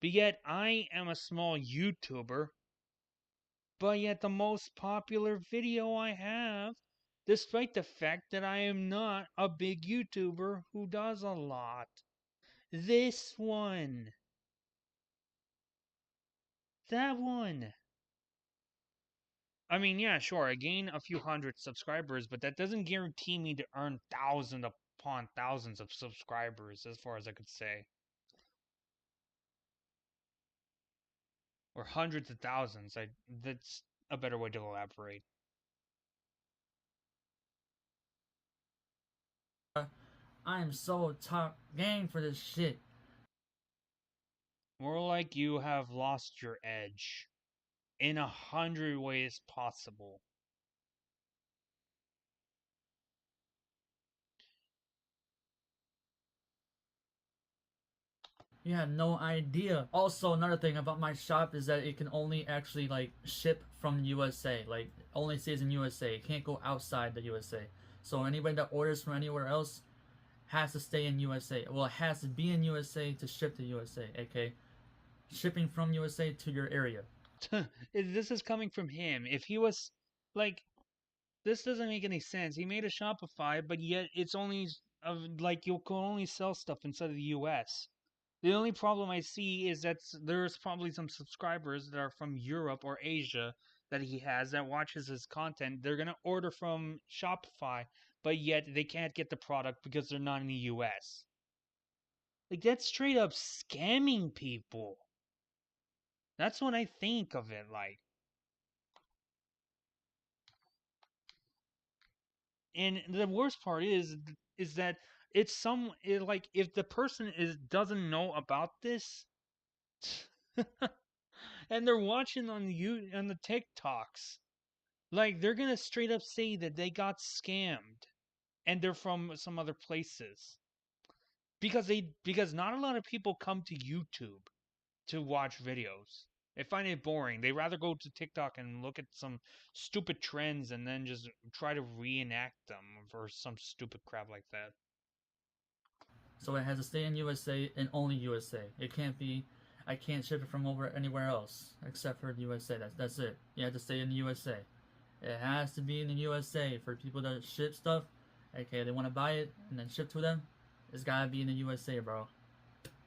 But yet, I am a small YouTuber. But yet, the most popular video I have, despite the fact that I am not a big YouTuber who does a lot. This one. That one. I mean, yeah, sure, I gain a few hundred subscribers, but that doesn't guarantee me to earn thousands upon thousands of subscribers, as far as I could say. Or hundreds of thousands. That's a better way to elaborate. I am so top game for this shit. More like you have lost your edge. In 100 ways possible. You have no idea. Also, another thing about my shop is that it can only actually like ship from USA. Like only stays in USA. It can't go outside the USA. So anybody that orders from anywhere else has to stay in USA. Well, it has to be in USA to ship to USA. Okay, shipping from USA to your area. This is coming from him. If he was like, this doesn't make any sense. He made a Shopify, but yet it's only like you can only sell stuff inside of the US. The only problem I see is that there's probably some subscribers that are from Europe or Asia that he has that watches his content. They're gonna order from Shopify, but yet they can't get the product because they're not in the US. Like, that's straight up scamming people. That's what I think of it like. And the worst part is that like if the person doesn't know about this and they're watching on the TikToks, like they're gonna straight up say that they got scammed and they're from some other places because not a lot of people come to YouTube to watch videos. They find it boring. They rather go to TikTok and look at some stupid trends and then just try to reenact them or some stupid crap like that. So it has to stay in USA and only USA. It can't be. I can't ship it from over anywhere else except for the USA. That's it. You have to stay in the USA. It has to be in the USA for people that ship stuff. Okay, they want to buy it and then ship to them. It's gotta be in the USA, bro.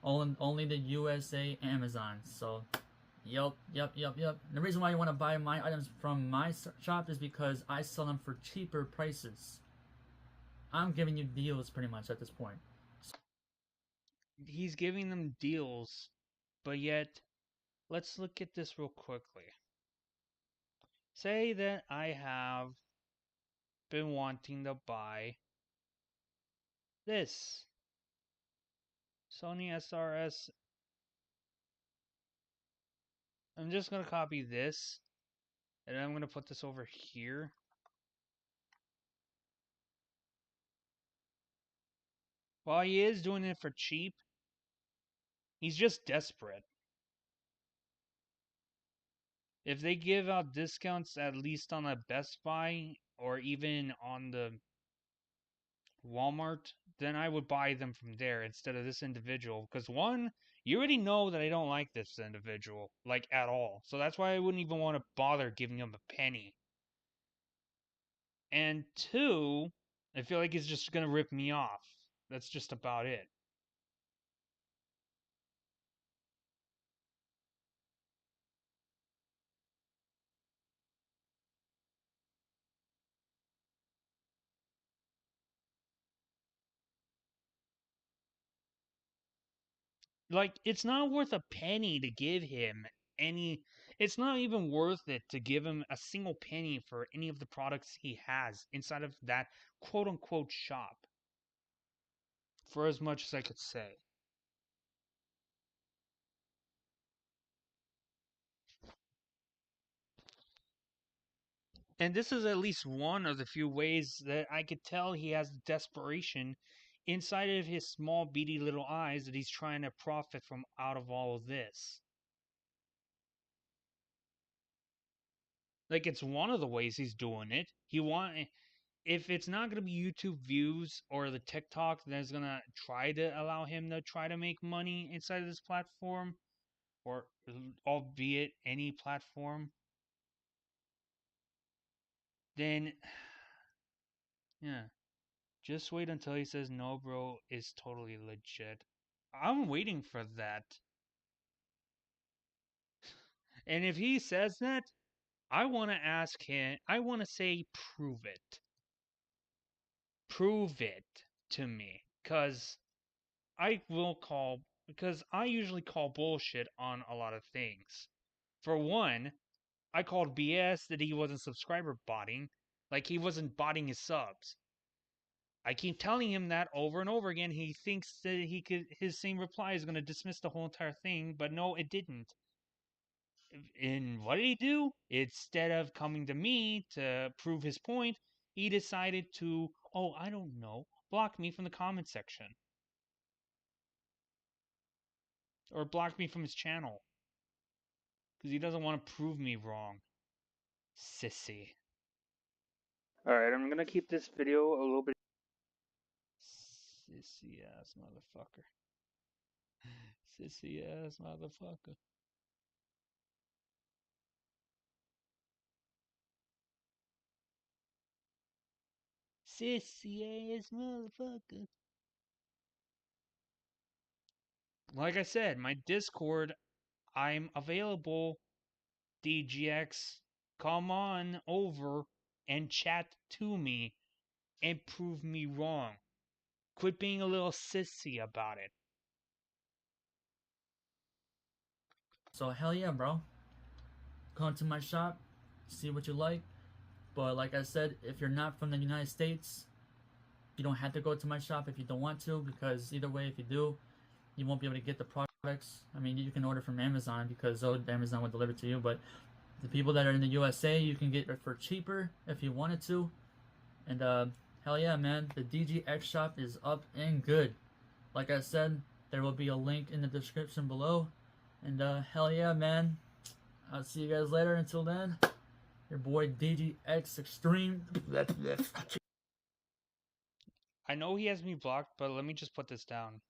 Only the USA Amazon. So, yep. And the reason why you want to buy my items from my shop is because I sell them for cheaper prices. I'm giving you deals pretty much at this point. He's giving them deals, but yet, let's look at this real quickly. Say that I have been wanting to buy this Sony SRS. I'm just going to copy this, and I'm going to put this over here. While he is doing it for cheap, he's just desperate. If they give out discounts at least on a Best Buy or even on the Walmart, then I would buy them from there instead of this individual. Because one, you already know that I don't like this individual, like at all. So that's why I wouldn't even want to bother giving him a penny. And two, I feel like he's just going to rip me off. That's just about it. Like, it's not worth a penny to give him any. It's not even worth it to give him a single penny for any of the products he has inside of that quote unquote shop. For as much as I could say. And this is at least one of the few ways that I could tell he has desperation inside of his small, beady little eyes that he's trying to profit from out of all of this. Like, it's one of the ways he's doing it. If it's not going to be YouTube views or the TikTok that's going to try to allow him to try to make money inside of this platform, or albeit any platform, then, yeah. Just wait until he says no, bro, is totally legit. I'm waiting for that. And if he says that, I want to ask him, I want to say, prove it. Prove it to me. Because I usually call bullshit on a lot of things. For one, I called BS that he wasn't subscriber botting. Like, he wasn't botting his subs. I keep telling him that over and over again. He thinks that his same reply is going to dismiss the whole entire thing, but no, it didn't. And what did he do? Instead of coming to me to prove his point, he decided to, oh, I don't know, block me from the comment section. Or block me from his channel. Because he doesn't want to prove me wrong. Sissy. Alright, I'm gonna keep this video a little bit. Sissy ass motherfucker. Sissy ass motherfucker. Sissy ass motherfucker. Like I said, my Discord, I'm available. DGX, come on over and chat to me and prove me wrong. Quit being a little sissy about it. So hell yeah, bro. Come to my shop, see what you like. But like I said, if you're not from the United States, you don't have to go to my shop if you don't want to, because either way, if you do, you won't be able to get the products. I mean, you can order from Amazon because Amazon will deliver to you, but the people that are in the USA, you can get it for cheaper if you wanted to. And hell yeah, man, the DGX shop is up and good. Like I said, there will be a link in the description below. And hell yeah, man, I'll see you guys later. Until then, your boy DGX Extreme. I know he has me blocked, but let me just put this down.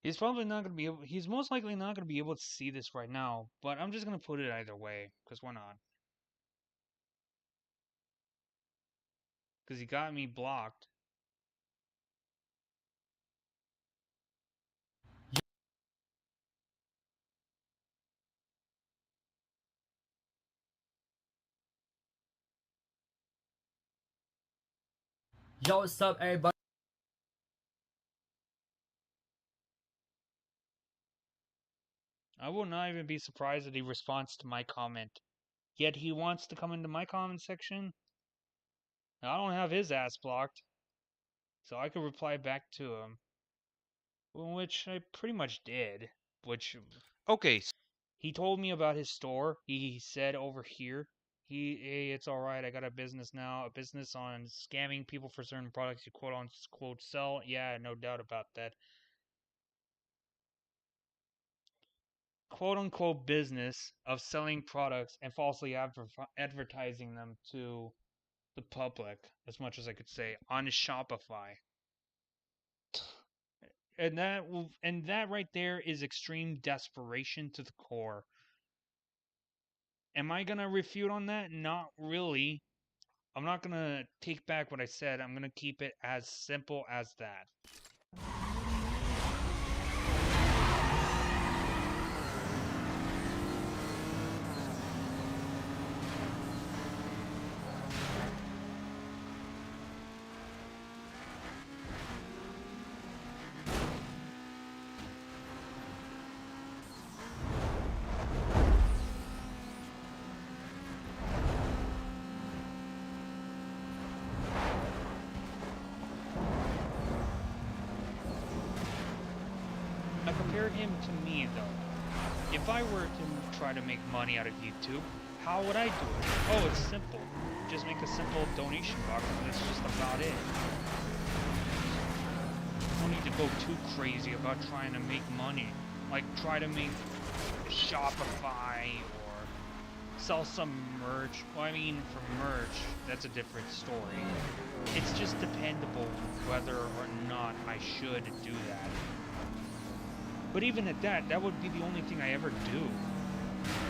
He's probably not going to be able, he's most likely not going to be able to see this right now, but I'm just going to put it either way, because why not? Because he got me blocked. Yo, what's up, everybody? I will not even be surprised that he responds to my comment. Yet he wants to come into my comment section. I don't have his ass blocked, so I could reply back to him. Which I pretty much did. Which, okay, he told me about his store. He said over here, hey, it's alright, I got a business now. A business on scamming people for certain products you quote unquote sell. Yeah, no doubt about that. Quote unquote business of selling products and falsely advertising them to the public, as much as I could say, on Shopify. And that right there is extreme desperation to the core. Am I gonna refute on that? Not really. I'm not gonna take back what I said. I'm gonna keep it as simple as that. Now compare him to me though. If I were to try to make money out of YouTube, how would I do it? Oh, it's simple. Just make a simple donation box and that's just about it. You don't need to go too crazy about trying to make money. Like try to make Shopify or sell some merch. Well, I mean, for merch, that's a different story. It's just dependable whether or not I should do that. But even at that, that would be the only thing I ever do.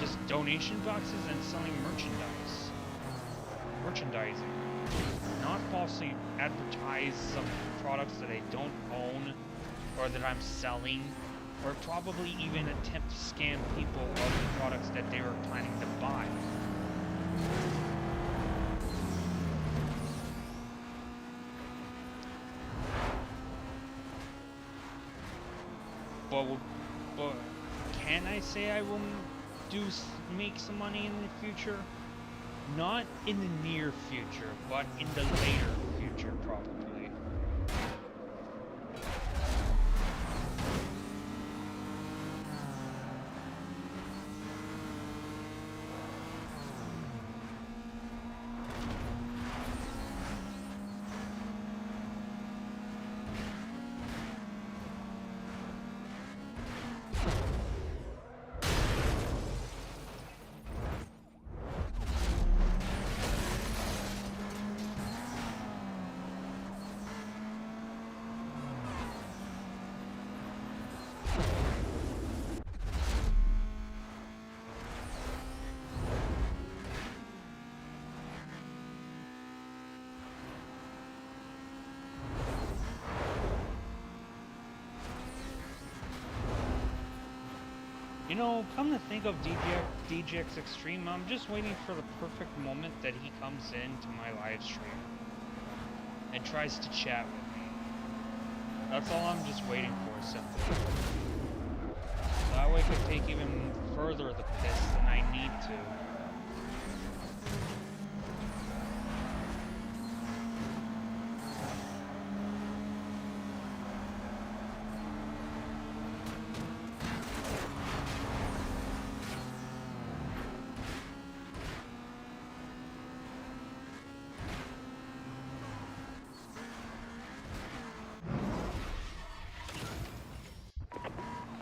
Just donation boxes and selling merchandising. Not falsely advertise some products that I don't own or that I'm selling, or probably even attempt to scam people of the products that they were planning to buy. But can I say I will make some money in the future? Not in the near future, but in the later future, probably. You know, come to think of DJX Extreme, I'm just waiting for the perfect moment that he comes into my live stream and tries to chat with me. That's all I'm just waiting for, simply. That way I could take even further the piss than I need to.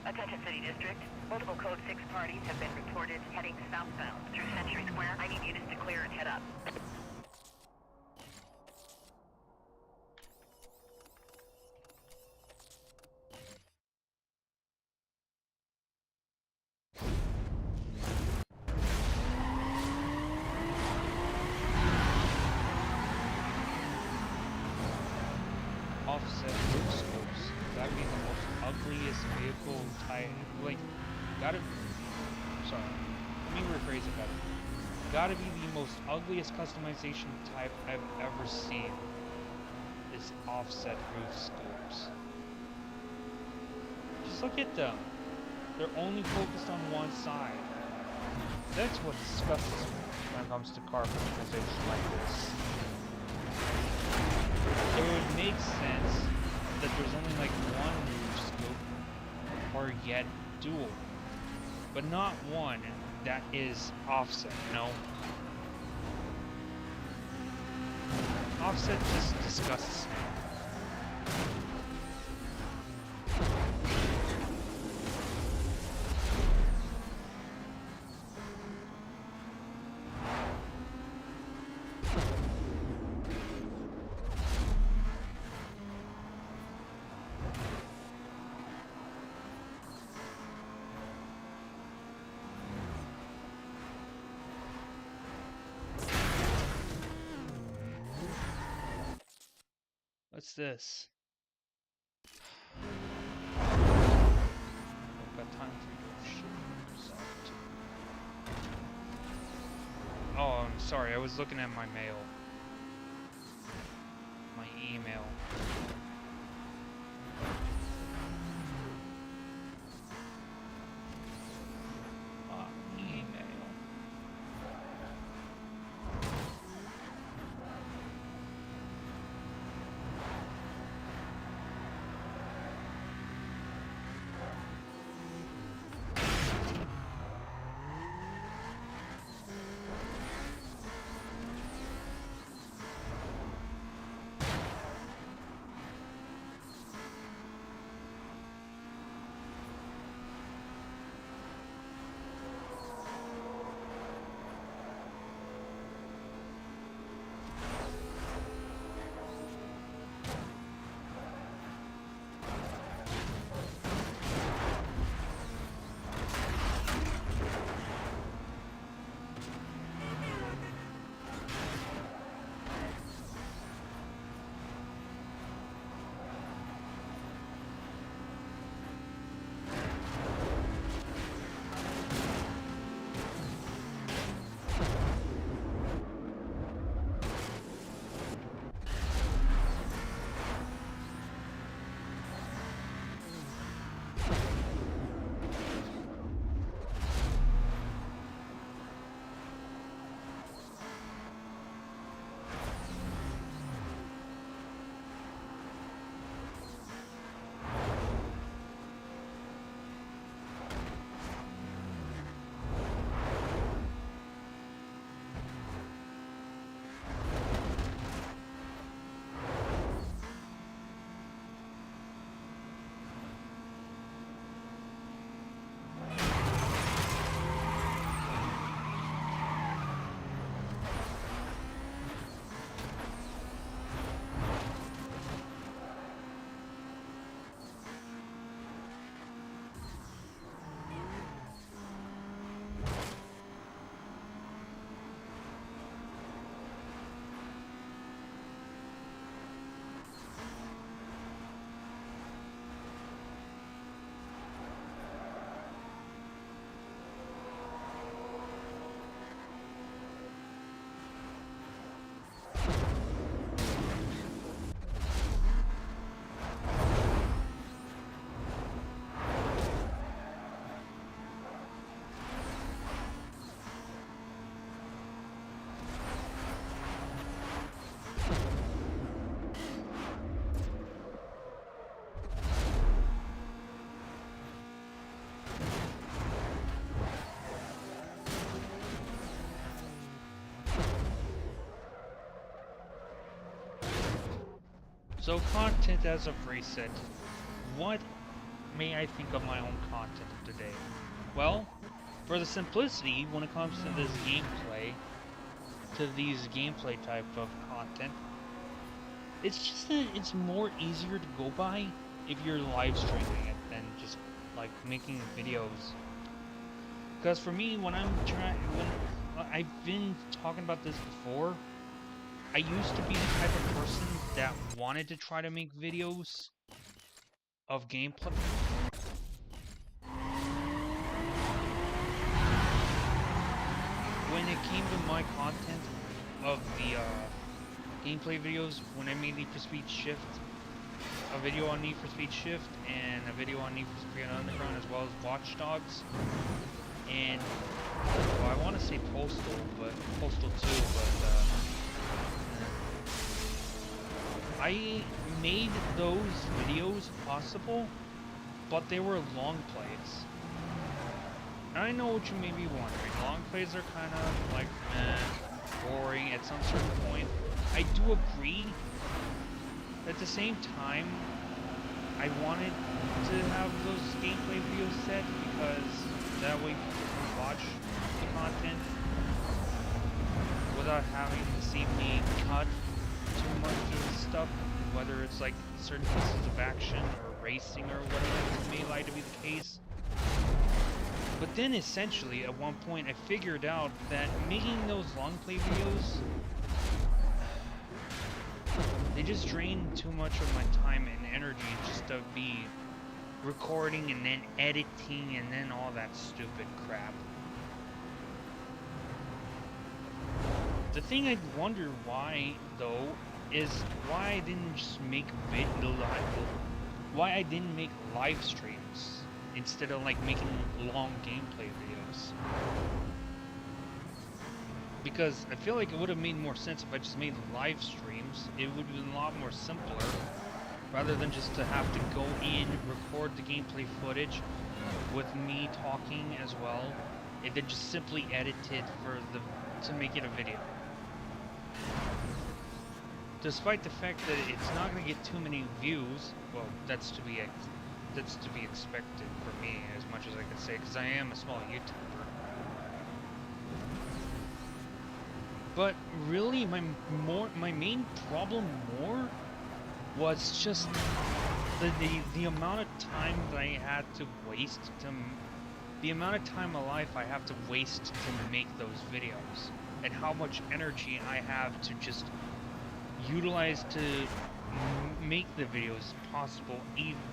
Attention City District. Multiple Code 6 parties have been reported heading southbound through Century Square. I need units to clear and head up. offset roof scopes. Gotta be the most ugliest vehicle type. Like, gotta. Sorry. Let me rephrase it better. Gotta be the most ugliest customization type I've ever seen. Is offset roof scopes. Just look at them. They're only focused on one side. That's what disgusts me when it comes to car customization like this. It would make sense that there's only like one roof scope, or yet dual, but not one that is offset, no? Offset just disgusts me. What's this? I've got time for your shit. Oh, I'm sorry. I was looking at my mail. My email. Email. So content as of recent. What may I think of my own content of today? Well, for the simplicity when it comes to this gameplay, to these gameplay type of content, it's just that it's more easier to go by if you're live streaming it than just like making videos. Because for me, when I've been talking about this before, I used to be the type of person that wanted to try to make videos of gameplay. When it came to my content of the gameplay videos, when I made Need for Speed Shift, a video on Need for Speed Shift, and a video on Need for Speed Underground, as well as Watch Dogs, and well, I want to say Postal 2, but I made those videos possible, but they were long plays. And I know what you may be wondering. Long plays are kind of like boring at some certain point. I do agree. At the same time, I wanted to have those gameplay videos set because that way people can watch the content without having to see me cut too much of the stuff, whether it's like certain pieces of action or racing or whatever may like to be the case. But then essentially at one point I figured out that making those long play videos, they just drain too much of my time and energy just to be recording and then editing and then all that stupid crap. The thing I wonder why though is why I didn't just make why I didn't make live streams instead of like making long gameplay videos. Because I feel like it would have made more sense if I just made live streams. It would have been a lot more simpler rather than just to have to go in, record the gameplay footage with me talking as well, and then just simply edit it to make it a video. Despite the fact that it's not going to get too many views, well, that's to be expected for me, as much as I can say, because I am a small YouTuber. But really, my main problem was just the amount of time that I had to waste the amount of time of life I have to waste to make those videos, and how much energy I have to just utilize to make the videos possible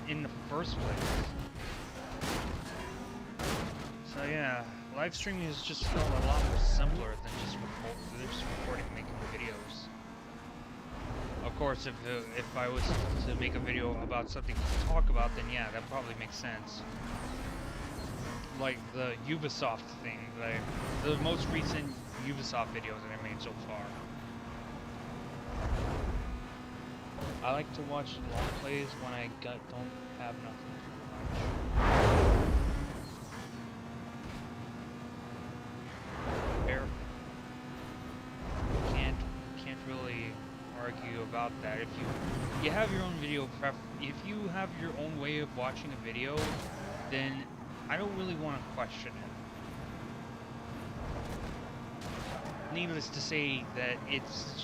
in the first place. So yeah, live streaming is just felt a lot more simpler than just recording and making the videos. Of course, if I was to make a video about something to talk about, then yeah, that probably makes sense. Like the Ubisoft thing, the most recent Ubisoft videos that I made so far. I like to watch long plays when I don't have nothing to watch. Fair. Can't really argue about that. If you have your own if you have your own way of watching a video, then I don't really want to question it. Needless to say that it's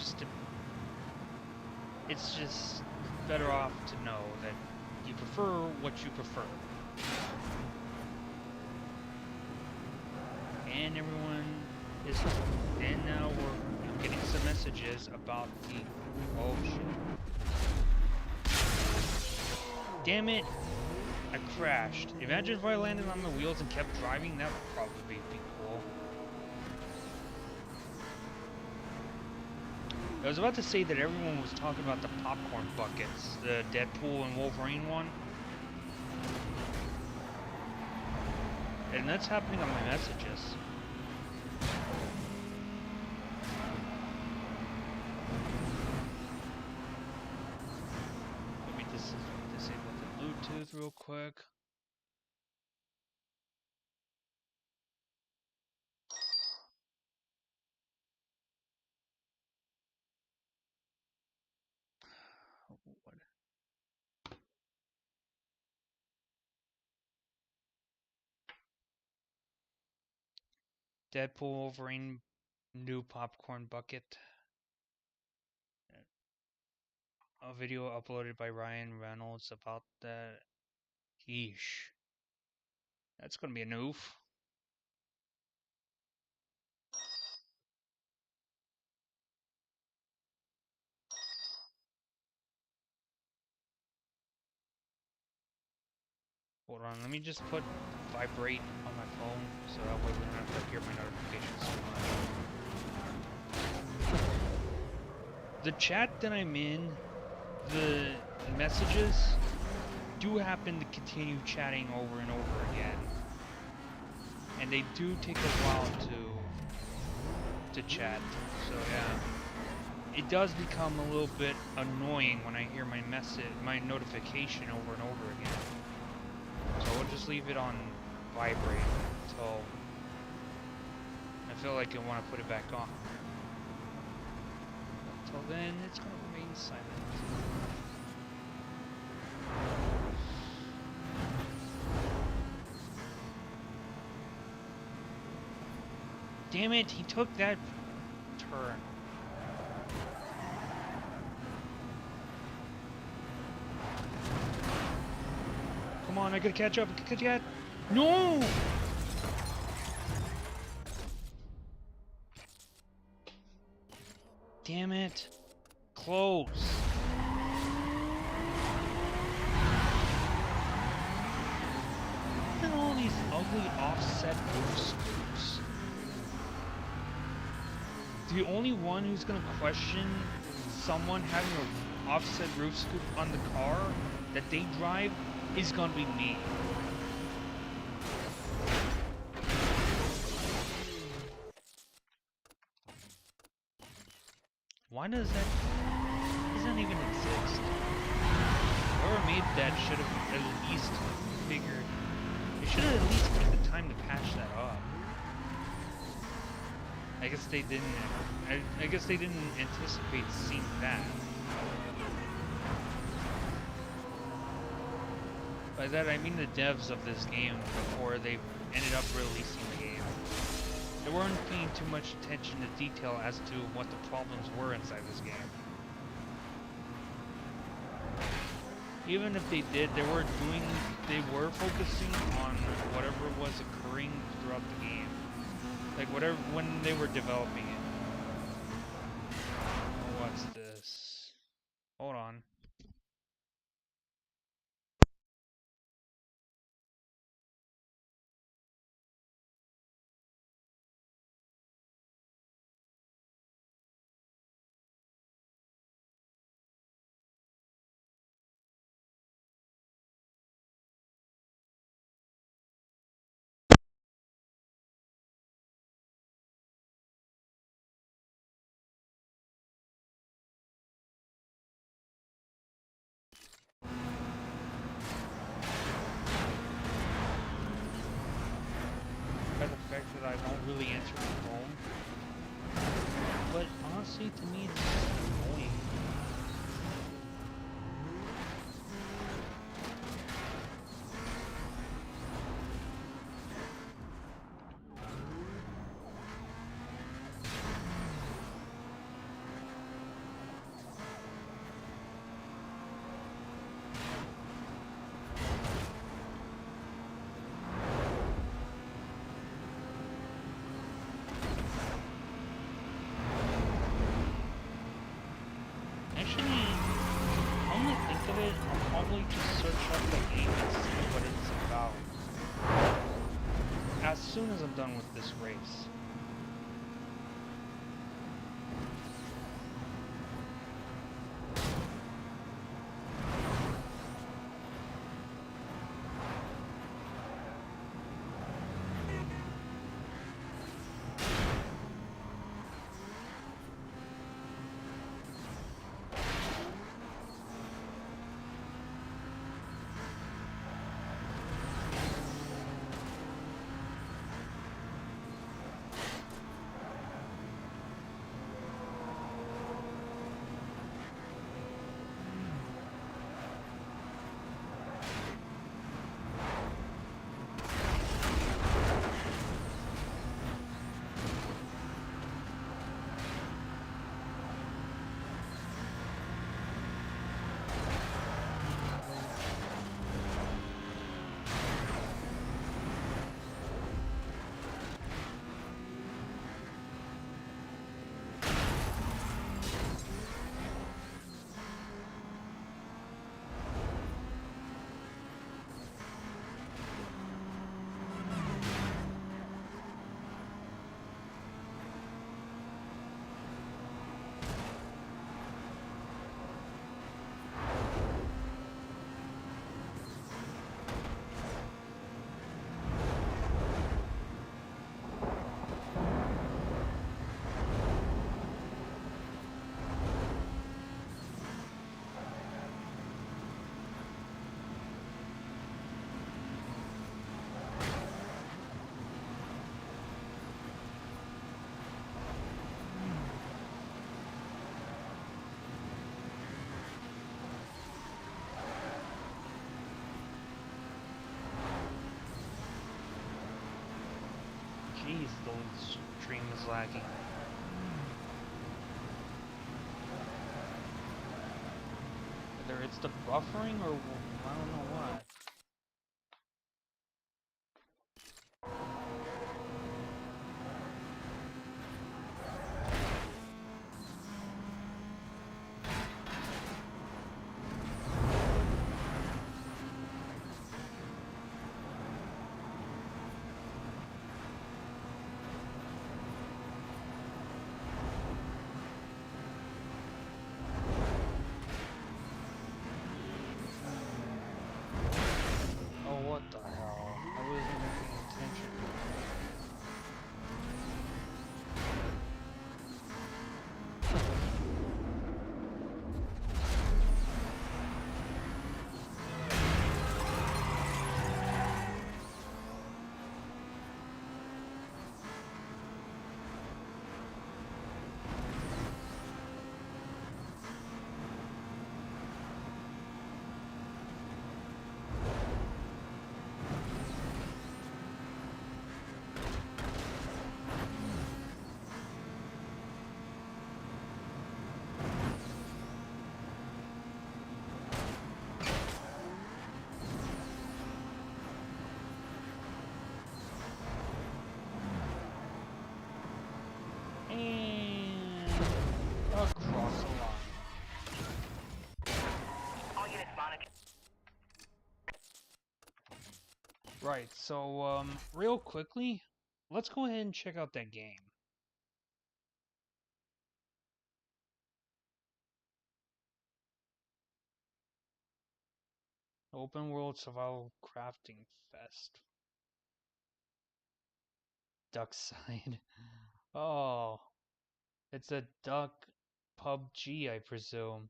just better off to know that you prefer what you prefer. And now we're getting some messages about the, oh shit. Damn it! I crashed. Imagine if I landed on the wheels and kept driving, that would probably be cool. I was about to say that everyone was talking about the popcorn buckets, the Deadpool and Wolverine one. And that's happening on my messages. Let me disable the Bluetooth real quick. What? Deadpool, Wolverine, new popcorn bucket. A video uploaded by Ryan Reynolds about that. Yeesh. That's gonna be a noof. Hold on, let me just put vibrate on my phone so that way we don't have to hear my notifications so much. The chat that I'm in, the messages do happen to continue chatting over and over again. And they do take a while to chat. So yeah. It does become a little bit annoying when I hear my notification over and over again. So we'll just leave it on vibrate until I feel like I want to put it back on. Until then, it's going to remain silent. Damn it, he took that turn. Come on, I gotta catch up. No! Damn it. Close. Look at all these ugly offset roof scoops. The only one who's gonna question someone having an offset roof scoop on the car that they drive is gonna be me. Why does that doesn't even exist? Whoever made that should have at least figured. They should have at least taken the time to patch that up. I guess they didn't. I guess they didn't anticipate seeing that. By that I mean the devs of this game before they ended up releasing the game. They weren't paying too much attention to detail as to what the problems were inside this game. Even if they did, they were focusing on whatever was occurring throughout the game. Like whatever, when they were developing it. Oh, what's this? Hold on. By the fact that I don't really answer my phone. But honestly, to me, it's just annoying. Actually, come to think of it, I'll probably just search up the game and see what it's about. As soon as I'm done with this race. the stream is lagging. Whether it's the buffering or I don't know what. Oh, what the hell? I wasn't even paying attention. And across the line. All units monitor. Right, so real quickly, let's go ahead and check out that game. Open World Survival Crafting Fest. Duckside. Oh, it's a duck PUBG, I presume.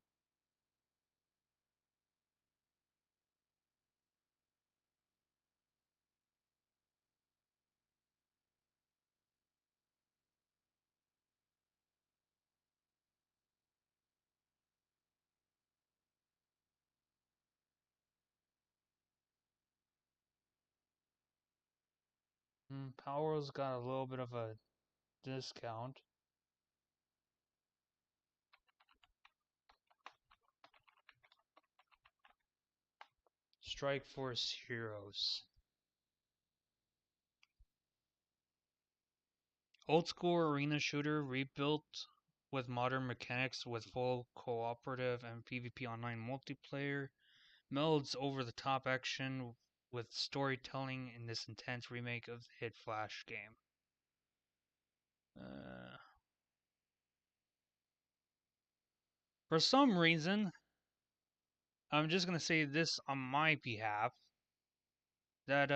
Power's got a little bit of a discount. Strike Force Heroes. Old school arena shooter rebuilt with modern mechanics with full cooperative and PvP online multiplayer. Melds over the top action with storytelling in this intense remake of the hit Flash game. For some reason, I'm just gonna say this on my behalf, that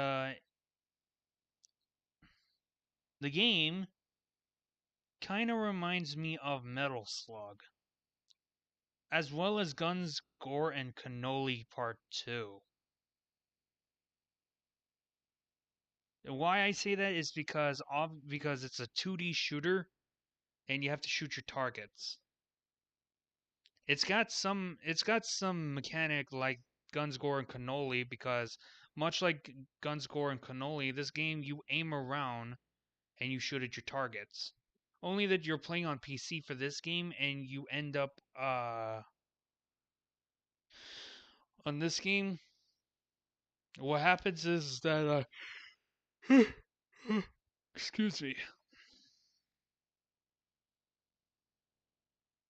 the game kind of reminds me of Metal Slug, as well as Guns, Gore, and Cannoli Part 2. Why I say that is because it's a 2D shooter and you have to shoot your targets. It's got some mechanic like Guns, Gore, and Cannoli, because much like Guns, Gore, and Cannoli, this game you aim around and you shoot at your targets. Only that you're playing on PC for this game and you end up on this game, what happens is that excuse me.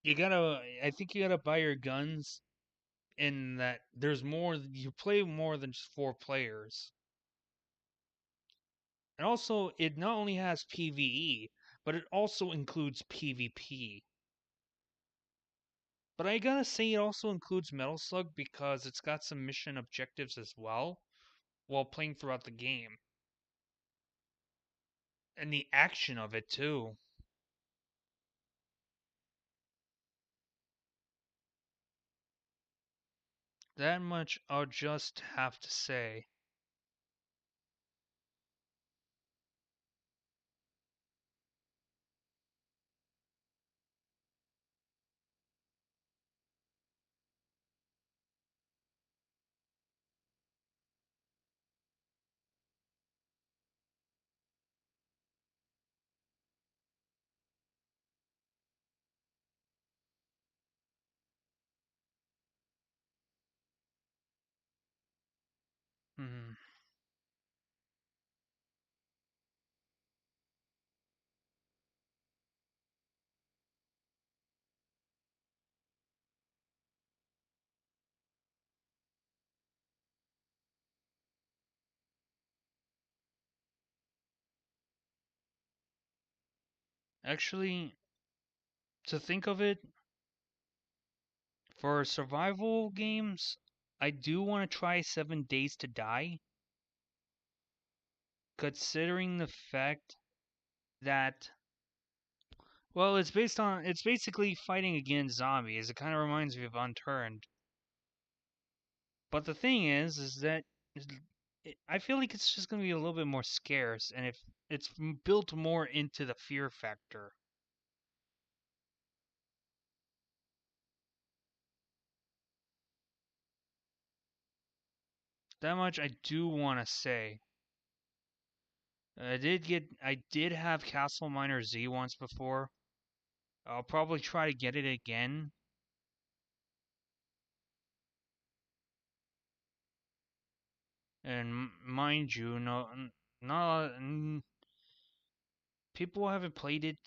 I think you gotta buy your guns in that there's more, you play more than just 4 players. And also, it not only has PvE, but it also includes PvP. But I gotta say, it also includes Metal Slug because it's got some mission objectives as well while playing throughout the game. And the action of it, too. That much I'll just have to say. Actually, to think of it, for survival games, I do want to try 7 Days to Die, considering the fact that, well, it's basically fighting against zombies. It kind of reminds me of Unturned. But the thing is that I feel like it's just going to be a little bit more scarce, and if it's built more into the fear factor. That much I do want to say. I did have Castle Miner Z once before. I'll probably try to get it again. And mind you, people haven't played it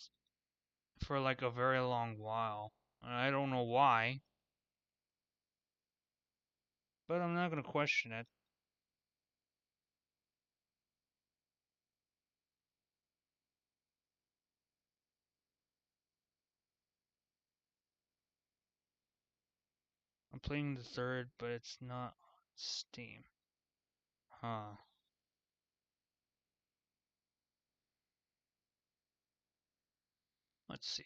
for like a very long while. I don't know why, but I'm not gonna question it. I'm playing the third, but it's not Steam. Huh. Let's see.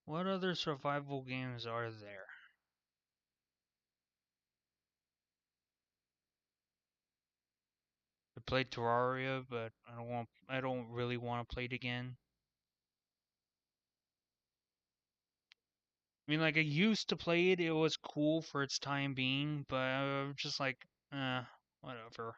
What other survival games are there? I played Terraria, but I don't really want to play it again. I mean, like, I used to play it, it was cool for its time being, but I was just like, whatever.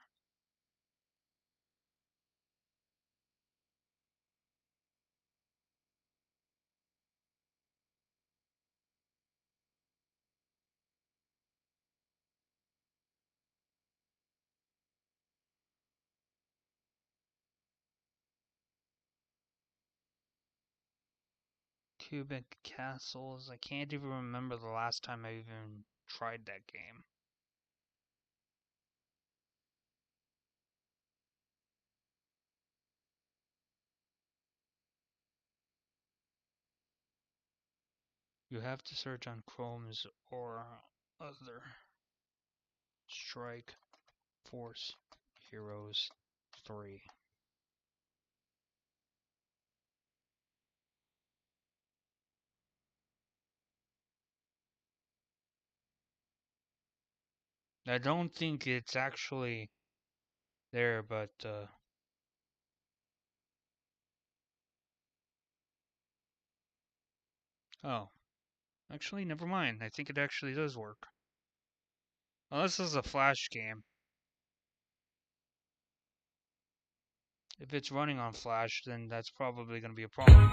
Cubic Castles, I can't even remember the last time I even tried that game. You have to search on Chrome's or other. Strike Force Heroes 3. I don't think it's actually there, but oh, actually, never mind. I think it actually does work. Well, this is a Flash game. If it's running on Flash, then that's probably going to be a problem.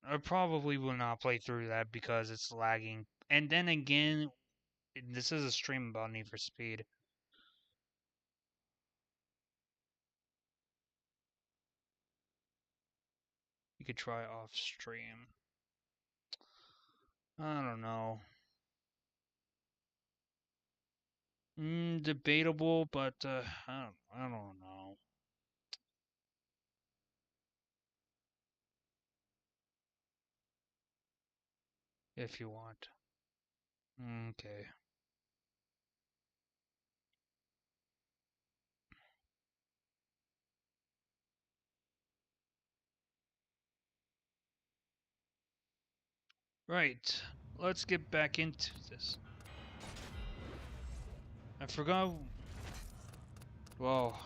I probably will not play through that because it's lagging. And then again, this is a stream about Need for Speed. You could try off stream. I don't know. Debatable, but I don't know. if you want. Okay. Right. Let's get back into this. I forgot. Well,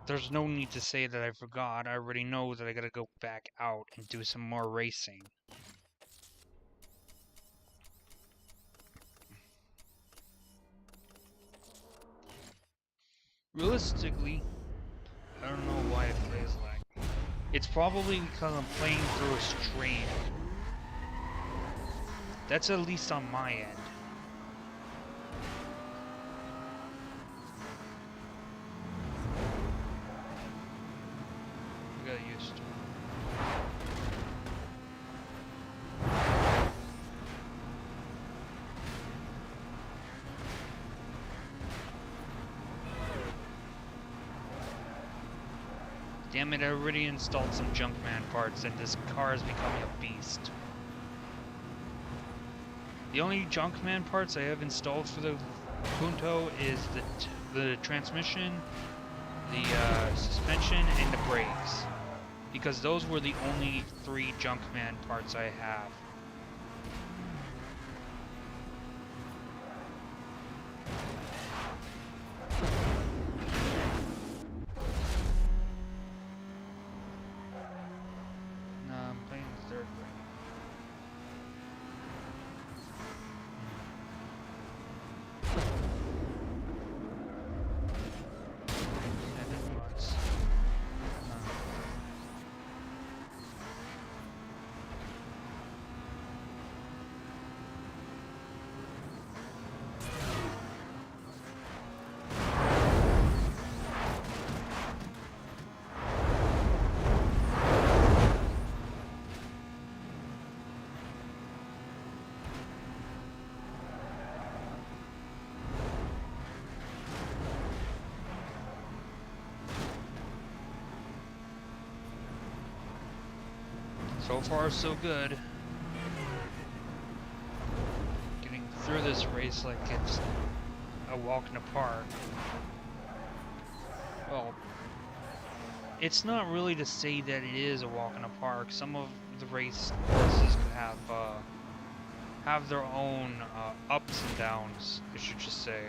there's no need to say that I forgot. I already know that I gotta go back out and do some more racing. Realistically, I don't know why it plays like. It's probably because I'm playing through a stream. That's at least on my end. I got used to it. Damn it, I already installed some Junkman parts and this car is becoming a beast. The only Junkman parts I have installed for the Punto is the transmission, the suspension, and the brakes. Because those were the only 3 Junkman parts I have. So far, so good. Getting through this race like it's a walk in the park. Well, it's not really to say that it is a walk in the park. Some of the race courses have their own ups and downs, I should just say.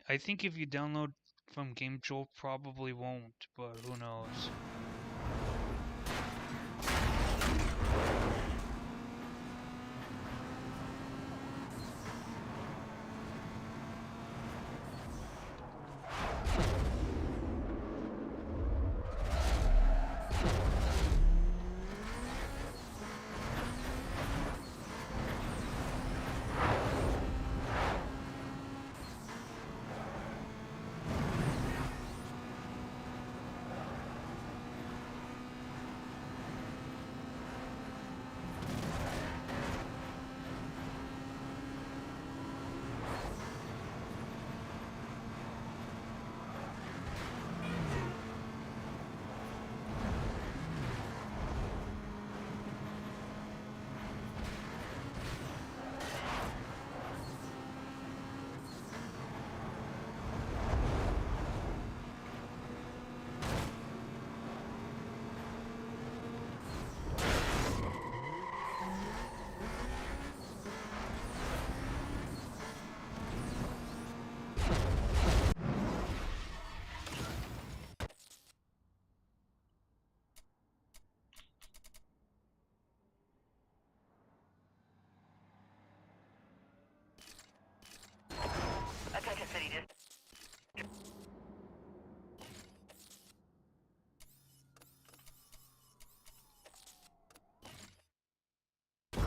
I think if you download from GameJolt, probably won't, but who knows. Attention City District.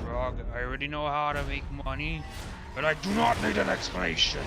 Frog, I already know how to make money, but I do not need an explanation.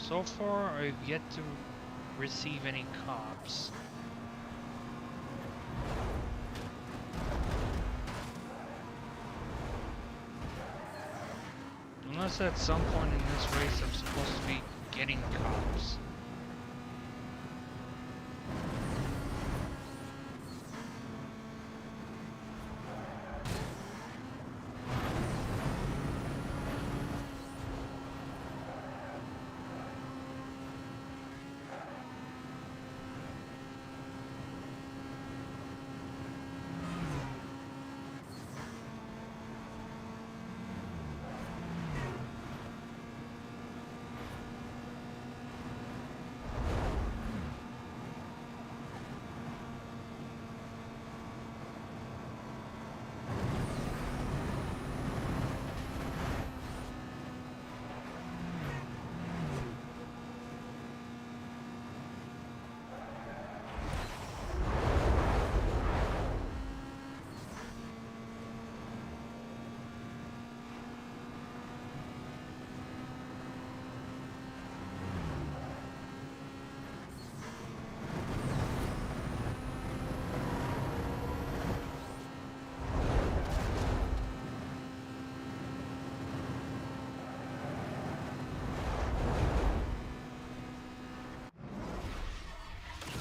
So far, I've yet to receive any cops. Unless at some point in this race I'm supposed to be getting cops.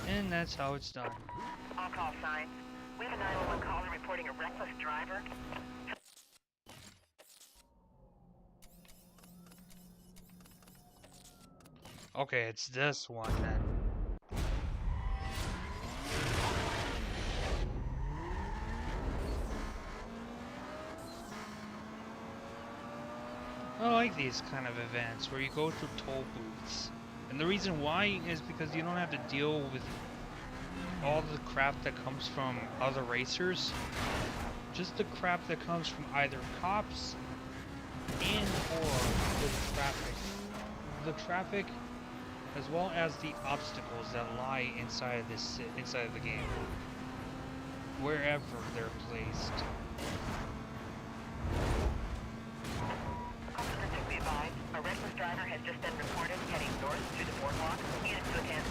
And that's how it's done. All call signs. We have a 911 caller reporting a reckless driver. Okay, it's this one then. I like these kind of events where you go through toll booths. And the reason why is because you don't have to deal with all the crap that comes from other racers. Just the crap that comes from either cops and or the traffic. The traffic as well as the obstacles that lie inside of inside of the game. Wherever they're placed. Officers be advised, a reckless driver has just been reported heading north through the boardwalk. Units to attend.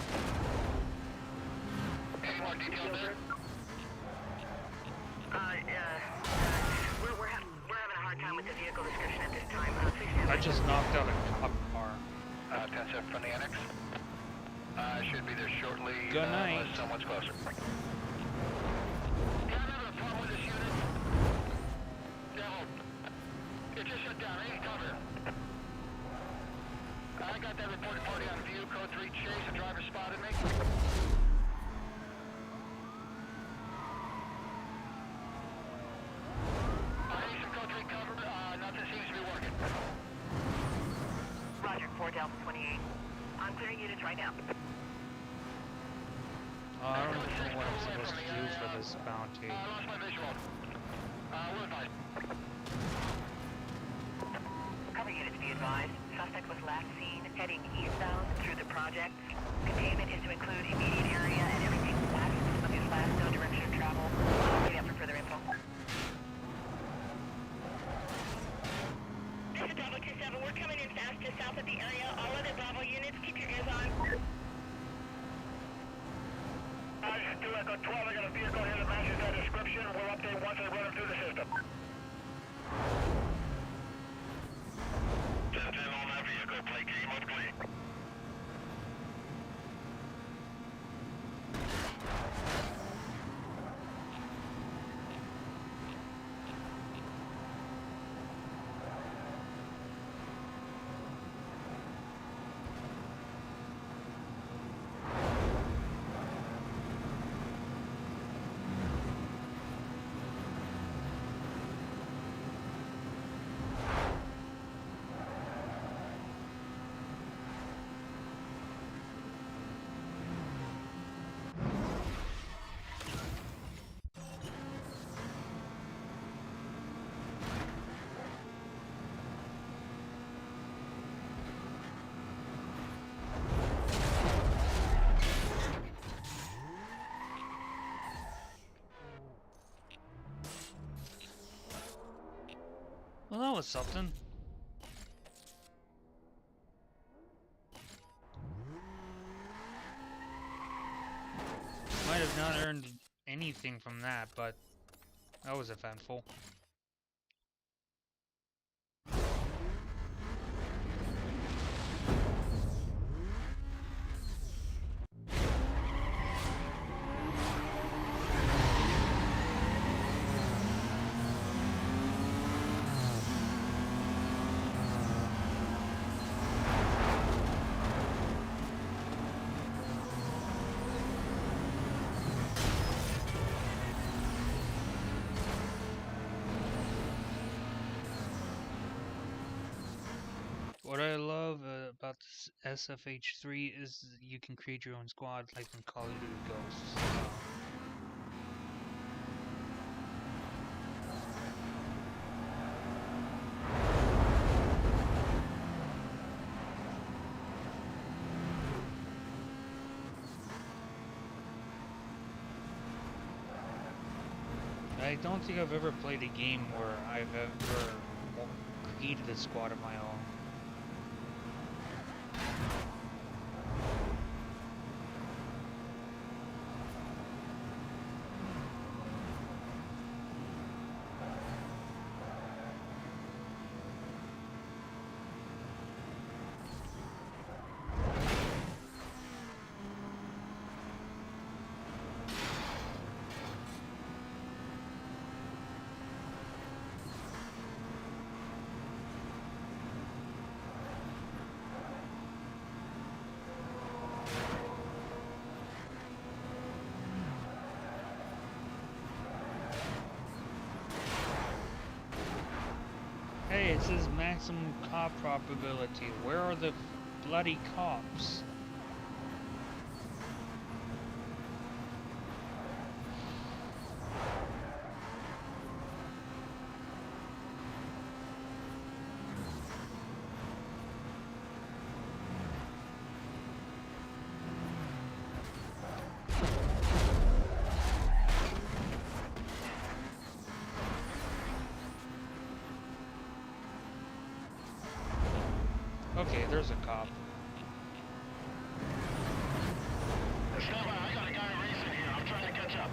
Any more details there? We're having a hard time with the vehicle description at this time. Please stand I by. just knocked out a cop car. 10-7 from the annex. Should be there shortly. Good night. Unless someone's closer. Yeah, I'm having a problem with this unit. Devil, it just shut down. I need cover. I got that reported party on view. Code 3 chase. The driver spotted me. I need some code 3 cover. Nothing seems to be working. Roger, 4 Delta 28. I'm clearing units right now. I don't know what I'm supposed to do for this bounty. I lost my visual. We're fine. Cover units be advised. Suspect was last seen heading eastbound through the project. Containment is to include immediate area and everything west of his last known direction of travel. Wait up for further info. This is Bravo 27. We're coming in fast to south of the area. All other Bravo units, keep your ears on. Do Echo 12, I got a vehicle here that matches that description. We'll update once I run it through the system. 10-10 on that vehicle. Play game up clean. Well, that was something. not earned anything from that, but that was eventful. What I love about this SFH3 is you can create your own squad like in Call of Duty Ghosts. I don't think I've ever played a game where I've ever created a squad of my own. Hey, it says maximum cop probability. Where are the bloody cops? Okay, there's a cop. I got a guy racing here. I'm trying to catch up.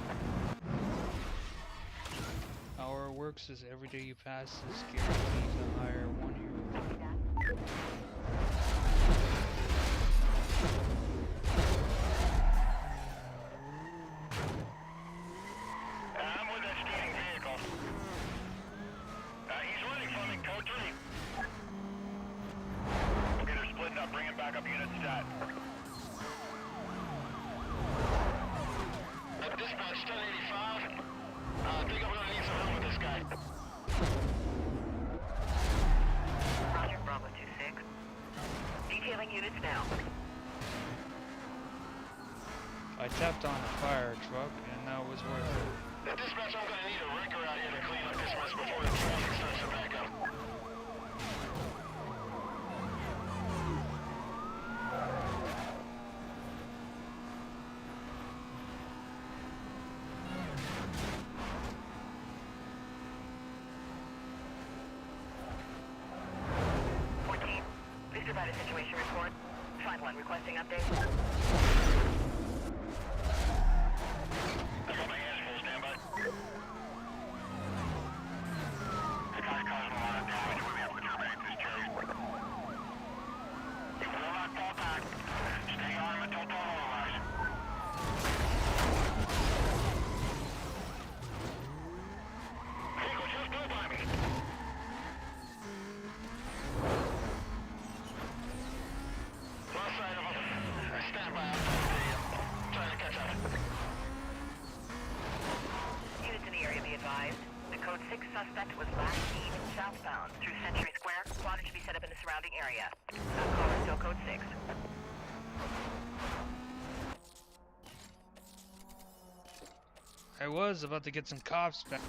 How it works is every day you pass is guaranteed to hire one hero. I'm with that speeding vehicle. He's running from me, code 3. Okay, they're splitting up. Bring him back up unit stat. Dispatch 1085. I think I'm gonna need some help with this guy. Roger, Bravo 26. Detailing units now. I tapped on a fire truck and that was worth it. Dispatch, I'm gonna need a wrecker out here to clean up this mess before the traffic starts to back up. Please provide a situation report. Find one requesting update. I got my hands full, stand by. This guy's causing a lot of damage. We'll be able to terminate this chase. You will not fall back. Stay armed until demoralized. Vehicle just blew by me. Lost sight of him. Stand by. Trying to catch up. Units in the area be advised. The code 6 suspect was last seen southbound through Century Square. Squadron should be set up in the surrounding area. Caller still code 6. I was about to get some cops back.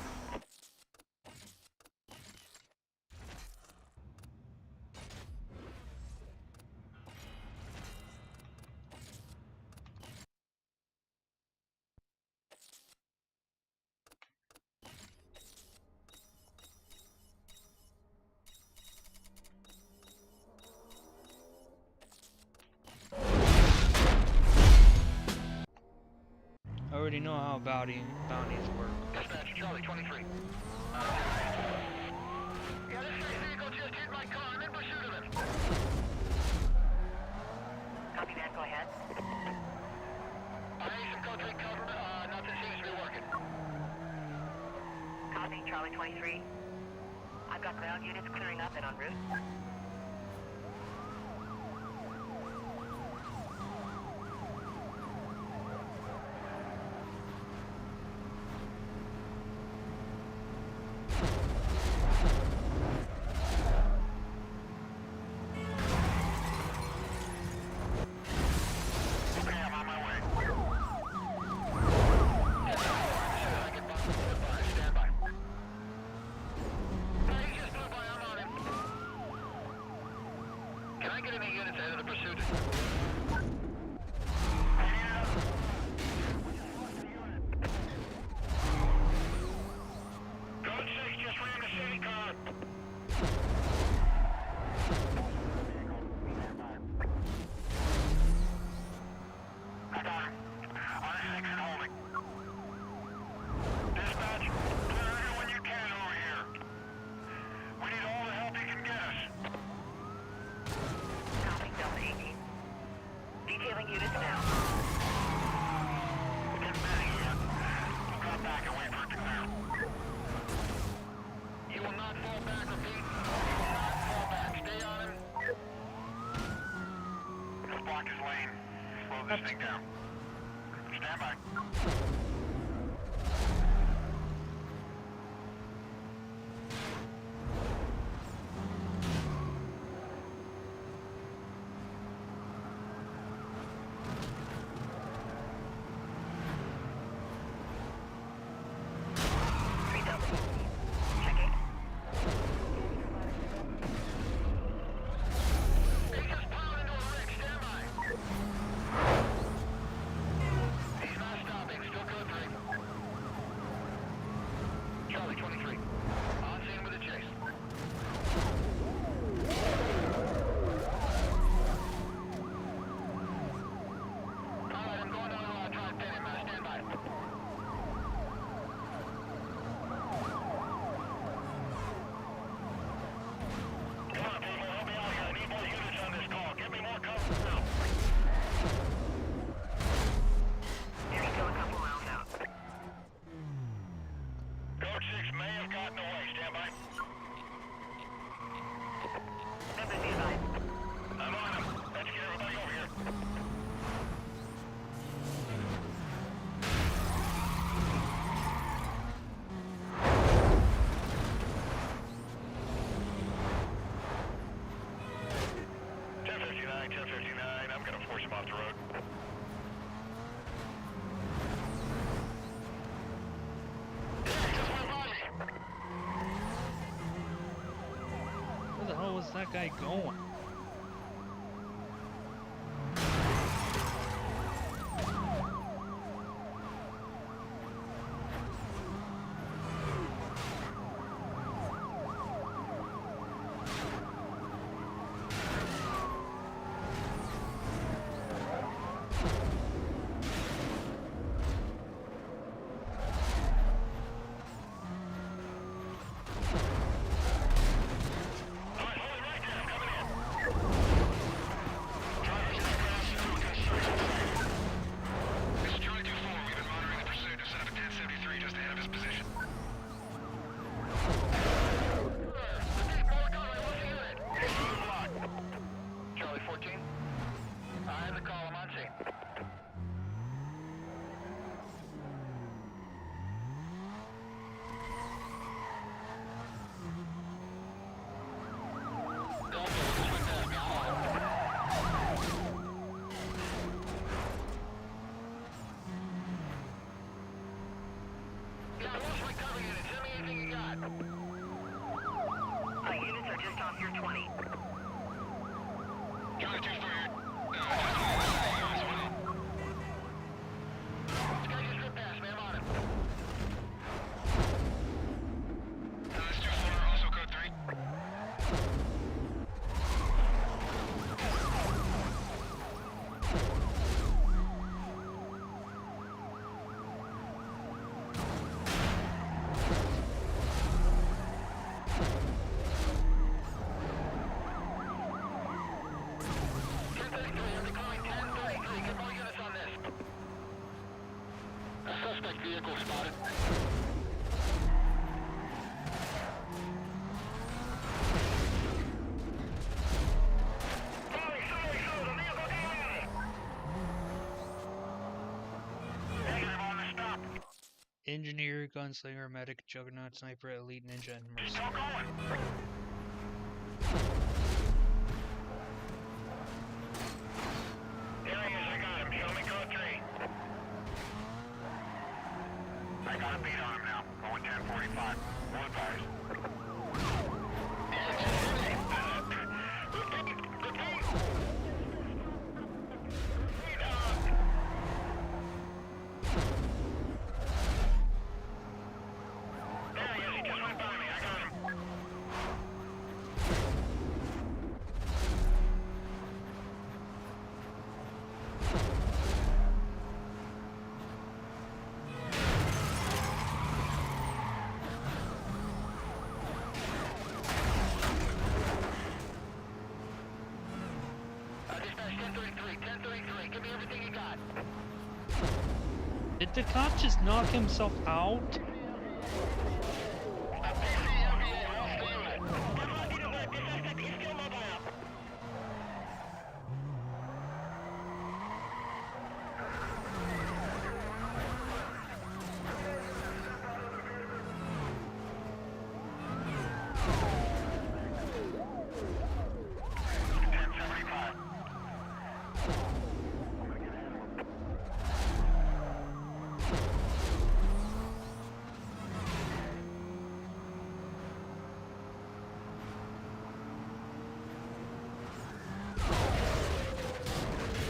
already know how bounties work. Dispatch, Charlie 23. Yeah, this vehicle just hit my car. I'm in pursuit of it. Copy that, go ahead. I need some code 3 cover. Nothing seems to be working. Copy, Charlie 23. I've got ground units clearing up and en route. Detailing units now. Get back here. Drop back and wait for it to clear. You will not fall back, repeat. You will not fall back. Stay on him. Let's block his lane. Slow this thing down. Stand by. Charlie 23. On scene with a chase. Alright, I'm going to try and pin him. Stand by. Come on, people. Help me out here. I need more units on this call. Get me more cover now. There's still a couple rounds out. Code 6 may have gotten away. Stand by. Members be advised. I'm on him. Let's get everybody over here. I'm gonna force him off the road. Where the hell was that guy going? Charlie 14. I have the call. I'm on scene. Yeah, I lost my cover unit. Send me anything you got. Units are just off your 20. Charlie 2 for you. This guy just ripped past me. I'm on him. This 2-4, also code 3. engineer, gunslinger, medic, juggernaut, sniper, elite ninja, and Still mercenary. going. There he is, I got him. Show me code 3. I got a beat on him now. Going 1045. Roll advised. There he is, he just went by me. I got him. Dispatch 1033, 1033. Give me everything you got. Did the cop just knock himself out?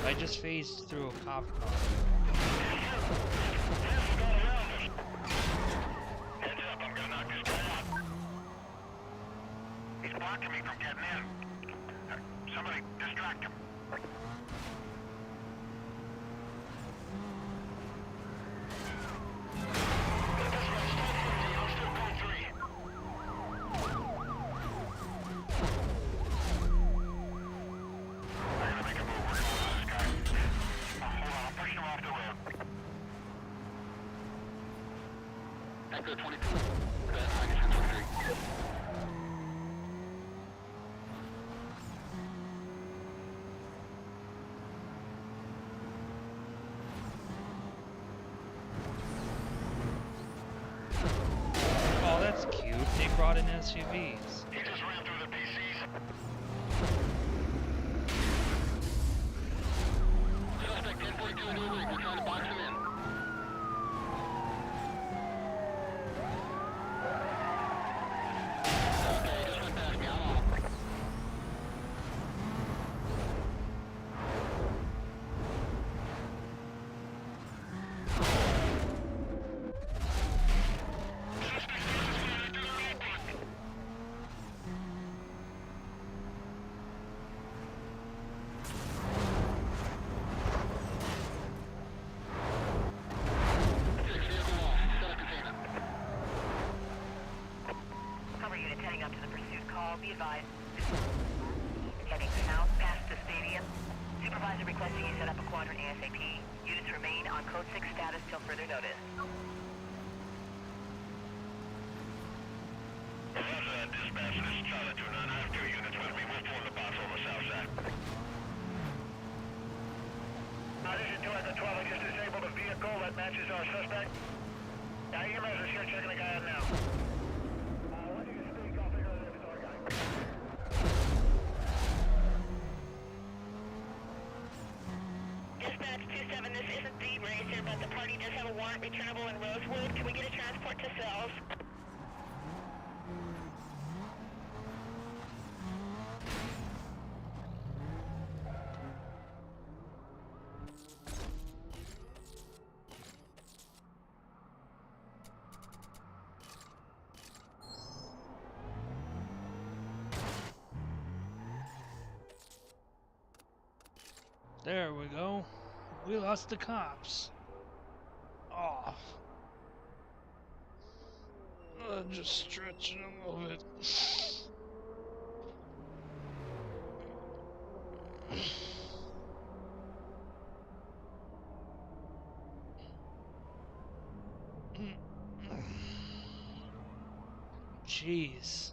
I just phased through a cop car. Heads up, I'm gonna knock this guy out. He's blocking me from getting in. Somebody distract him. Echo 22. I guess 23. Oh, that's cute. They brought in SUVs. He just ran through the PCs. Suspect 1042 in New Week. We're trying to box him in. Okay, he just went past me. I'm off. Cover units heading up to the pursuit call. Be advised. Heading south past the stadium. Supervisor requesting you set up a quadrant ASAP. Units remain on Code 6 status till further notice. Dispatch, this is Charlie 29. I have 2 units with me. We'll form the box on the south side. This is 2 at the 12. I just disabled a vehicle that matches our suspect. EMS is here checking the guy out now. Once you speak, I'll figure out if it's our guy. Dispatch 27, this isn't the racer, but the party does have a warrant returnable in Rosewood. Can we get a transport to cells? There we go. We lost the cops. Oh. Just stretching a little bit. Jeez.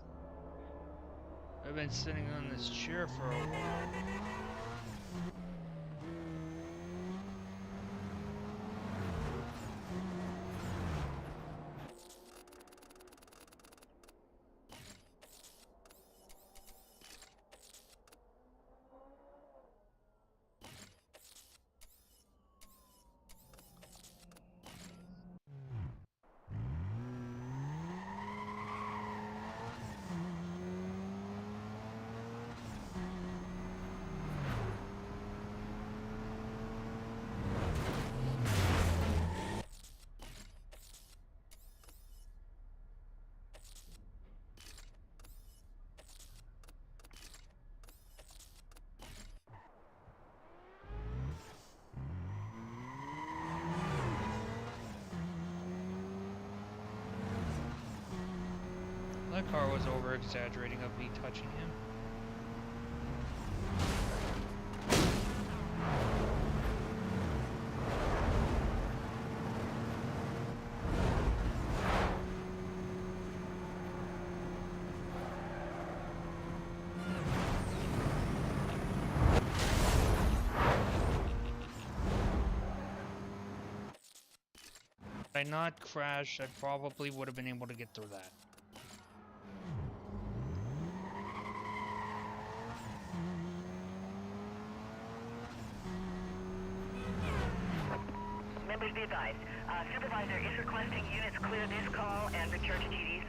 I've been sitting on this chair for a while. car was over exaggerating of me touching him. Had I not crashed, I probably would have been able to get through that. Members be advised. Supervisor is requesting units clear this call and return to duties.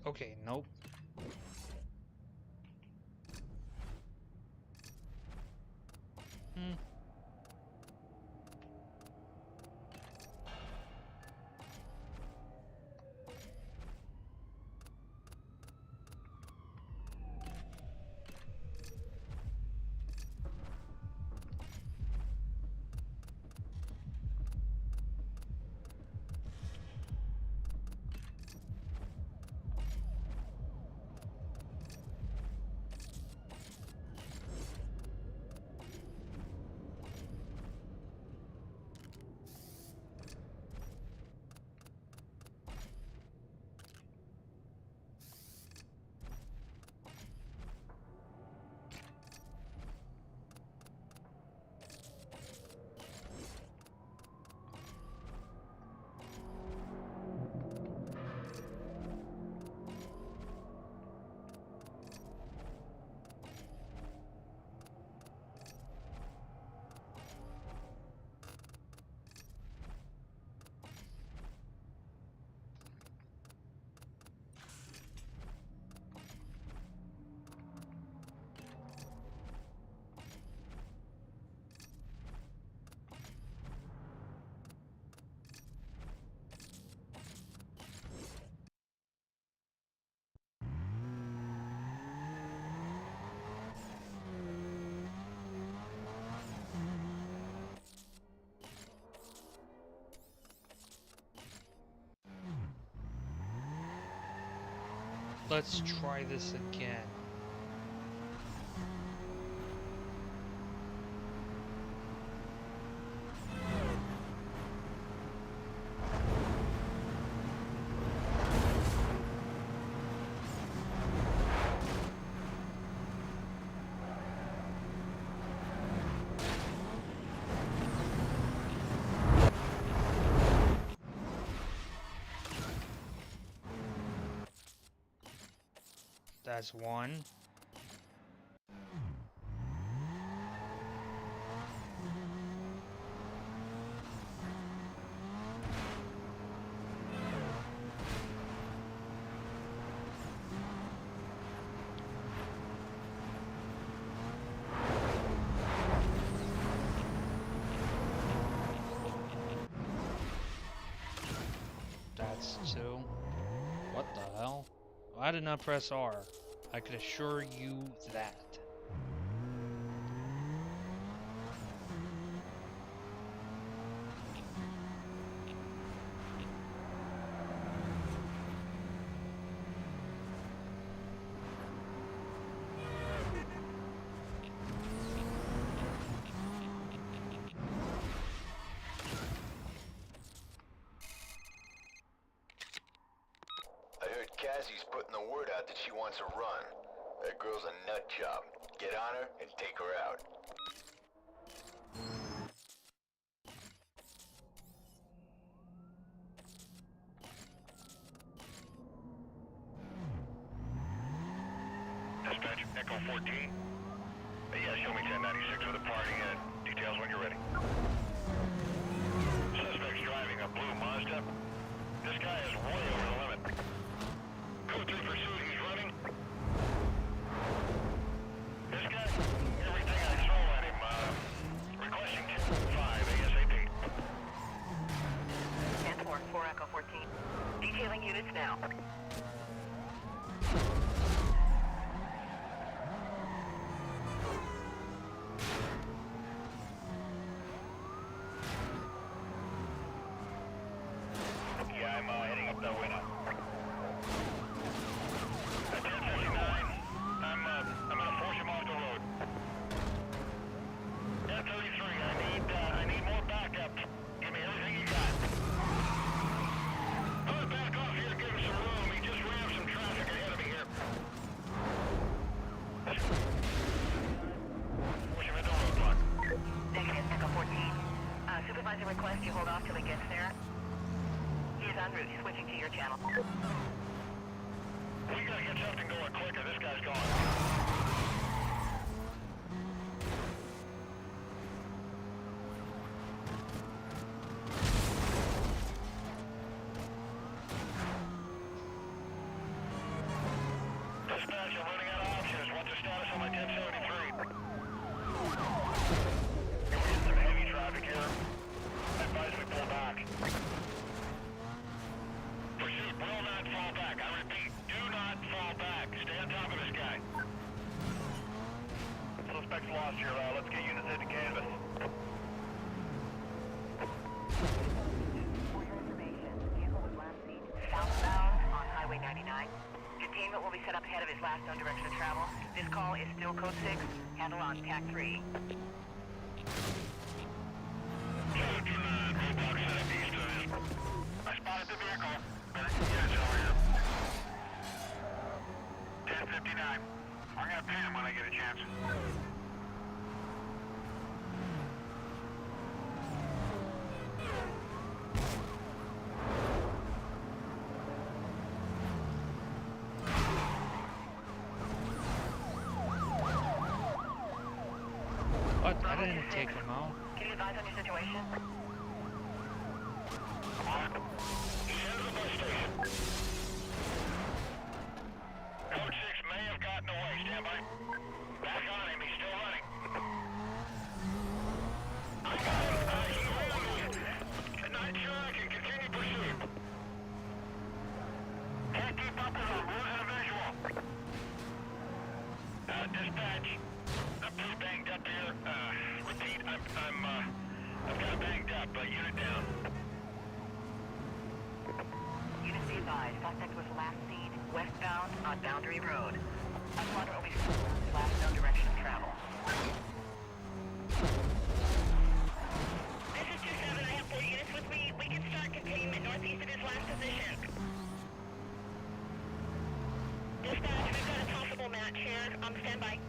Okay, nope. Hmm. Let's try this again. That's one. That's two. What the hell? I did not press R. I could assure you that. Cassie's putting the word out that she wants a run. That girl's a nut job. Get on her and take her out. Dispatch, Echo 14. Yeah, show me 1096 with a party. Details when you're ready. Suspect's driving a blue Mazda. This guy is way over the limit. Code 3 pursuit, he's running. This guy, everything I throw at him, requesting 10-5 ASAP. 10-4, 4 Echo 14. Detailing units now. Yeah, I'm heading up that way now. At 10:59, I'm gonna force him off the road. 10:33, I need more backup. Give me everything you got. I'm gonna back off here, give him some room. He just rammed some traffic ahead of me here. Push him into the roadblock. Negative, Echo 14. Supervisor requests you hold off till he gets there. He is en route, switching to your channel. We gotta get something going quicker. This guy's gone. Dispatch, I'm running out of options. What's the status on my 1073? We're getting some heavy traffic here. I advise we pull back. Pursuit will not fall back. I repeat, do not fall back. Stay on top of this guy. Suspect's lost here. Let's get units into canvas. For your information, the vehicle was last seen southbound on Highway 99. Containment will be set up ahead of his last known direction of travel. This call is still code 6. Handle on TAC 3. Code 9, roadblock set up east of his. I spotted the vehicle. Units over here. 10:59. I'm gonna pin him when I get a chance. What? I didn't take him out. Can you advise on your situation? He's headed to the bus station. Code 6 may have gotten away. Stand by. Back on him. He's still running. I got him. He ran me. Not sure I can continue pursuit. Can't keep up with him. Losing a visual. Dispatch. I'm pretty banged up here. Repeat. I've got banged up. Unit down. Units be advised, suspect was last seen westbound on Boundary Road. A squadron will be his last known direction of travel. This is 2-7. I have 4 units with me. We can start containment northeast of his last position. Dispatch, we've got a possible match here. Standby.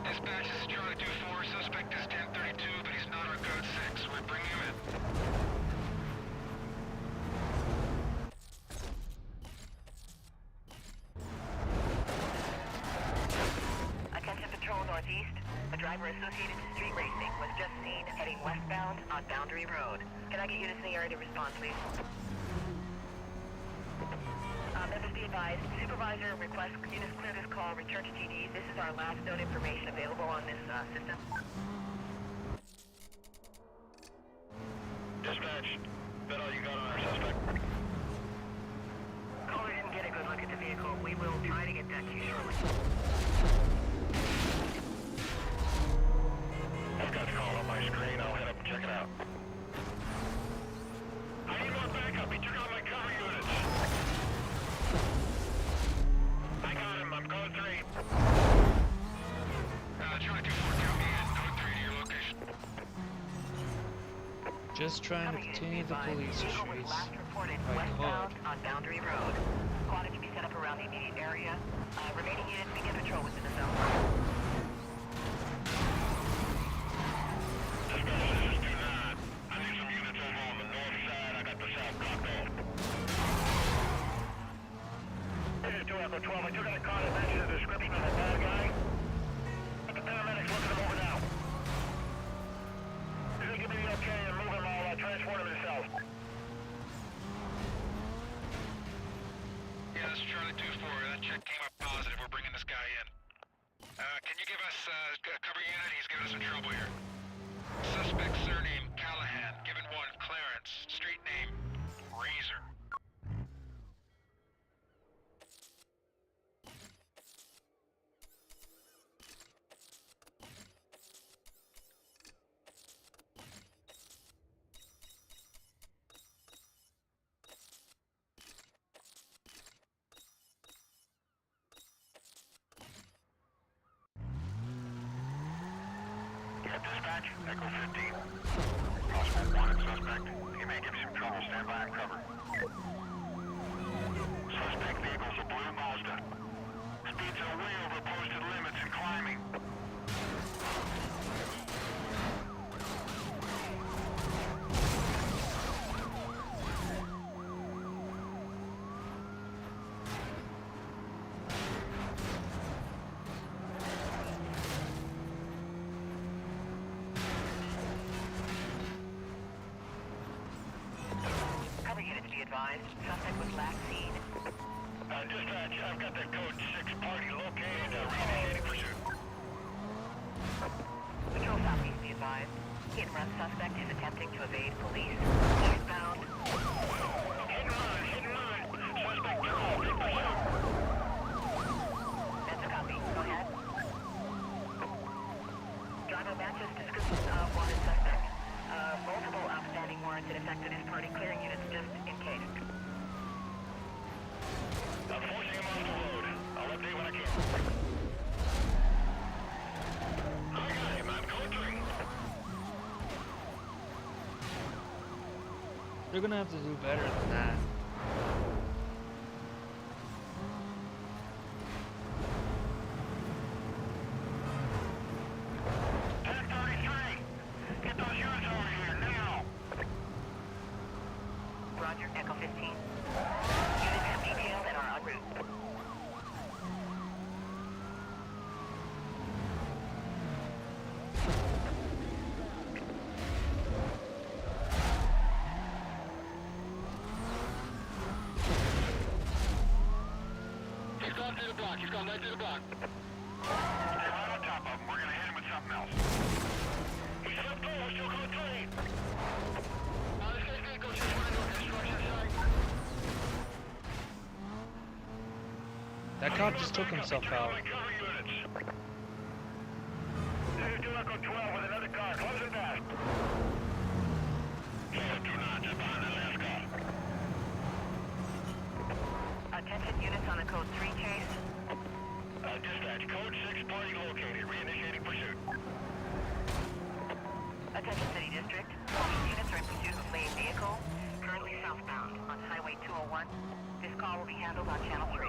Dispatch, this is Charlie 2-4. Suspect is 1032, but he's not our code 6. We're bringing him in. Attention Patrol Northeast. A driver associated to street racing was just seen heading westbound on Boundary Road. Can I get units in the area to respond, please? Members be advised, supervisor requests units clear this call, return to TD. This is our last known information available on this system. Dispatch. That all you got on our suspect? Caller didn't get a good look at the vehicle. We will try to get that to you shortly. I've got the call on my screen. I'll head up and check it out. I need more backup. He took out my cover units. I got him. I'm code 3. Charlie 2-4, count me in. Code 3 to your Just trying to Cover units, continue be the advised. police Vehicle was chase. last reported if I westbound could. on Boundary Road. Squadron to be set up around the immediate area. Remaining units begin patrol within the zone. Dispatch, this is 2-9. I need some units over on the north side. I got the south blocked off. This is 2 Echo 12. I took out a car that matches the description of the bad guy. The paramedics looking him over now. If they give me the okay and move him, I'll transport him to the south. Yeah, this is Charlie 2-4. That check came up positive. We're bringing this guy in. Can you give us cover unit? He's giving us some trouble here. Suspect surname Callahan. Given 1 Clarence. Street name Razor. Dispatch, Echo 15. Possible wanted suspect. He may give you some trouble. Stand by and cover. Suspect vehicle's a blue Mazda. Speeds are way over posted limits and climbing. Cover units be advised. Suspect was last seen. Dispatch, I've got the code 6 party located. Reinitiating pursuit. Patrol southeast be advised. Hit and run suspect is attempting to evade police. Eastbound. Hit and run, hit and run. Suspect drove. Take pursuit. That's a copy. Go ahead. Driver matches description of wanted suspect. Multiple outstanding warrants in effect to this party. Clearing units just in case. I'm forcing him off the road. I'll update when I can. I got him. I'm code 3. They're gonna have to do better than that. Get those units over here now. Roger, Echo 15. Units have detailed and are en route. He's gone through the block. He's gone right through the block. Stay right on top of him. We're gonna hit him with something else. He's slipped through. We're still code 3. This guy's vehicle just went into a construction site. That cop just took himself out. Cover units. This is 2 Echo 12 with another car. Close it fast. Kilo 2-9 just behind that last car. Attention units on a code 3 chase. Dispatch, code 6 party located. Reinitiating pursuit. Attention City District. Police units are in pursuit of a fleeing vehicle. Currently southbound on Highway 201. This call will be handled on Channel 3.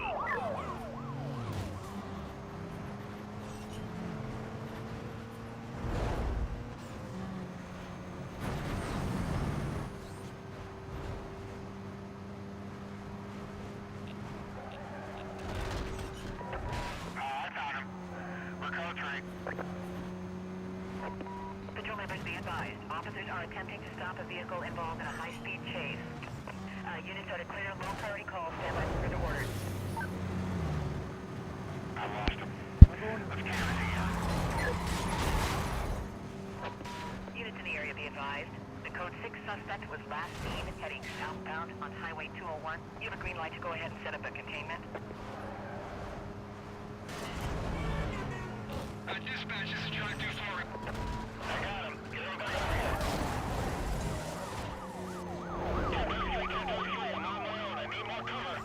I found him. We're code 3. Patrol members be advised. Officers are attempting to stop a vehicle involved in a high-speed chase. Units are to clear low priority calls. Stand by for further orders. I lost him. Let's carry it again. Units in the area be advised. The code 6 suspect was last seen heading southbound on Highway 201. You have a green light to go ahead and set up a containment. Dispatch, this is Charlie 2-4. I got him. Get him back over here. 1033, I'm on my own. I need more cover.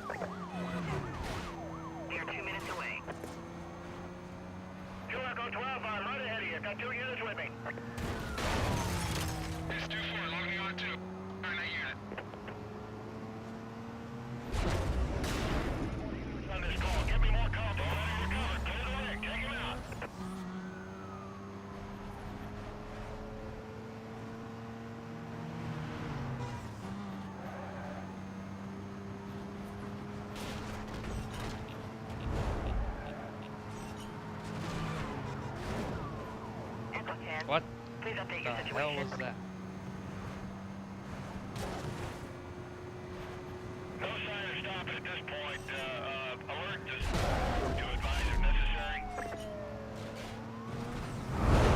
They are 2 minutes away. 2 Echo 12, I'm right ahead of you. Got 2 units with me. This 2-4, logging on. can. What Please update the your hell situation. was that? No sign of stopping at this point. Alert to advise if necessary.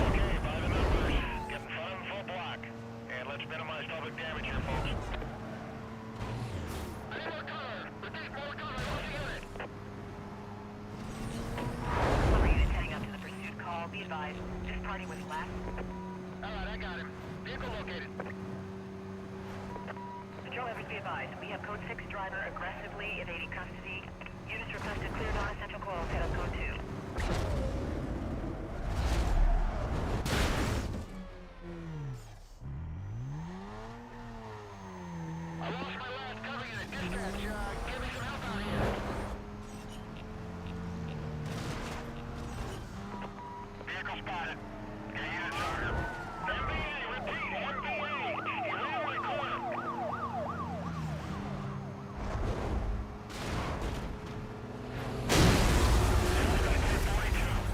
Okay, by the numbers. Get in front of them full block. And let's minimize public damage here, folks. I need more cover. Repeat, more cover. What's the unit? All units heading up to the pursuit call. Be advised, this party was last. Alright, I got him. Vehicle located. Patrol members be advised, we have code 6 driver aggressively evading custody. Units requested clear non-essential calls, head on code 2. I lost my last cover unit. Dispatch, give me some help out here. Vehicle spotted. Get units out here. MBA, repeat, MBA. He ran my corner.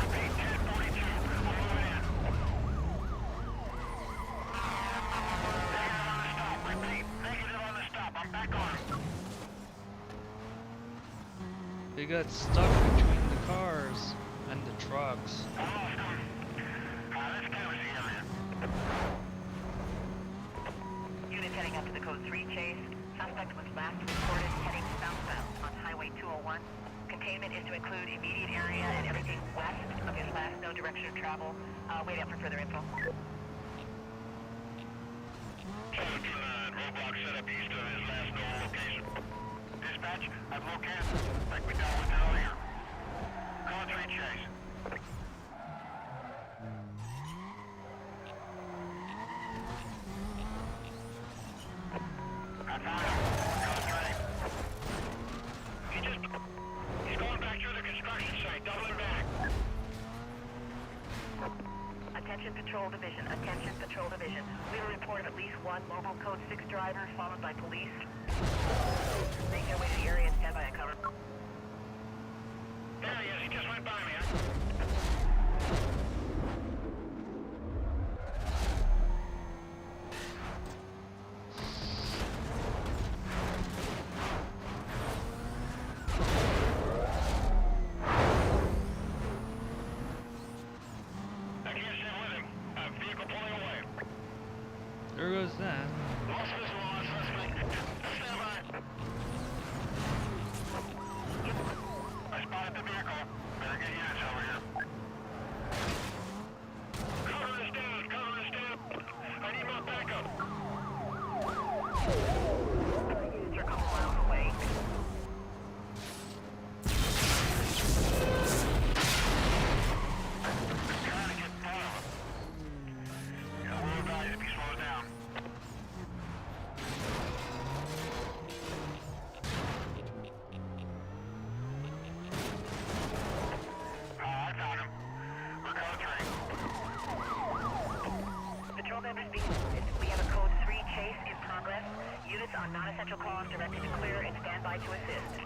Repeat, 1042. I'm moving in. Negative on the stop. Repeat, negative on the stop. I'm back on. They got stuck between the cars and the trucks. I lost him. Let's canvas the area. Units heading up to the code 3 chase. Suspect was last reported heading southbound on Highway 201. Containment is to include immediate area and everything west of his last known direction of travel. Wait out for further info. 729, roadblock set up east of his last known location. Dispatch, I've located him, like we dealt with earlier. Code 3 chase. I found him. Code 3. He's going back through the construction site, doubling back. Attention Patrol Division, attention Patrol Division. We will report of at least one mobile code 6 driver followed by police. Make their way to the area and stand by and cover. There he is, he just went by me. I can't stay with him. Vehicle pulling away. There goes that. Lost visual on suspect. Stand by. I spotted the vehicle. Better get units over here. Cover is down. Cover is down. I need more backup. Units are a couple miles away. Trying to get in front of him. Yeah, we'll advise if he slows down. I found him. We're code 3. Patrol members be advised, we have a code 3 chase in progress. Units on non-essential calls directed to clear and stand by to assist.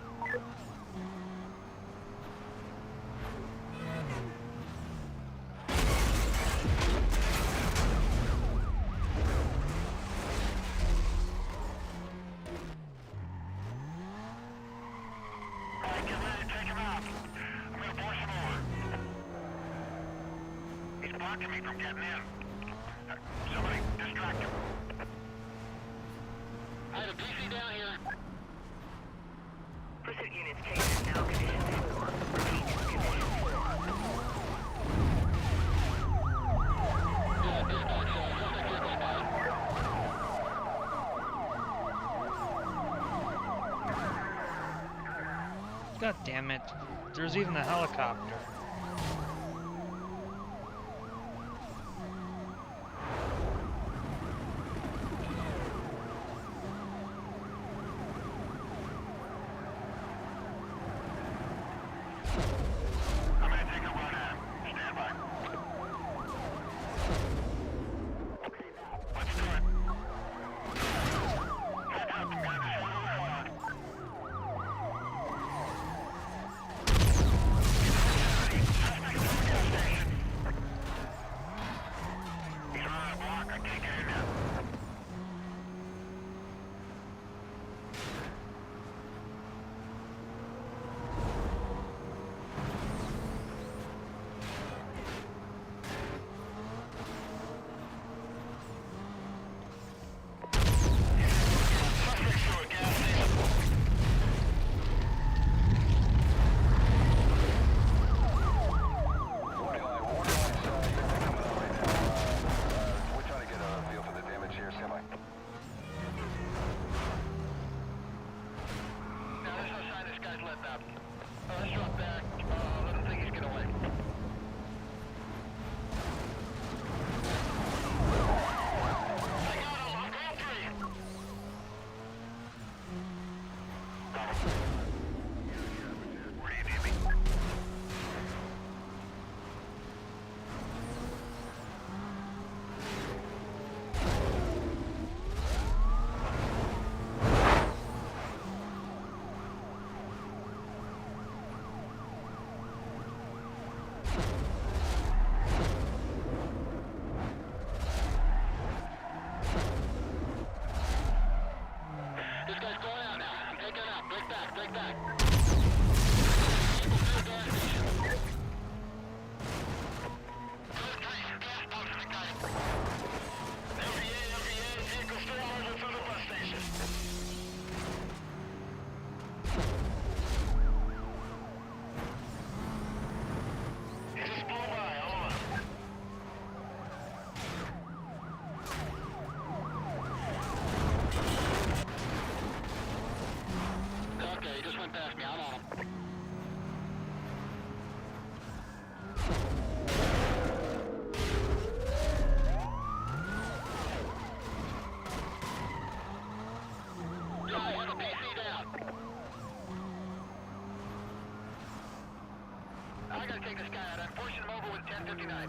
Alright, get ready to take him out. I'm gonna force him over. He's blocking me from getting in. Somebody distract him. I have a PC down here. Pursuit units chase is now condition 4. Repeat, condition 4. Yeah, dispatch, suspect vehicle spotted. God damn it. There's even a helicopter. I'm gonna take a run at him. Stand by. Let's do it. Heads up, I'm gonna destroy the squad. 59.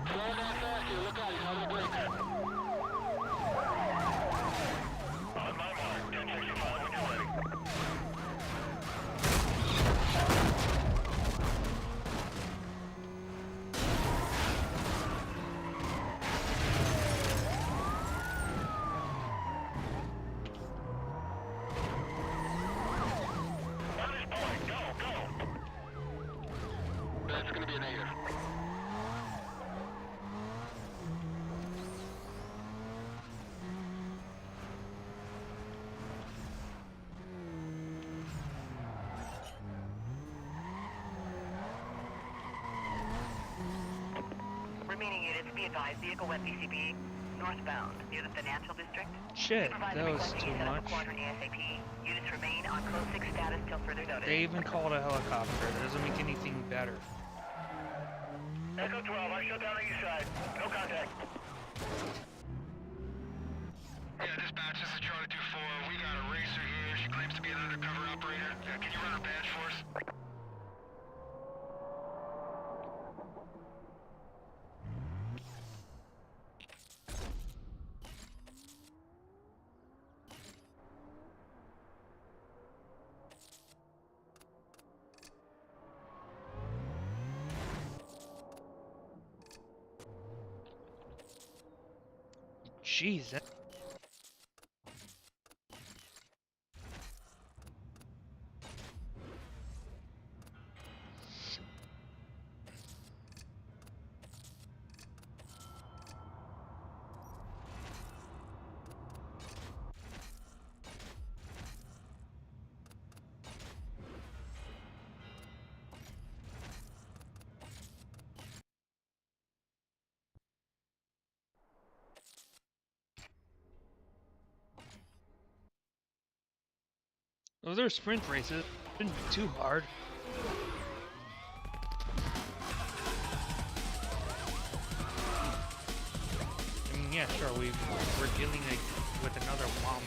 Slowing down fast here. Look out, he's out of the brakes. On my mark, 1065 when you're ready. On this point, go, go! That's gonna be a negative. Remaining units, be advised, vehicle went PCB northbound near the financial district. Shit, Supervisor that was requesting too you set up a much. quadrant ASAP. Units remain on code 6 status till further notice. They even called a helicopter. That doesn't make anything better. Echo 12, I shut down the east side. No contact. Yeah, dispatch, this is Charlie 2-4. We got a racer here. She claims to be an undercover operator. Can you run her badge for us? Jeez, that... Those are sprint races. Shouldn't be too hard. I mean, yeah, sure, we're dealing with another woman.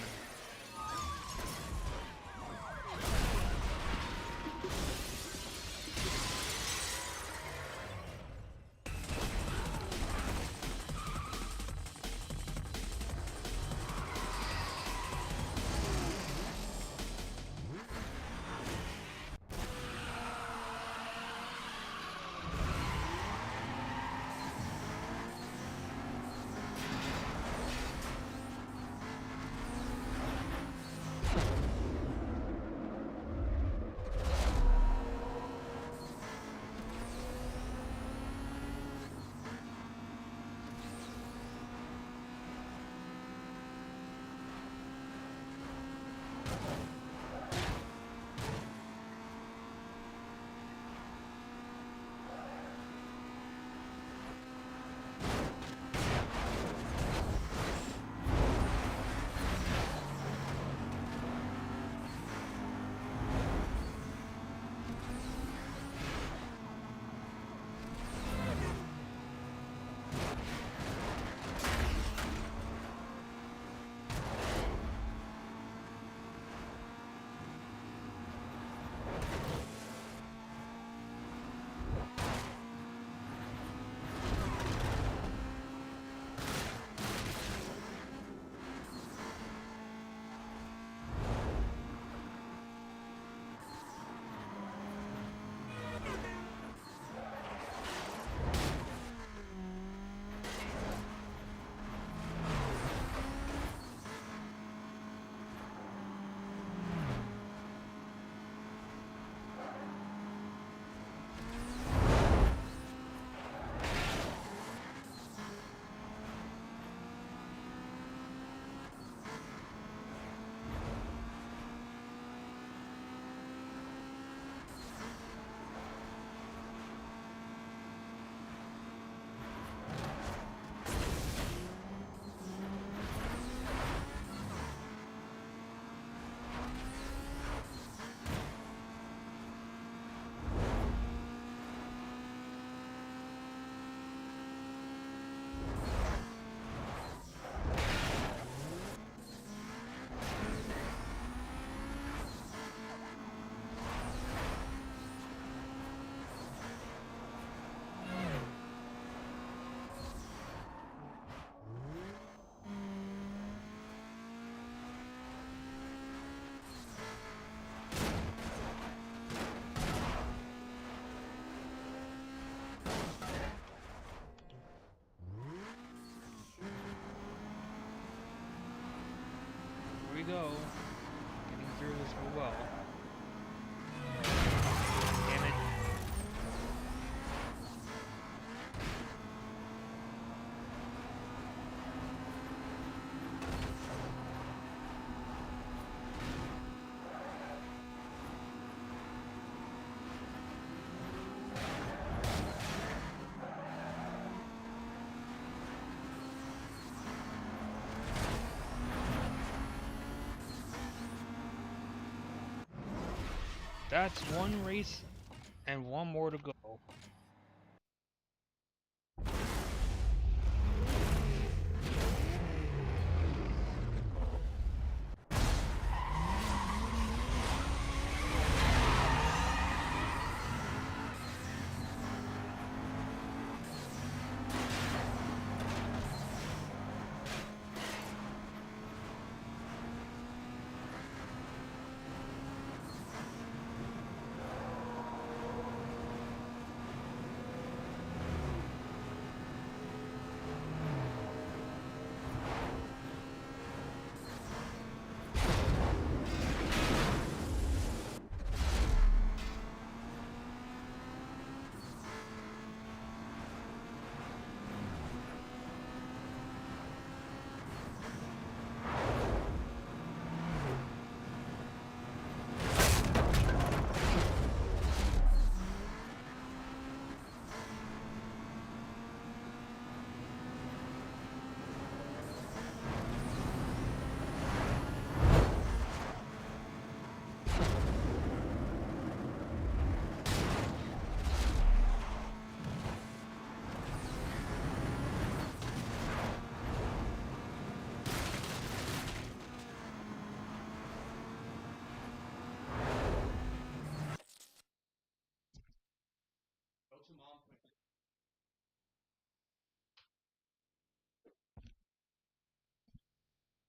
go. Getting through this well. Damn it. That's one race and one more to go.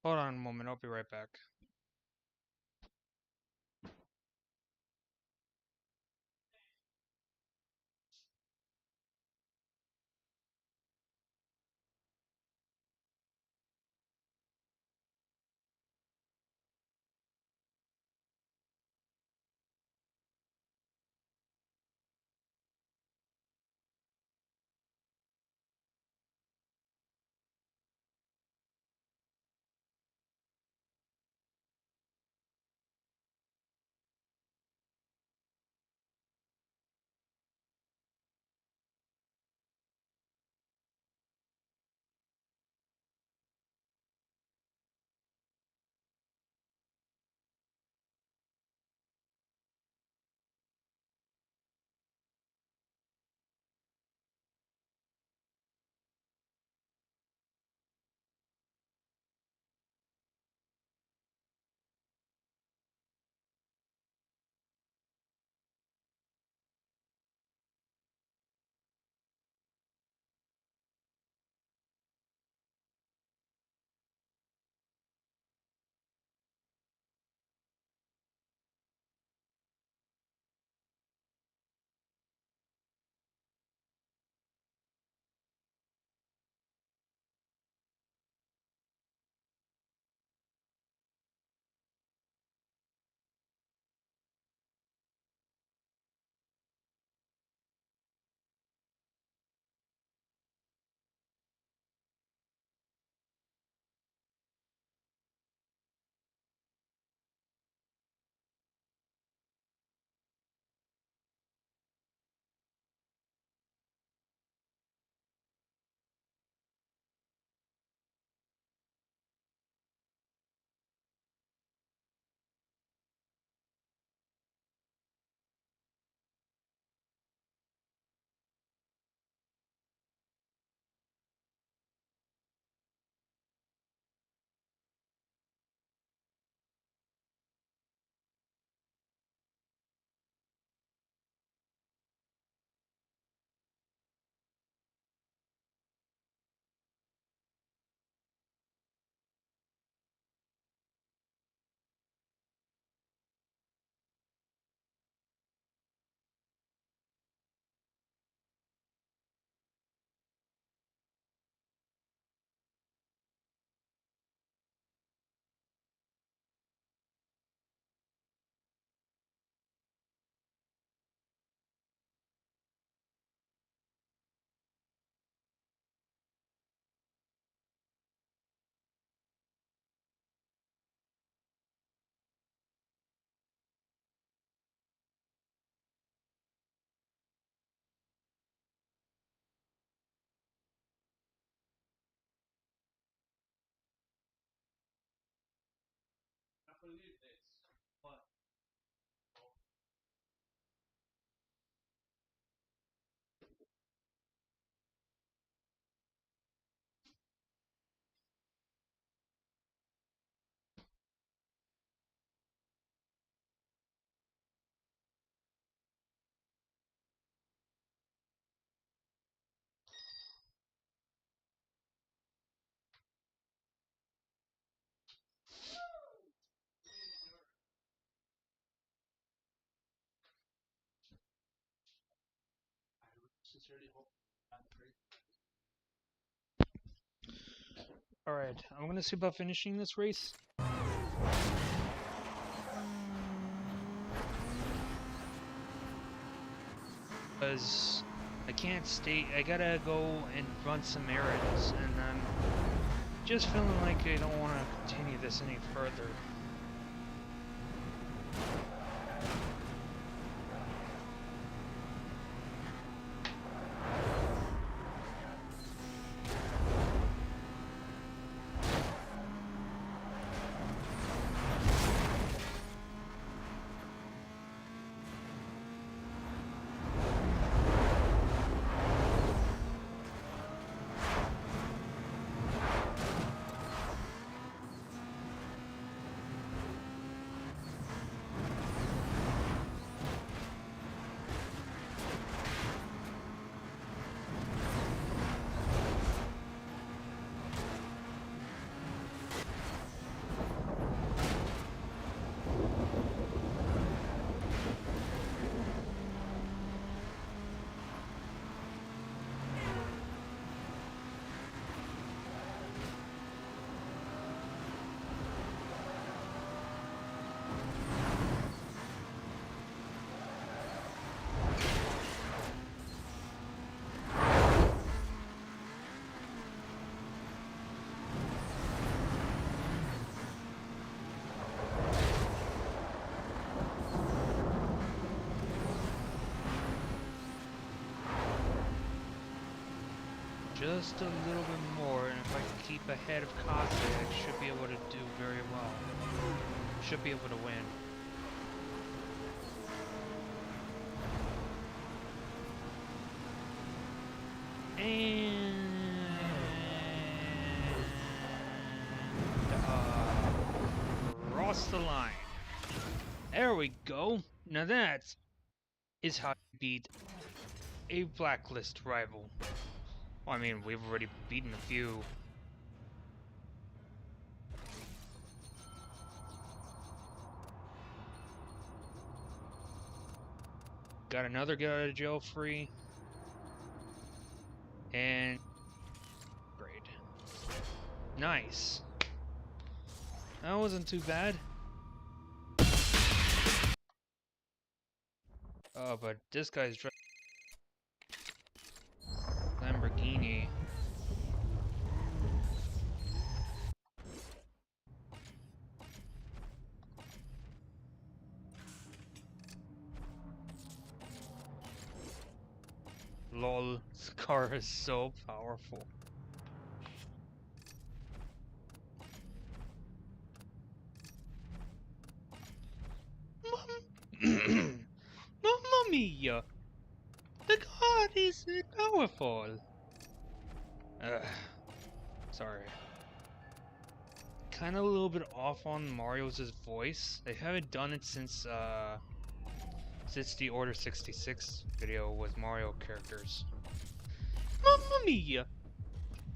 Hold on a moment, I'll be right back. believe this, but sincerely hope. Alright, I'm gonna see about finishing this race. Because I can't stay, I gotta go and run some errands, and I'm just feeling like I don't want to continue this any further. Just a little bit more, and if I can keep ahead of Kase, I should be able to do very well. Should be able to win. And cross the line. There we go. Now that is how you beat a blacklist rival. Well, I mean, we've already beaten a few. Got another get out of jail free. And great. Nice. That wasn't too bad. Oh, but this guy's driving Lamborghini. Lol, this car is so powerful. Mamma mia! The car is powerful! Sorry. Kinda a little bit off on Mario's voice. They haven't done it since the Order 66 video with Mario characters. Mamma mia!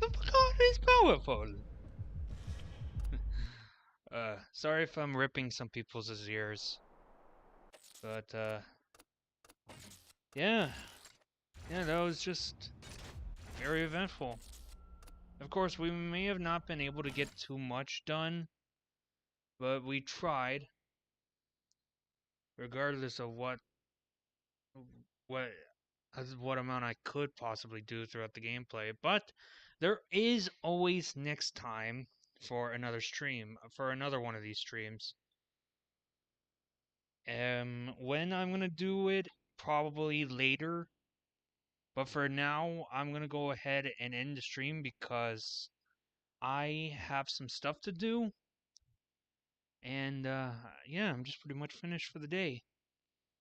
The car is powerful! Sorry if I'm ripping some people's ears. But, yeah. Yeah, that was just very eventful. Of course, we may have not been able to get too much done, but we tried. Regardless of what amount I could possibly do throughout the gameplay. But there is always next time for another stream, for another one of these streams. When I'm gonna do it, probably later. But for now, I'm gonna go ahead and end the stream because I have some stuff to do. And yeah, I'm just pretty much finished for the day.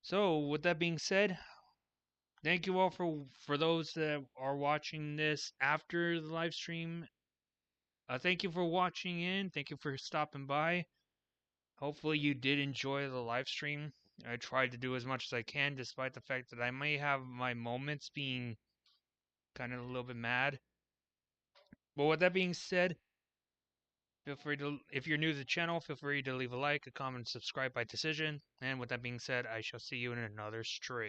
So with that being said, thank you all for those that are watching this after the live stream. Thank you for watching in. Thank you for stopping by. Hopefully you did enjoy the live stream. I tried to do as much as I can, despite the fact that I may have my moments being kind of a little bit mad. But with that being said, feel free to, if you're new to the channel, feel free to leave a like, a comment, and subscribe by decision. And with that being said, I shall see you in another stream.